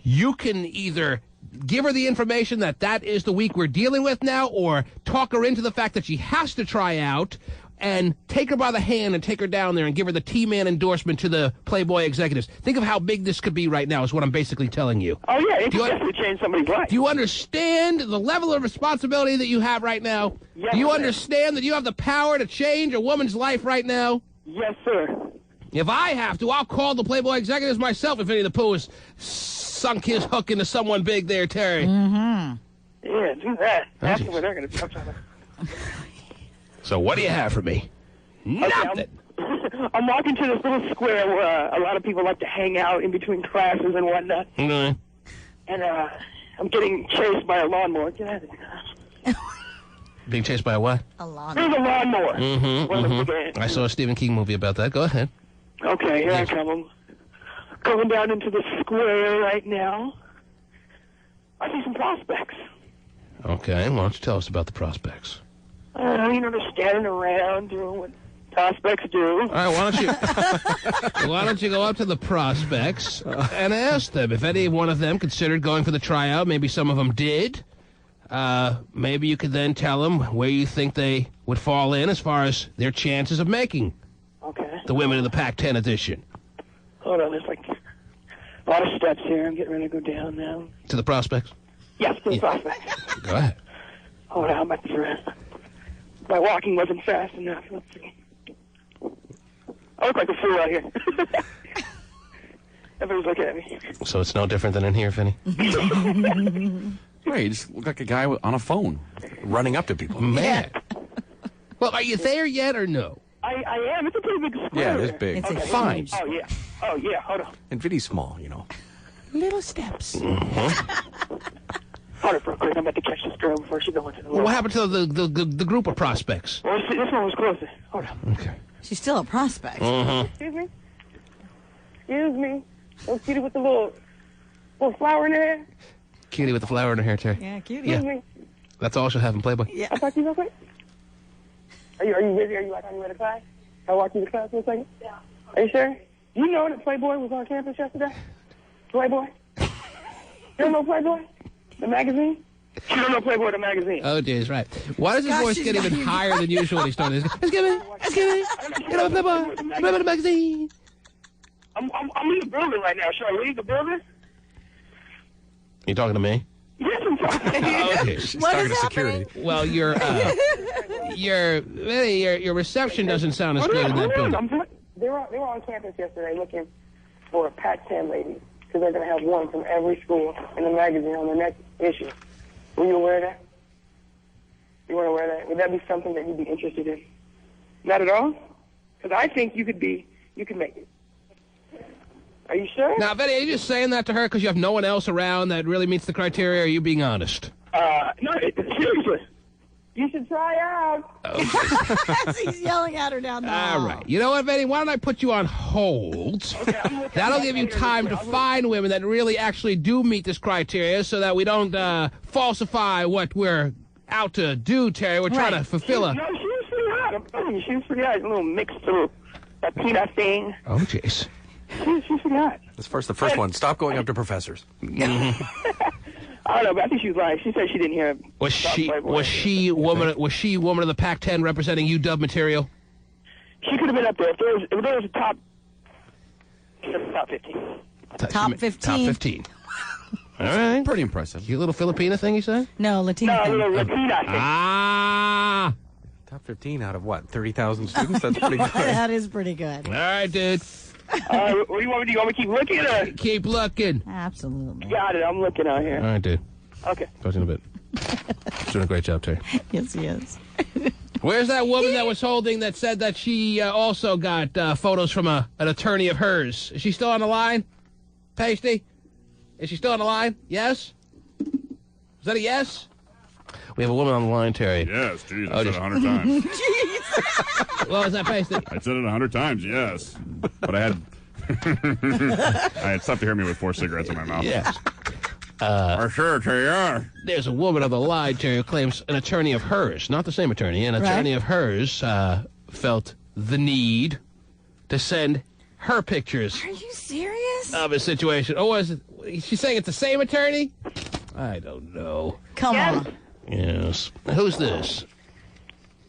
you can either give her the information that that is the week we're dealing with now, or talk her into the fact that she has to try out, and take her by the hand and take her down there and give her the T-Man endorsement to the Playboy executives. Think of how big this could be right now is what I'm basically telling you. Oh, yeah, it could definitely change somebody's life. Do you understand the level of responsibility that you have right now? Yes, Do you sir. understand that you have the power to change a woman's life right now? Yes, sir. If I have to, I'll call the Playboy executives myself if Vinny the Pooh has sunk his hook into someone big there, Terry. Yeah, do that. That's geez. where they're going to jump on. So what do you have for me? Nothing. I'm walking to this little square where a lot of people like to hang out in between classes and whatnot. Okay. And I'm getting chased by a lawnmower. Get out of here. Being chased by a what? A lawnmower. There's a lawnmower. One of the big- I saw a Stephen King movie about that. Go ahead. Okay, here I come. I'm going down into the square right now. I see some prospects. Okay, why don't you tell us about the prospects? They're standing around doing what prospects do. All right, why don't you go up to the prospects and ask them if any one of them considered going for the tryout. Maybe some of them did. Maybe you could then tell them where you think they would fall in as far as their chances of making the Women of the Pac-10 edition. Hold on, there's like a lot of steps here. I'm getting ready to go down now. To the prospects? Yes, to the prospects. Go ahead. Hold on, my walking wasn't fast enough. Let's see. I look like a fool out here. Everyone's looking at me. So it's no different than in here, Vinny? Right, you just look like a guy on a phone. Running up to people. Man. Well, are you there yet or no? I am. It's a pretty big square. Yeah, it is big. It's Fine. Oh, yeah. Oh, yeah. Hold on. And Vinny's small, you know. Little steps. Hold it real quick. I'm about to catch this girl before she goes into the Well, what happened to the group of prospects? Well, this one was closer. Hold on. Okay. She's still a prospect. Excuse me? Excuse me. Little cutie with the little flower in her hair? Cutie with the flower in her hair, Terry. Yeah, cutie. Yeah. Excuse me. That's all she'll have in Playboy. Yeah. I'll talk to you real quick. Are you busy? Are you on your way to class? Can I walk you to class for a second? Yeah. Are you sure? Do you know that Playboy was on campus yesterday? Playboy? You don't know Playboy? The magazine? You don't know Playboy, the magazine. Oh, geez, right. Why does his Gosh, voice she's get got even you. higher than usual when he started? Excuse me. Get up, Playboy. Playboy the magazine. I'm in the building right now. Should I leave the building? You talking to me? Yes, I'm talking. Okay. What is happening? Well, your reception doesn't sound as good in that building. They were on campus yesterday looking for a Pac-10 lady because they're going to have one from every school in the magazine on the next issue. Were you aware of that? You weren't aware of that? Would that be something that you'd be interested in? Not at all? Because I think you could make it. Are you sure? Now, Betty, are you just saying that to her because you have no one else around that really meets the criteria, or are you being honest? No, seriously. You should try out. As he's yelling at her down the hall. All right. You know what, Betty? Why don't I put you on hold? That'll give you time to find women that really actually do meet this criteria so that we don't falsify what we're out to do, Terry. We're trying to fulfill a... No, she was pretty hot. I'm telling you, she was pretty hot. A little mixed little Latina thing. Oh, jeez. She's pretty hot. As far as the first one, stop going up to professors. I don't know, but I think she was lying. She said she didn't hear him. Was she woman of the Pac-10 representing UW material? She could have been up there. If there was a top 15. Top 15. Top 15. All right. Pretty impressive. Cute little Filipina thing, you said? No, Latina. No, Latina thing. Ah! Top 15 out of what? 30,000 students? That's pretty good. That is pretty good. All right, dude. What do you want me to do? You want me to keep looking? Or? Keep looking. Absolutely. Got it. I'm looking out here. All right, dude. Okay. Talk to you in a bit. He's doing a great job, Terry. Yes, he is. Where's that woman that was holding that said that she also got photos from an attorney of hers? Is she still on the line? Pasty? Is she still on the line? Yes? Is that a yes? We have a woman on the line, Terry. Yes, geez, I said it 100 times. What was that, Pasty? I said it 100 times, yes. But I had stuff to hear me with 4 cigarettes in my mouth. Yes. Sure, Terry. There's a woman on the line, Terry, who claims an attorney of hers, not the same attorney, an attorney of hers felt the need to send her pictures. Are you serious? Of a situation. Oh, is it? She's saying it's the same attorney? I don't know. Come on. Yes. Who's this?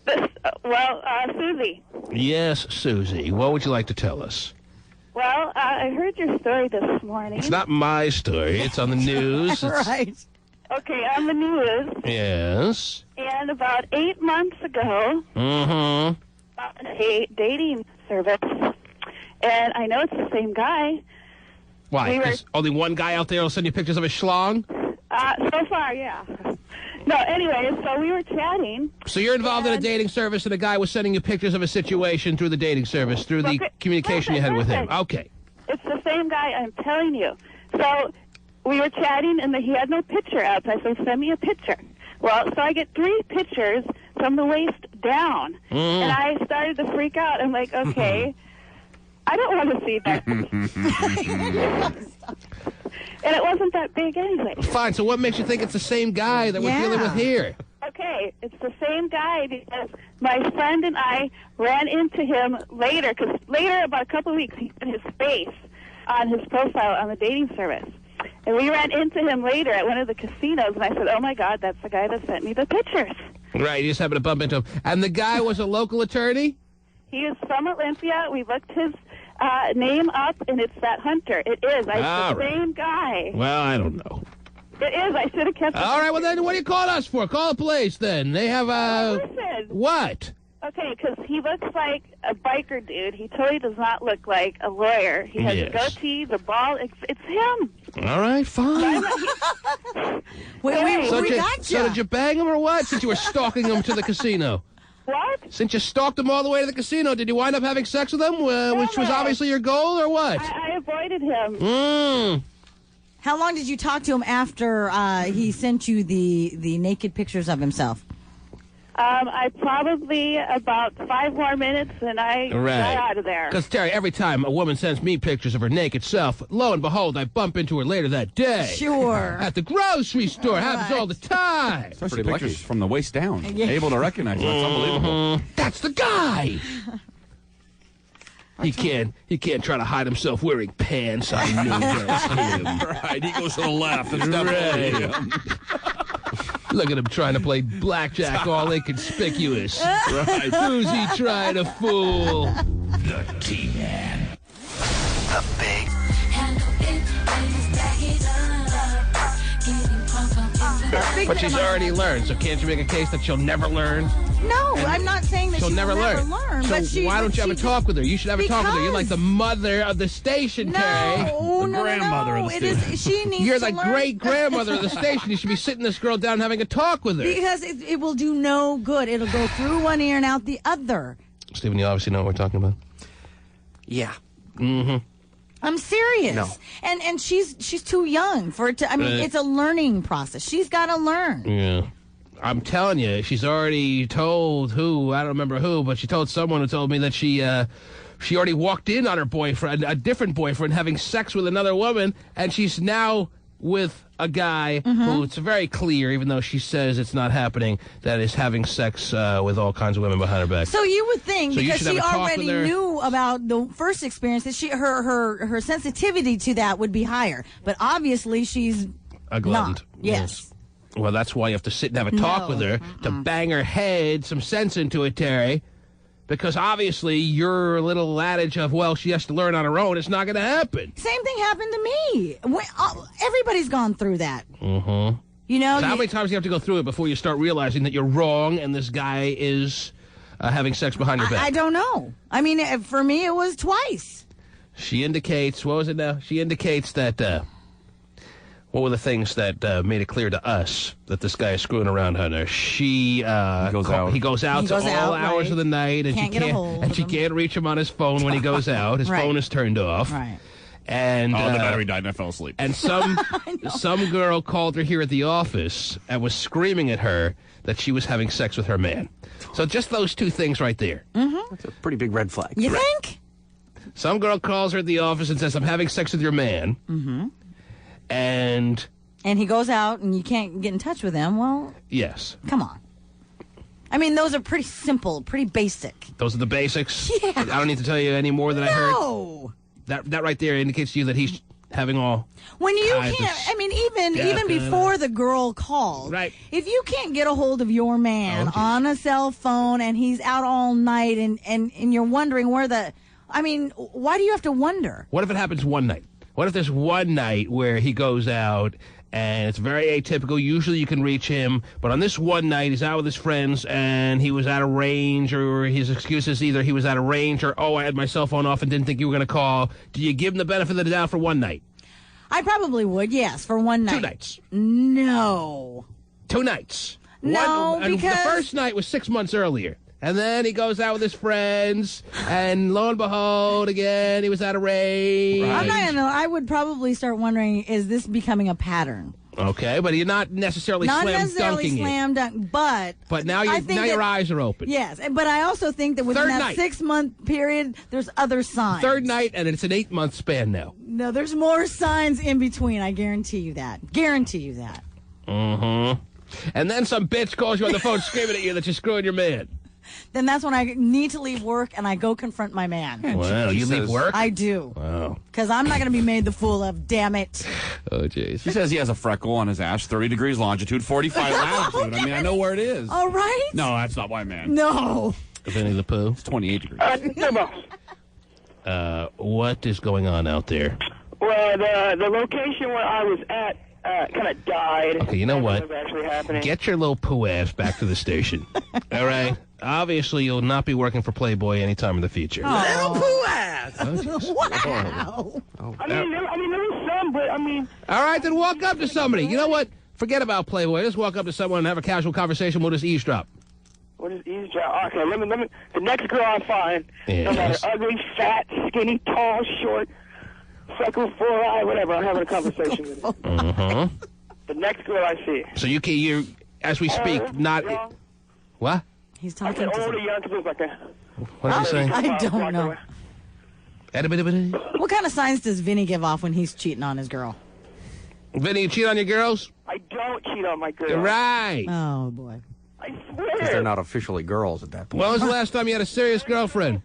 Susie. Yes, Susie. What would you like to tell us? Well, I heard your story this morning. It's not my story. It's on the news. Right. Okay, on the news. Yes. And about 8 months ago, Mm-hmm. on a dating service, and I know it's the same guy. Why? There's only one guy out there will send you pictures of his schlong? So far, yeah. No, anyway, so we were chatting. So you're involved in a dating service, and a guy was sending you pictures of a situation through the dating service, through the communication you had with him. Okay. It's the same guy, I'm telling you. So we were chatting, and he had no picture up. I said, send me a picture. Well, so I get 3 pictures from the waist down. And I started to freak out. I'm like, okay, I don't want to see that. And it wasn't that big anyway. Fine, so what makes you think it's the same guy that we're dealing with here? Okay, it's the same guy because my friend and I ran into him later, because later, about a couple of weeks, he put his face on his profile on the dating service. And we ran into him later at one of the casinos, and I said, oh, my God, that's the guy that sent me the pictures. Right, you just happened to bump into him. And the guy was a local attorney? He is from Olympia. We looked his name up, and it's that Hunter. It is. It's the same guy. Well, I don't know. It is. I should have kept it. All right, well, then what do you call us for? Call the police, then. They have, Listen. What? Okay, because he looks like a biker dude. He totally does not look like a lawyer. He has a Yes. goatee, the ball. It's him. All right, fine. Wait, So we did you- got So did you bang him or what? Since you were stalking him to the casino. What? Since you stalked him all the way to the casino, did you wind up having sex with him, which was obviously your goal, or what? I avoided him. How long did you talk to him after he sent you the naked pictures of himself? I probably about 5 more minutes, and I got out of there. Because, Terry, every time a woman sends me pictures of her naked self, lo and behold, I bump into her later that day. Sure. At the grocery store. Happens all the time. Especially pictures from the waist down. Yeah. Able to recognize him. That's unbelievable. That's the guy. He can't try to hide himself wearing pants. I know that's him. Right, he goes to the left. It's definitely him. Look at him trying to play blackjack, all inconspicuous. Right. Who's he trying to fool? The T-Man. The big But she's already learned, so can't you make a case that she'll never learn? No, I'm not saying that She'll she never will learn. learn. So But she, why don't you have a talk with her? You should have a talk with her. You're like Because- the mother of the station, Terry. No, no, no. It is. She needs. You're to the learn. great grandmother of the station. You should be sitting this girl down and having a talk with her. Because it will do no good. It'll go through one ear and out the other. Stephen, you obviously know what we're talking about. Yeah. Mm-hmm. I'm serious. No. And she's too young for it to. I mean, it's a learning process. She's got to learn. Yeah. I'm telling you, she's already told who, I don't remember who, but she told someone who told me that she already walked in on her boyfriend, a different boyfriend, having sex with another woman, and she's now with a guy who it's very clear, even though she says it's not happening, that is having sex with all kinds of women behind her back. So you would think, So you because should she have a talk already with her. knew about the first experience, that her sensitivity to that would be higher. But obviously, she's A glutton. not. Yes. Well, that's why you have to sit and have a talk with her to bang her head some sense into it, Terry. Because obviously your little adage of, well, she has to learn on her own, it's not going to happen. Same thing happened to me. Everybody's gone through that. Mm-hmm. You know, So how many times do you have to go through it before you start realizing that you're wrong and this guy is having sex behind your back? I don't know. I mean, for me, it was twice. She indicates, what was it now? She indicates that, what were the things that made it clear to us that this guy is screwing around on her? He goes out. He goes out He to goes all out, hours right. of the night, and Can't she get a can't, hold and of she him. can't reach him on his phone when he goes out. His Right. phone is turned off. Right. And the battery died and I fell asleep. And some girl called her here at the office and was screaming at her that she was having sex with her man. So just those two things right there. That's a pretty big red flag. You think? Some girl calls her at the office and says, I'm having sex with your man. Mm-hmm. And And he goes out and you can't get in touch with him. Well, yes, come on. I mean, those are pretty simple, pretty basic. those are the basics. Yeah. I don't need to tell you any more than I heard. No. That right there indicates to you that he's having all. When you kinds of can't, I mean, even stuff before the girl called, Right. if you can't get a hold of your man on a cell phone and he's out all night and you're wondering where I mean, why do you have to wonder? What if it happens one night? What if there's one night where he goes out and it's very atypical? Usually you can reach him, but on this one night he's out with his friends and he was out of range, or his excuse is either he was out of range or, oh, I had my cell phone off and didn't think you were going to call. Do you give him the benefit of the doubt for one night? I probably would, yes, for one night. 2 nights. No. 2 nights. No, and because- the first night was 6 months earlier. And then he goes out with his friends, and lo and behold, again, he was out of range. I'm not gonna. I would probably start wondering: is this becoming a pattern? Okay, but you're not necessarily Not slam necessarily dunking slam dunk, but But now I you think now your eyes are open. Yes, but I also think that within Third that night. 6 month period, there's other signs. Third night, and it's an 8-month span now. No, there's more signs in between. I guarantee you that. Guarantee you that. Mm-hmm. And then some bitch calls you on the phone screaming at you that you're screwing your man. Then that's when I need to leave work and I go confront my man. Wow, you leave work? I do. Wow. Because I'm not going to be made the fool of, damn it. Oh, jeez. She says he has a freckle on his ass, 30 degrees longitude, 45 latitude. I mean, I know where it is. All right? No, that's not my man. No. Winnie the Pooh? It's 28 degrees. What is going on out there? Well, the location where I was at kind of died. Okay, you know what? What's actually happening? Get your little poo ass back to the station. All right? Obviously, you'll not be working for Playboy anytime in the future. Little poo ass! Wow. I mean, there was some, but I mean. All right, then walk up to somebody. You know what? Forget about Playboy. Just walk up to someone and have a casual conversation. We'll just eavesdrop. What is eavesdrop? Okay, let me. The next girl I find, no Yes. matter ugly, fat, skinny, tall, short, freckle, four-eye, whatever, I'm having a conversation with her. Uh-huh. The next girl I see. So you're, as we speak, not... What? He's I talking said to old or young, because it's like a... What did you say? I don't know. Vinny, What kind of signs does Vinny give off when he's cheating on his girl? you cheat on your girls? I don't cheat on my girl. Right. Oh, boy. I Because they're swear. not officially girls at that point. When was the last time you had a serious girlfriend?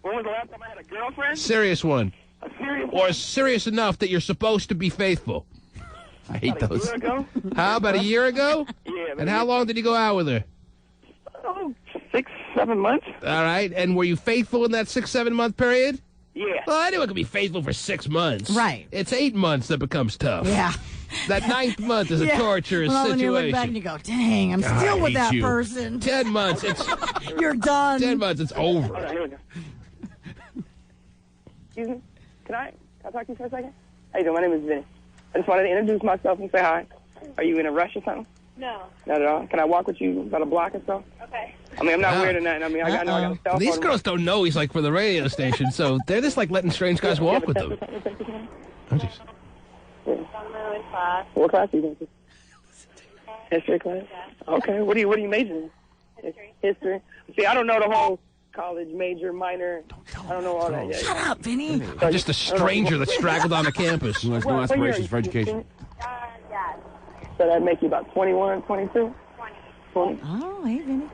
When was the last time I had a girlfriend? Serious one. A serious Or serious enough that you're supposed to be faithful. I hate About a those. year ago? How, about a year ago? Yeah. And how long did you go out with her? Oh, 6, 7 months? All right. And were you faithful in that 6-7 month period? Yeah. Well, anyone can be faithful for 6 months. Right. It's 8 months that becomes tough. Yeah. That 9th month is a Yeah. torturous Well, when you situation. look back and you go, dang, I'm still with hate that you. person. 10 months, it's You're done. 10 months, it's over. Hold on, here we go. Excuse me? Can I talk to you for a second? How you doing? My name is Vinny. I just wanted to introduce myself and say hi. Are you in a rush or something? No. Not at all. Can I walk with you about a block or so? Okay. I mean, I'm not Wow. weird or nothing. I mean, I know I got a cell phone. These girls don't know he's like for the radio station, so they're just like letting strange guys walk with them. Oh, jeez. What class are you going to? History class? Okay. What do you major in? History. See, I don't know the whole college major, minor. I don't know all that yet. Shut up, Vinny. I'm just a stranger that straggled onto campus. Who has no What year are aspirations you? for education. So that'd make you about 21, 22? 20. Oh, hey, Vinny.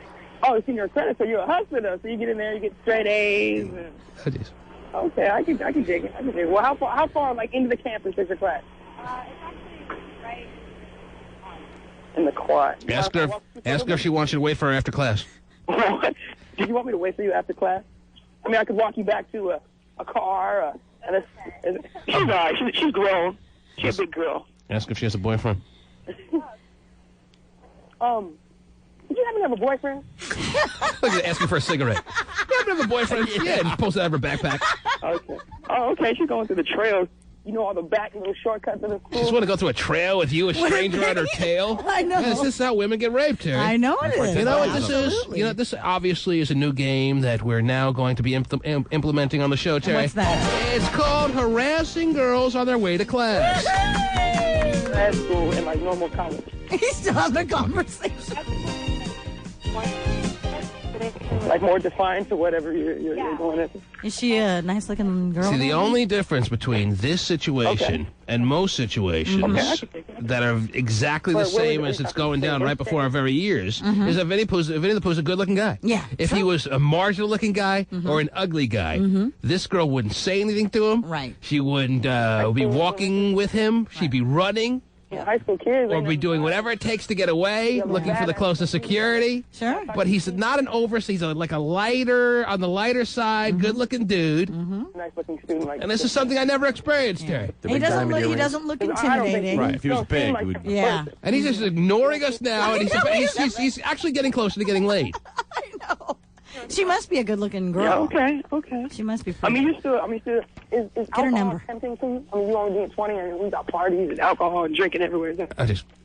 Oh, senior credit, so you're a hustler, though. So you get in there, you get straight A's. And... Oh, jeez. Okay, I can dig it. I can dig it. Well, how far, like, into the campus is your class? It's actually right. In the quad. Ask her if she wants you to wait for her after class. What? Did you want me to wait for you after class? I mean, I could walk you back to a car. She's all right. She's grown. She's a big girl. Ask if she has a boyfriend. Did you happen to have a boyfriend? Look at asking for a cigarette. You happen to have a boyfriend? Yeah, just post it out of her backpack. Okay. Oh, okay. She's going through the trails. You know all the back little shortcuts of the school. Just want to go through a trail with you, a stranger on her tail. I know. Yeah, this is how women get raped, Terry. I know it is. You know what this is? Absolutely. You know, this obviously is a new game that we're now going to be implementing on the show, Terry. What's that? It's called harassing girls on their way to class. Grad school and like normal college. He's still having a conversation. Like more defined to whatever you're going into. Is she a nice-looking girl? See, the only difference between this situation and most situations that are exactly the same as it's going down right before our very ears is that Vinny the Pooh's a good-looking guy. Yeah. If he was a marginal-looking guy or an ugly guy, this girl wouldn't say anything to him. Right. She wouldn't be walking with him. She'd be running. Yeah, high school kids. Or be doing whatever it takes to get away, looking for the closest security. Sure. But he's not an he's like a lighter, on the lighter side, good-looking dude. Nice looking student like And this is something I never experienced, Terry. He doesn't look intimidating. Right, if he was big, he would... Yeah. And he's just ignoring us now, and he's actually getting closer to getting laid. I know. She must be a good-looking girl. Yeah, okay. She must be I pretty. mean, is her alcohol number. tempting to you? I mean, you only being 20 and we got parties and alcohol and drinking everywhere.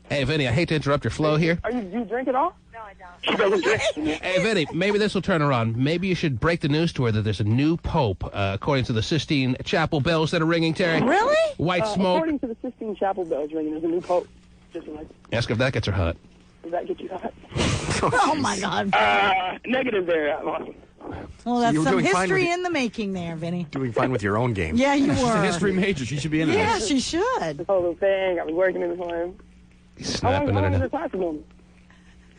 Hey, Vinny, I hate to interrupt your flow here. Do you drink at all? No, I don't. She doesn't drink. Hey, Vinny, maybe this will turn her on. Maybe you should break the news to her that there's a new pope, according to the Sistine Chapel bells that are ringing, Terry. Really? White smoke. According to the Sistine Chapel bells ringing, there's a new pope. Just like, Ask her if that gets her hot. does that get you hot? Oh, my God. Negative there. Awesome. Well, that's you were some doing fine history with in the making there, Vinny. Doing fine with your own game. Yeah, you She's a were. history major. She should be in Yeah, this. she should. This whole thing, I was working in the time. He's How snapping long at is her your now. classroom?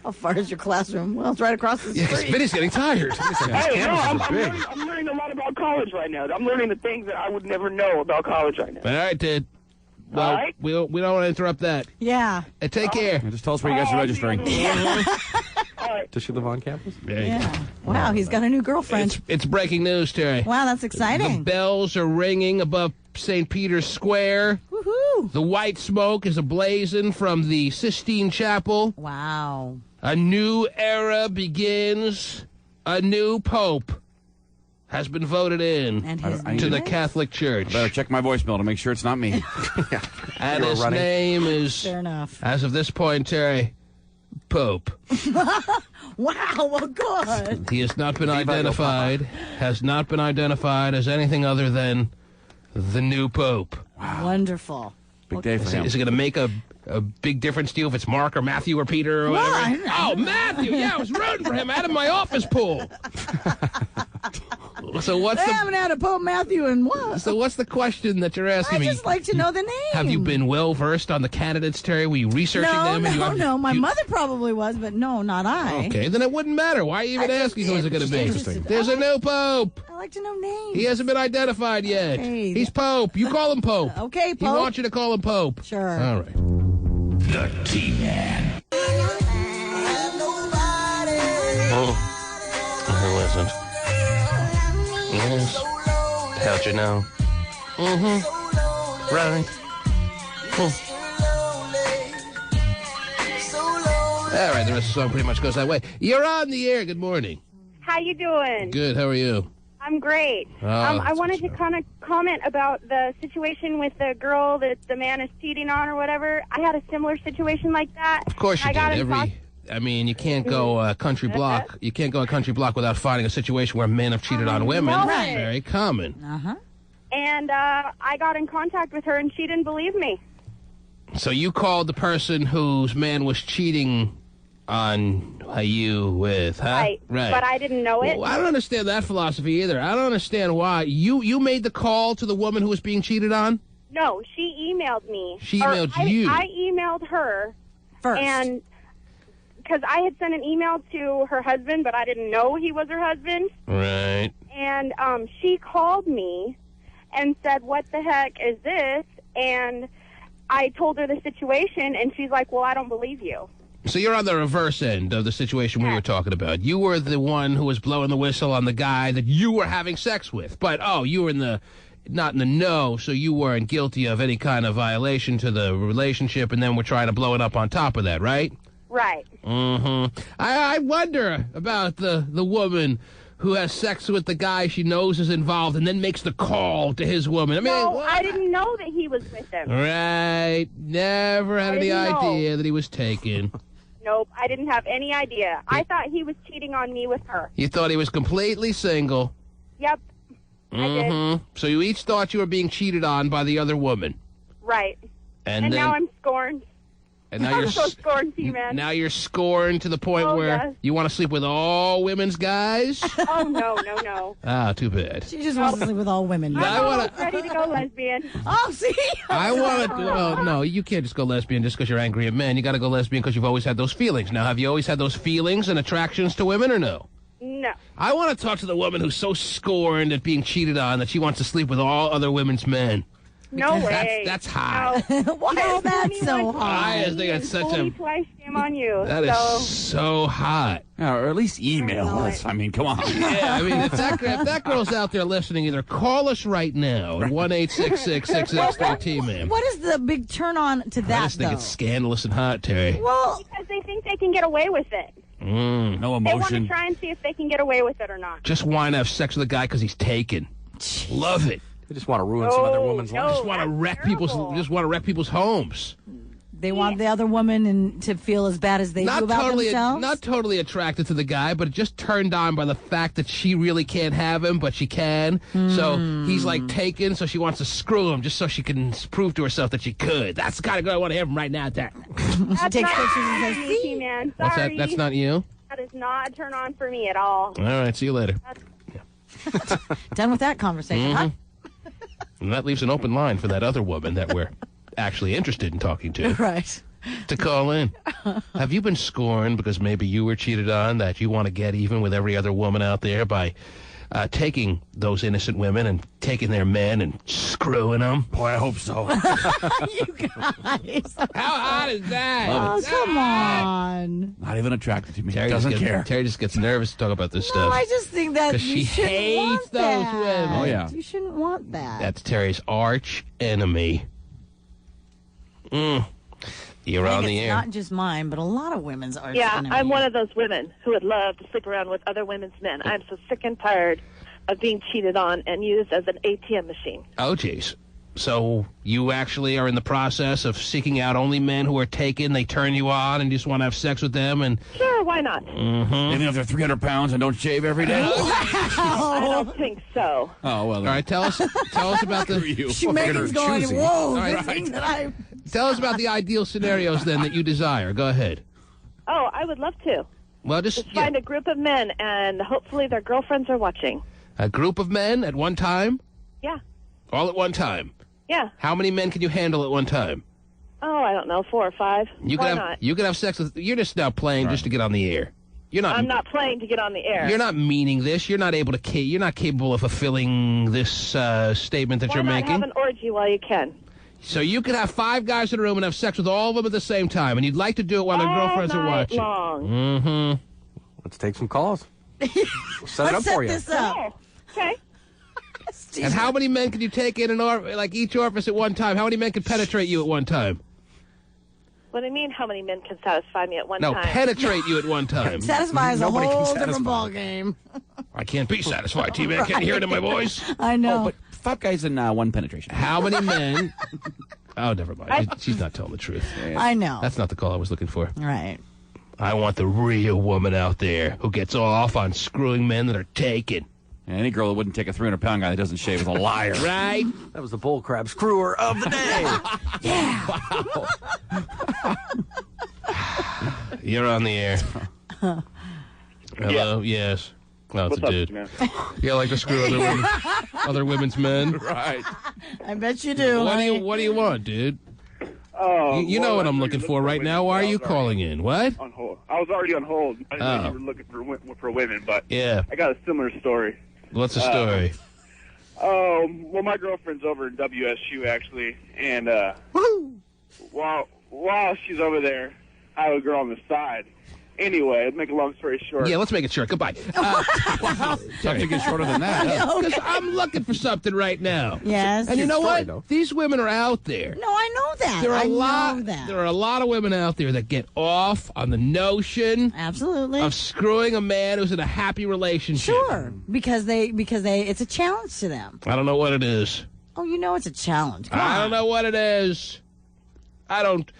How far is your classroom? Well, it's right across the Yeah, because street. Vinny's getting tired. Hey, no, I'm learning a lot about college right now. I'm learning the things that I would never know about college right now. All right, dude. Well, All right. we don't want to interrupt that. Yeah. Hey, take care. Just tell us where you guys are registering. Does she live on campus? Yeah. Wow, he's got a new girlfriend. It's breaking news, Terry. Wow, that's The exciting. bells are ringing above St. Peter's Square. Woohoo! The white smoke is ablazing from the Sistine Chapel. Wow. A new era begins. A new pope has been voted in to the Catholic Church. I better check my voicemail to make sure it's not me. And his name is, Fair enough. as of this point, Terry, Pope. Wow, well, good. He has not been identified, as anything other than the new Pope. Wonderful. Big day for him. Is it going to make a big difference to you if it's Mark or Matthew or Peter or whatever? Oh, Matthew! Yeah, I was rooting for him out of my office pool. So what's They haven't had a Pope Matthew in what? So what's the question that you're asking me? I just like to know the name. Have you been well versed on the candidates, Terry? Were you researching them? No. My mother probably was, but no, not I. Okay, then it wouldn't matter. Why are you even asking who's it going to be? Interesting. There's a new Pope. I like to know names. He hasn't been identified yet. Okay. He's Pope. You call him Pope. Okay, Pope. He wants you to call him Pope. Sure. All right. The T-Man. Oh, who isn't? Yes. How'd you know? Mm-hmm. Right. All right, the rest of the song pretty much goes that way. You're on the air. Good morning. How you doing? Good. How are you? I'm great. I wanted to kind of comment about the situation with the girl that the man is cheating on or whatever. I had a similar situation like that. Of course you did. I mean, you can't go a country block. You can't go a country block without finding a situation where men have cheated on women. Right. It's very common. Uh-huh. And I got in contact with her, and she didn't believe me. So you called the person whose man was cheating on you with, huh? Right. But I didn't know it. Well, I don't understand that philosophy either. I don't understand why. You made the call to the woman who was being cheated on? No, she emailed me. She emailed you. I emailed her. First. And because I had sent an email to her husband, but I didn't know he was her husband. Right. And she called me and said, "What the heck is this?" And I told her the situation, and she's like, "Well, I don't believe you." So you're on the reverse end of the situation we were talking about. You were the one who was blowing the whistle on the guy that you were having sex with. But, you were not in the know, so you weren't guilty of any kind of violation to the relationship, and then we're trying to blow it up on top of that, right? Right. Mm-hmm. I wonder about the woman who has sex with the guy she knows is involved and then makes the call to his woman. I mean, no, I didn't know that he was with them. Right. Never had any idea that he was taken. Nope, I didn't have any idea. I thought he was cheating on me with her. You thought he was completely single. Yep, I did. So you each thought you were being cheated on by the other woman. Right. And then, now I'm scorned. And now I'm so scorned, T-Man. Now you're scorned to the point where you want to sleep with all women's guys? Oh, no. Ah, too bad. She just wants to sleep with all women. I'm ready to go lesbian. Oh, see? I want to... Well, no, you can't just go lesbian just because you're angry at men. You got to go lesbian because you've always had those feelings. Now, have you always had those feelings and attractions to women or no? No. I want to talk to the woman who's so scorned at being cheated on that she wants to sleep with all other women's men. No way. That's hot. No. Why is that so hot? I just think it's such a... Twice, shame on you. That is so hot. Or at least email us. I mean, come on. Yeah, I mean, if that girl's out there listening, either call us right now at 1-866-663-T-MAN. What is the big turn on to that, I just think it's scandalous and hot, Terry. Well, because they think they can get away with it. No They want to emotion. try and see if they can get away with it or not. Just want to have sex with a guy because he's taken. Love it. They just want to ruin some other woman's life. Just want to wreck people's homes. They want the other woman to feel as bad as they do about themselves? Not totally attracted to the guy, but just turned on by the fact that she really can't have him, but she can. So he's like taken, so she wants to screw him just so she can prove to herself that she could. That's the kind of girl I want to have him right now. That's not me, man. What's Sorry. that? That's not you? That is not a turn on for me at all. All right, see you later. Done with that conversation, huh? And that leaves an open line for that other woman that we're actually interested in talking to. Right. To call in. Have you been scorned because maybe you were cheated on, that you want to get even with every other woman out there by taking those innocent women and taking their men and screwing them? Boy, I hope so. You guys. How hot is that? Oh, come on. Not even attracted to me. Terry Doesn't just care. Terry just gets nervous to talk about this No, stuff. I just think that 'Cause you she shouldn't hates want those that. women. Oh, yeah. You shouldn't want that. That's Terry's arch enemy. You're on the air. Not just mine, but a lot of women's are. Yeah, I'm one of those women who would love to sleep around with other women's men. I'm so sick and tired of being cheated on and used as an ATM machine. Oh, jeez. So you actually are in the process of seeking out only men who are taken, they turn you on, and you just want to have sex with them? And Sure, why not? Even if they're 300 pounds and don't shave every day? I don't think so. Oh, well. All right, tell us about the... Megan's going, whoa, All right, this thing that I... Tell us about the ideal scenarios, then, that you desire. Go ahead. Oh, I would love to. Well, just find a group of men, and hopefully their girlfriends are watching. A group of men at one time? Yeah. All at one time? Yeah. How many men can you handle at one time? Oh, I don't know, 4 or 5. Why not? You could have sex with... You're just now playing just to get on the air. You're not... I'm not playing to get on the air. You're not meaning this. You're not able to... You're not capable of fulfilling this statement that Why you're not making. have an orgy while you can? So you could have 5 guys in a room and have sex with all of them at the same time, and you'd like to do it while their girlfriends are watching. Long. Mm-hmm. Let's take some calls. We'll set it up for you. This up. Oh, okay. And how many men can you take in each orifice at one time? How many men can penetrate you at one time? What do you mean, how many men can satisfy me at one No, time? penetrate you at one time. Satisfy is a whole different ball game. I can't be satisfied. T-Man can't hear it in my voice. I know. Oh, but 5 guys in one penetration. How many men... Oh, never mind. She's not telling the truth. I know. That's not the call I was looking for. Right. I want the real woman out there who gets off on screwing men that are taken. And any girl that wouldn't take a 300-pound guy that doesn't shave is a liar. Right? That was the bull crab screwer of the day. You're on the air. Hello? Yes. No, it's a dude. You like to screw other women's men? Right. I bet you do. What do you want, dude? You know what I'm looking for right now. Why are you calling in? What? On hold. I was already on hold. I didn't know you were looking for women, but Yeah. I got a similar story. What's the story? Well, my girlfriend's over in WSU actually, and while she's over there, I have a girl on the side. Anyway, to make a long story short. Yeah, let's make it short. Goodbye. Something gets shorter than that. Because I'm looking for something right now. Yes. And you know Story, what? though. These women are out there. No, I know that. There are I a lot of women out there that get off on the notion Absolutely. of screwing a man who's in a happy relationship. Sure. Because they it's a challenge to them. I don't know what it is. Oh, you know it's a challenge. Come I on. don't know what it is. I don't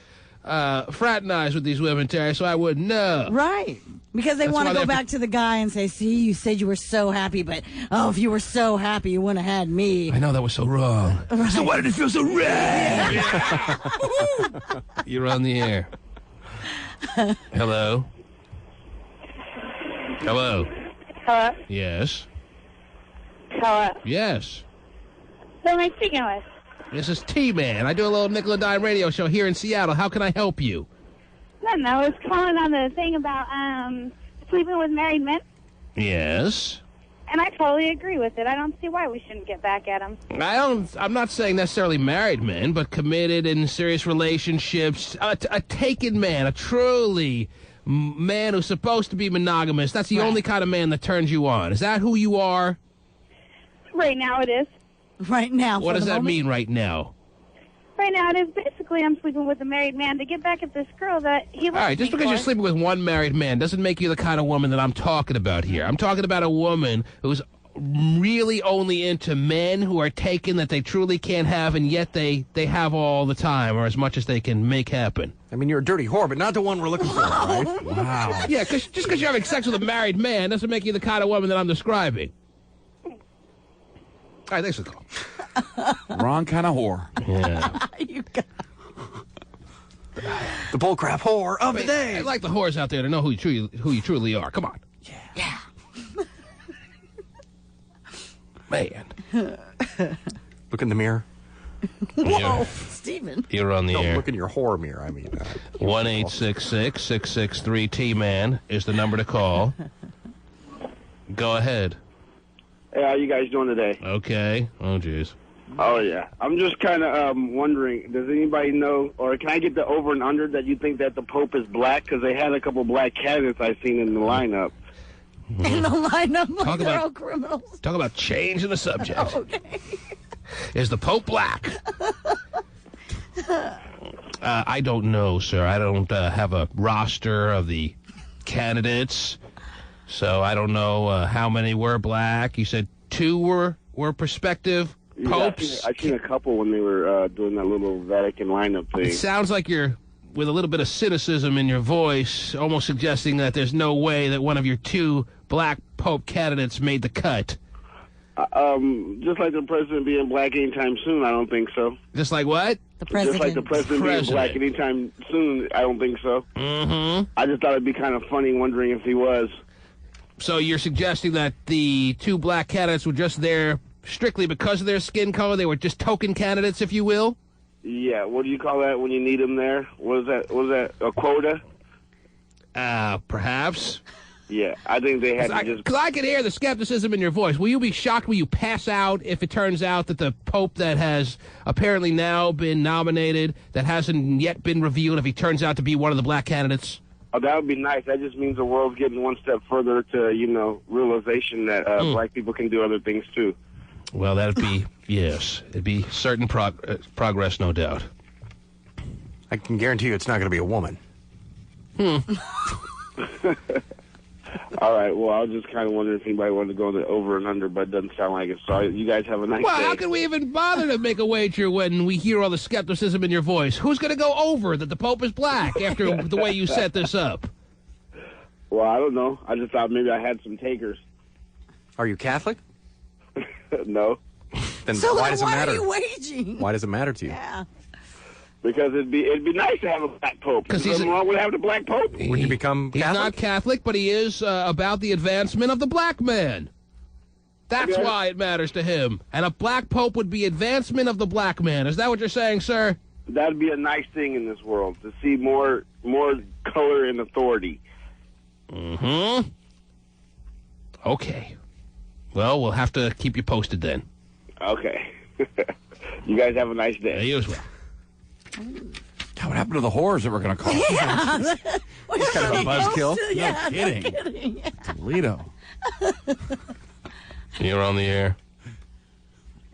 fraternize with these women, Terry, so I wouldn't know. Right. Because they That's want why to they go have back to the guy and say, see, you said you were so happy, but, oh, if you were so happy, you wouldn't have had me. I know that was so wrong. Right. So why did it feel so right? You're on the air. Hello? Hello? Hello? Yes? Hello? Yes. Who am I speaking with? This is T-Man. I do a little nickel and dime radio show here in Seattle. How can I help you? Nothing. I was calling on the thing about sleeping with married men, Yes. and I totally agree with it. I don't see why we shouldn't get back at them. I'm not saying necessarily married men, but committed in serious relationships. A taken man, a truly man who's supposed to be monogamous. That's the only kind of man that turns you on. Is that who you are? Right now it is. Right now. What does that mean right now? Right now it is. Basically, I'm sleeping with a married man to get back at this girl that he All left right, just me because for. you're sleeping with one married man doesn't make you the kind of woman that I'm talking about here. I'm talking about a woman who's really only into men who are taken that they truly can't have, and yet they have all the time, or as much as they can make happen. I mean, you're a dirty whore, but not the one we're looking for, right? Wow. Yeah, just because you're having sex with a married man doesn't make you the kind of woman that I'm describing. All right, thanks for the call. Wrong kind of whore. Yeah. You got The bullcrap whore of the day. I'd like the whores out there to know who you truly are. Come on. Yeah. Man. Look in the mirror. Whoa, Steven. You're on the Don't air. look in your whore mirror. I mean, 1-866-663-T-MAN is the number to call. Go ahead. Hey, how you guys doing today? Okay. Oh, jeez. Oh, yeah. I'm just kind of wondering, does anybody know, or can I get the over and under that you think that the Pope is black? Because they had a couple black candidates I've seen in the lineup. In the lineup, like Talk they're about- all criminals. Talk about changing the subject. Okay. Is the Pope black? I don't know, sir. I don't have a roster of the candidates, so I don't know how many were black. You said 2 were prospective popes? Yeah, I seen a couple when they were doing that little Vatican lineup thing. It sounds like you're with a little bit of cynicism in your voice, almost suggesting that there's no way that one of your 2 black pope candidates made the cut. Just like the president being black anytime soon, I don't think so. Just like what? The president. Just like the president being black anytime soon, I don't think so. Mm-hmm. I just thought it'd be kind of funny wondering if he was. So you're suggesting that the 2 black candidates were just there strictly because of their skin color? They were just token candidates, if you will? Yeah, what do you call that when you need them there? What is that? Was that a quota? Perhaps. Yeah, I think they had to just... Because I can hear the skepticism in your voice. Will you be shocked? Will you pass out if it turns out that the pope that has apparently now been nominated, that hasn't yet been revealed, if he turns out to be one of the black candidates? Oh, that would be nice. That just means the world's getting one step further to, realization that black people can do other things, too. Well, that'd be, yes, it'd be certain progress, no doubt. I can guarantee you it's not going to be a woman. All right, well, I was just kind of wondering if anybody wanted to go the over and under, but it doesn't sound like it. So you guys have a nice day. Well, how can we even bother to make a wager when we hear all the skepticism in your voice? Who's going to go over that the Pope is black after the way you set this up? Well, I don't know. I just thought maybe I had some takers. Are you Catholic? No. Then So why does it matter? Why are you waging? Why does it matter to you? Yeah. Because it'd be nice to have a black pope. Because he's wrong with having a black pope. Would you become He's Catholic? not Catholic, but he is about the advancement of the black man. That's why it matters to him. And a black pope would be advancement of the black man. Is that what you're saying, sir? That'd be a nice thing in this world, to see more color and authority. Mm-hmm. Okay. Well, we'll have to keep you posted then. Okay. You guys have a nice day. Yeah, you as well. God, what happened to the whores that were going to call? Yeah. It's kind of a buzzkill. Yeah, No kidding. kidding. Toledo. You're on the air.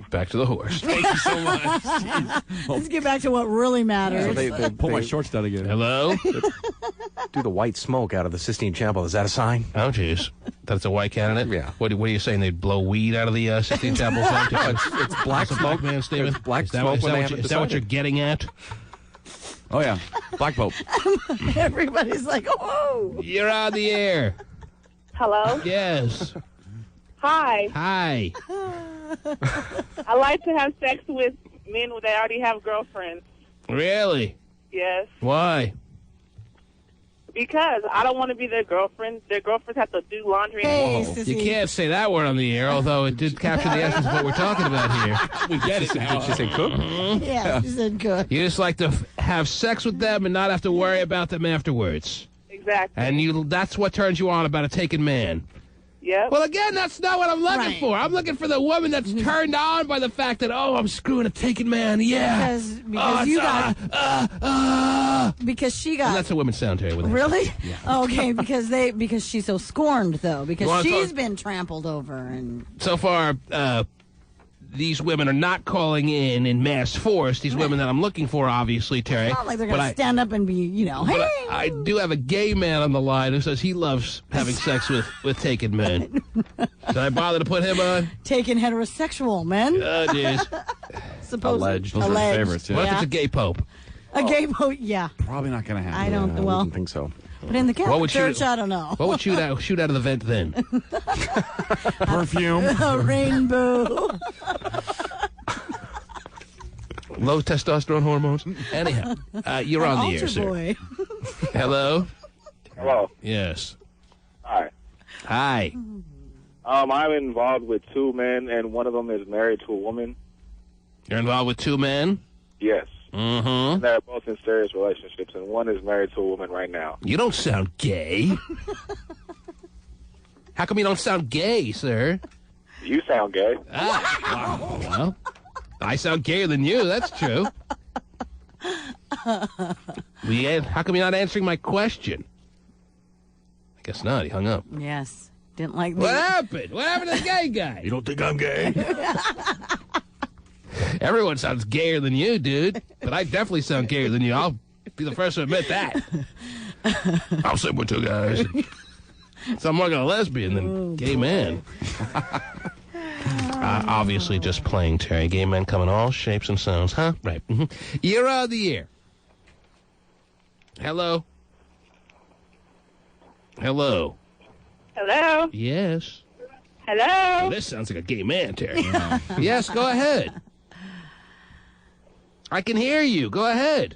Back to the horse. Thank you so much. Let's get back to what really matters. So they Pull my shorts down again. Hello? do the white smoke out of the Sistine Chapel. Is that a sign? Oh, jeez. That's a white candidate? Yeah. What are you saying? They blow weed out of the Sistine Chapel? It's black That's a smoke. black man statement? It's black Is that smoke what- when they is haven't that what you're decided. getting at? Oh, yeah. Black Pope. Everybody's like, oh. You're on the air. Hello? Yes. Hi. Hi. I like to have sex with men that already have girlfriends. Really? Yes. Why? Because I don't want to be their girlfriend. Their girlfriends have to do laundry. Hey, You sissy. can't say that word on the air, although it did capture the essence of what we're talking about here. We get it now. Did she say cook? Yeah, she said good. You just like to have sex with them and not have to worry about them afterwards. Exactly. And that's what turns you on about a taken man. Yep. Well, again, that's not what I'm looking Right. for. I'm looking for the woman that's turned on by the fact that, oh, I'm screwing a taken man. Yeah. Because you got because she got And that's a women's sound, Terry. With really okay because she's so scorned though You because wanna she's talk- been trampled over and So far, these women are not calling in mass force. These women that I'm looking for, obviously, Terry. it's not like they're But gonna stand up and be hey. But I do have a gay man on the line who says he loves having sex with taken men. Did I bother to put him on? Taken heterosexual men. Oh, jeez. Supposed Alleged. Those are alleged. favorites, yeah. What if it's a gay pope? A gay boat, yeah. Probably not going to happen. I don't. I well, wouldn't think so. but in the What would Catholic shoot- Church, I don't know. What would shoot out of the vent then? Perfume. A rainbow. Low testosterone hormones? Anyhow, you're on the air, Altar sir. boy. Hello? Hello. Yes. Hi. Hi. I'm involved with 2 men, and one of them is married to a woman. You're involved with 2 men? Yes. Mm-hmm. And they're both in serious relationships, and one is married to a woman right now. You don't sound gay. How come you don't sound gay, sir? You sound gay. Ah, well, I sound gayer than you, that's true. How come you're not answering my question? I guess not, he hung up. Yes. Didn't like me. What happened? What happened to the gay guy? You don't think I'm gay? Everyone sounds gayer than you, dude. But I definitely sound gayer than you. I'll be the first to admit that. I'll sleep with two guys. So I'm more like a lesbian than gay man. Obviously just playing, Terry. Gay men come in all shapes and sounds, huh? Right. You're on the air. Hello? Hello? Hello? Yes. Hello? Oh, this sounds like a gay man, Terry. Yes, go ahead. I can hear you. Go ahead.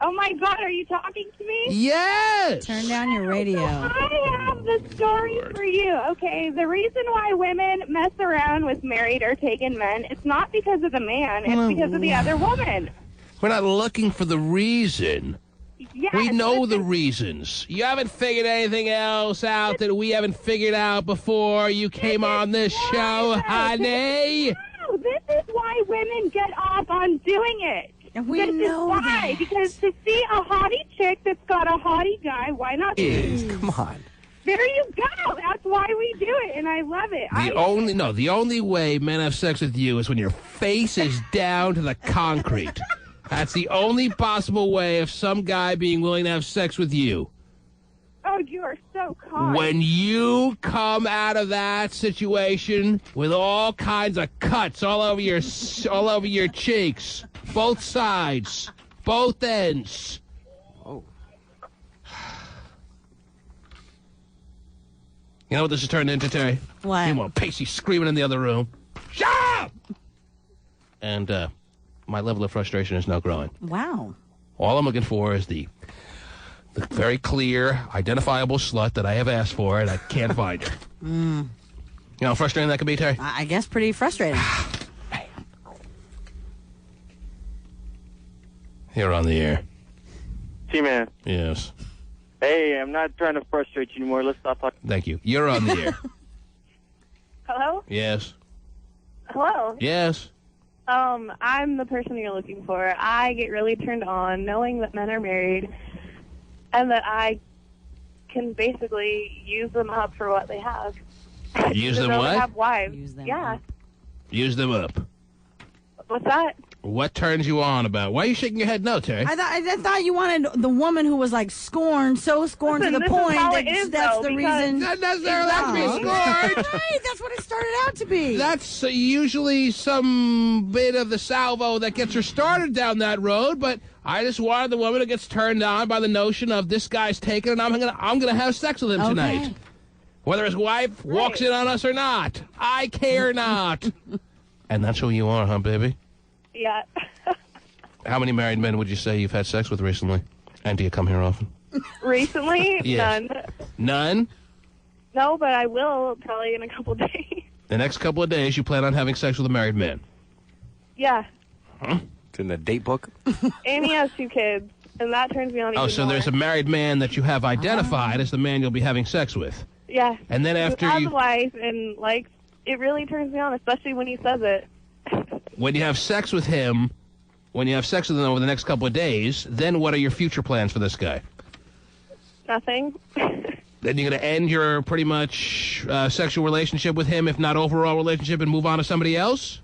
Oh, my God, are you talking to me? Yes! Turn down your radio. I have the story for you. Okay, the reason why women mess around with married or taken men, it's not because of the man, it's because of the other woman. We're not looking for the reason. Yes, We know the reasons. You haven't figured anything else out that we haven't figured out before you came on this show, honey. No, this is why women get off on doing it. And we this know is why. that. Because to see a hottie chick that's got a hottie guy, why not? Come on. There you go. That's why we do it, and I love it. The only way men have sex with you is when your face is down to the concrete. That's the only possible way of some guy being willing to have sex with you. Oh, you are so kind. When you come out of that situation with all kinds of cuts all over your cheeks, both sides, both ends. Oh. You know what this has turned into, Terry? What? Meanwhile, Pacey screaming in the other room. Shut up! And my level of frustration is now growing. Wow. All I'm looking for is the very clear, identifiable slut that I have asked for, and I can't find her. You know how frustrating that can be, Terry? I guess pretty frustrating. You're on the air. T-Man. Yes. Hey, I'm not trying to frustrate you anymore. Let's stop talking. Thank you. You're on the air. Hello? Yes. Hello? Yes. I'm the person you're looking for. I get really turned on knowing that men are married and that I can basically use them up for what they have. Use Even them though what? They have wives. Use them yeah. up. Use them up. What's that? What turns you on about? Why are you shaking your head no, Terry? I thought you wanted the woman who was like scorned, so scorned Listen, to the this is point how that it is, that's though, the because- reason. Not necessarily have to be Exactly. scorned. Right, that's what it started out to be. That's usually some bit of the salvo that gets her started down that road, but I just wanted the woman who gets turned on by the notion of this guy's taken and I'm gonna have sex with him tonight. Whether his wife walks in on us or not. I care not. And that's who you are, huh, baby? Yeah. How many married men would you say you've had sex with recently? And do you come here often? Recently? Yes. None. None? No, but I will probably in a couple days. The next couple of days you plan on having sex with a married man. Yeah. Huh? It's in the date book. And he has 2 kids, and that turns me on even Oh, so more. there's a married man that you have identified as the man you'll be having sex with. Yeah. And then after he has you... a wife, and, like, it really turns me on, especially when he says it. When you have sex with him, when you have sex with him over the next couple of days, then what are your future plans for this guy? Nothing. Then you're going to end your pretty much sexual relationship with him, if not overall relationship, and move on to somebody else?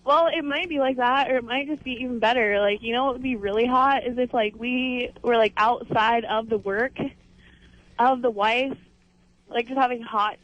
Well, it might be like that, or it might just be even better. Like, you know what would be really hot is if, like, we were, like, outside of the work of the wife, like, just having hot,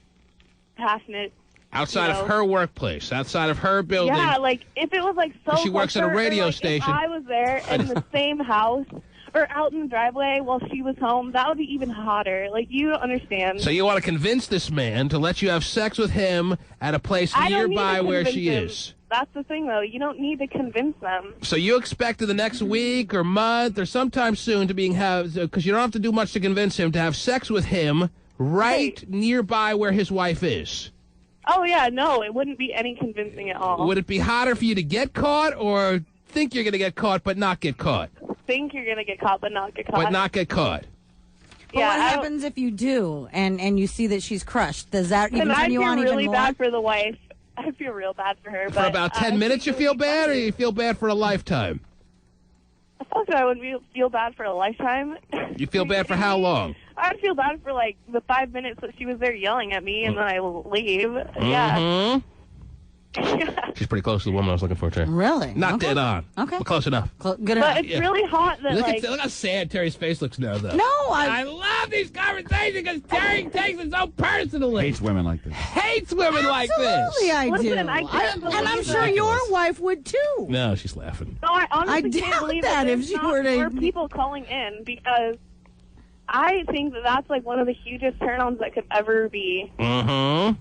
passionate... Outside of her workplace, outside of her building. Yeah, like, if it was, like, so She works at a close, or, radio like, station. If I was there in the same house or out in the driveway while she was home, that would be even hotter. Like, you don't understand. So you want to convince this man to let you have sex with him at a place I don't need nearby to where convince she him. is. That's the thing, though. You don't need to convince them. So you expect in the next week or month or sometime soon to because you don't have to do much to convince him to have sex with him right nearby where his wife is. Oh, yeah, no, it wouldn't be any convincing at all. Would it be hotter for you to get caught or think you're going to get caught but not get caught? Think you're going to get caught but not get caught. But not get caught. But Yeah, what I happens if you do and you see that she's crushed? Does that even And I turn you feel on really even more? bad for the wife. I feel real bad for her. For but about 10 minutes you feel bad, or you feel bad for a lifetime? I thought I would feel bad for a lifetime. You feel bad for how long? I'd feel bad for, like, the 5 minutes that she was there yelling at me, and then I will leave. Yeah. Mm-hmm. She's pretty close to the woman I was looking for, Terry. Really? Not dead on. Okay. But close enough. Good But it's really hot that, Look how sad Terry's face looks now, though. No, I love these conversations because Terry takes it so personally. Hates women like this. Hates women like this. Absolutely, I do. Listen, I can't believe and I'm that. sure your wife would too. No, she's laughing. No, I honestly I can't doubt believe that if there's she not were to- more people calling in, because I think that that's like one of the hugest turn-ons that could ever be. Mm-hmm.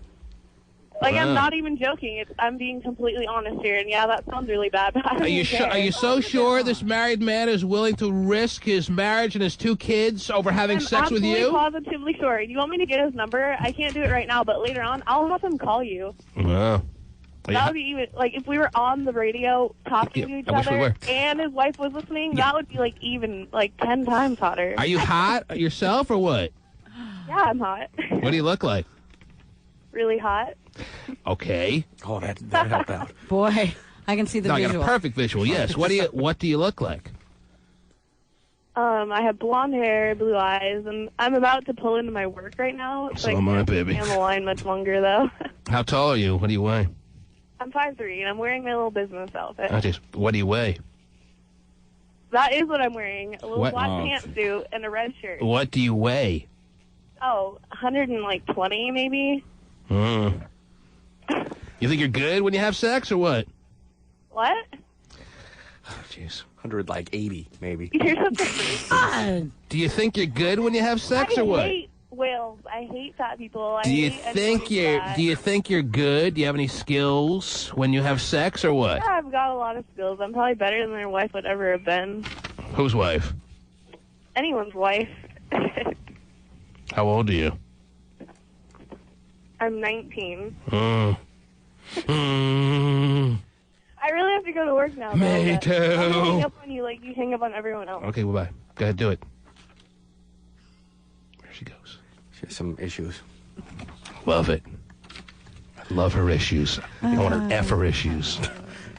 Like, Wow. I'm not even joking. I'm being completely honest here, and yeah, that sounds really bad. But I Are you don't care. Are you so sure this married man is willing to risk his marriage and his 2 kids over having sex with you? I'm positively sure. You want me to get his number? I can't do it right now, but later on, I'll have him call you. Wow. That would be even, like, if we were on the radio talking to each I wish we other were. and his wife was listening, that would be, like, even, like, 10 times hotter. Are you hot yourself or what? Yeah, I'm hot. What do you look like? Really hot. Okay. Oh, that helped out. Boy, I can see the No, I visual. got a perfect visual. Yes. What do you look like? I have blonde hair, blue eyes, and I'm about to pull into my work right now. So am I, baby. I'm on the line much longer, though. How tall are you? What do you weigh? I'm 5'3", and I'm wearing my little business outfit. Oh, jeez. What do you weigh? That is what I'm wearing. A little What? black Oh. pantsuit and a red shirt. What do you weigh? Oh, 120 maybe? You think you're good when you have sex or what? What? Oh, jeez. 180, maybe. You're such a freak. Do you think you're good when you have sex or what? I hate whales. I hate fat people. Do you hate think anybody you're fat. Do you think you're good? Do you have any skills when you have sex or what? Yeah, I've got a lot of skills. I'm probably better than their wife would ever have been. Whose wife? Anyone's wife. How old are you? I'm 19. Mm. I really have to go to work now. Me though, but too. I'm gonna hang up on you like you hang up on everyone else. Okay, well, bye. Go ahead, do it. There she goes. She has some issues. Love it. I love her issues. I want her F her issues. I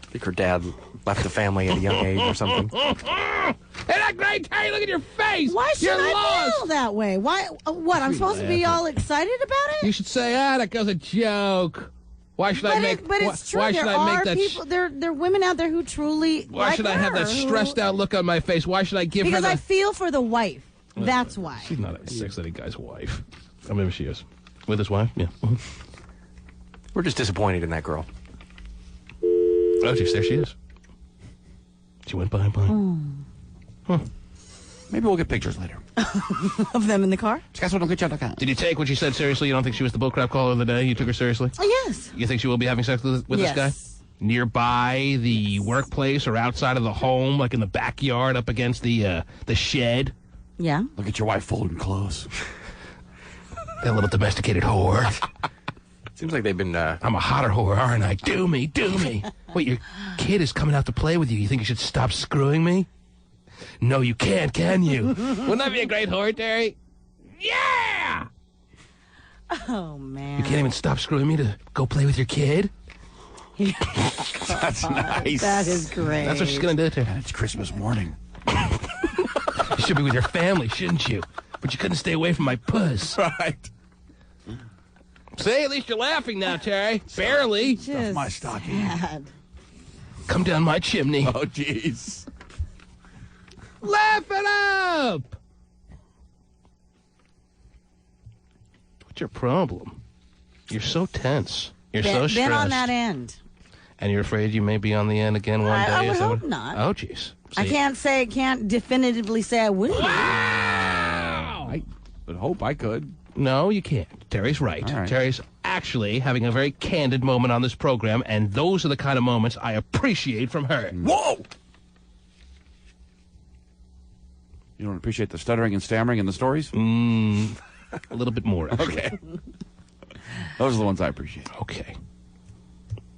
think her dad left the family at a young age or something. Isn't that great, Terry? Look at your face. Why should You're I lost. feel that way? Why? What? I'm supposed to be laughing. all excited about it? You should say, that was a joke. Why should I make? But it's true. Why There should I are make that? people. There are women out there who truly. Why like should I have that her, who- stressed out look on my face? Why should I give Because her? I feel for the wife. That's why. She's not a sex-lady guy's wife. I mean, she is. With his wife? Yeah. We're just disappointed in that girl. Oh, geez, there she is. She went by. Maybe we'll get pictures later. Of them in the car? Did you take what she said seriously? You don't think she was the bullcrap caller of the day? You took her seriously? Oh, yes. You think she will be having sex with Yes. this guy? Nearby the workplace or outside of the home, like in the backyard up against the shed? Yeah. Look at your wife folding clothes. That little domesticated whore. Seems like they've been... I'm a hotter whore, aren't I? Do me. Wait, your kid is coming out to play with you. You think you should stop screwing me? No, you can't, can you? Wouldn't that be a great whore, Terry? Yeah! Oh, man. You can't even stop screwing me to go play with your kid? That's nice. That is great. That's what she's going to do to her. And it's Christmas morning. You should be with your family, shouldn't you? But you couldn't stay away from my puss. Right. See, at least you're laughing now, Terry. Barely. Just my stocking. sad. Come down my chimney. Oh, jeez. Laugh it up! What's your problem? You're so tense. You're so stressed. Been on that end. And you're afraid you may be on the end again one day? I would Is that hope what- not. Oh, jeez. I can't definitively say I will. I would hope I could. No, you can't. Terry's right. All right. Terry's actually having a very candid moment on this program, and those are the kind of moments I appreciate from her. Whoa! You don't appreciate the stuttering and stammering in the stories? A little bit more, actually. Okay. Those are the ones I appreciate. Okay.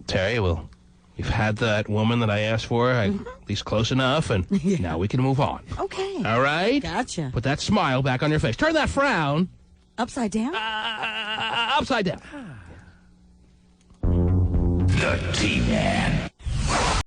Terry, well, you've had that woman that I asked for, at least close enough, and now we can move on. Okay. All right? Gotcha. Put that smile back on your face. Turn that frown Upside down? upside down. The T-Man.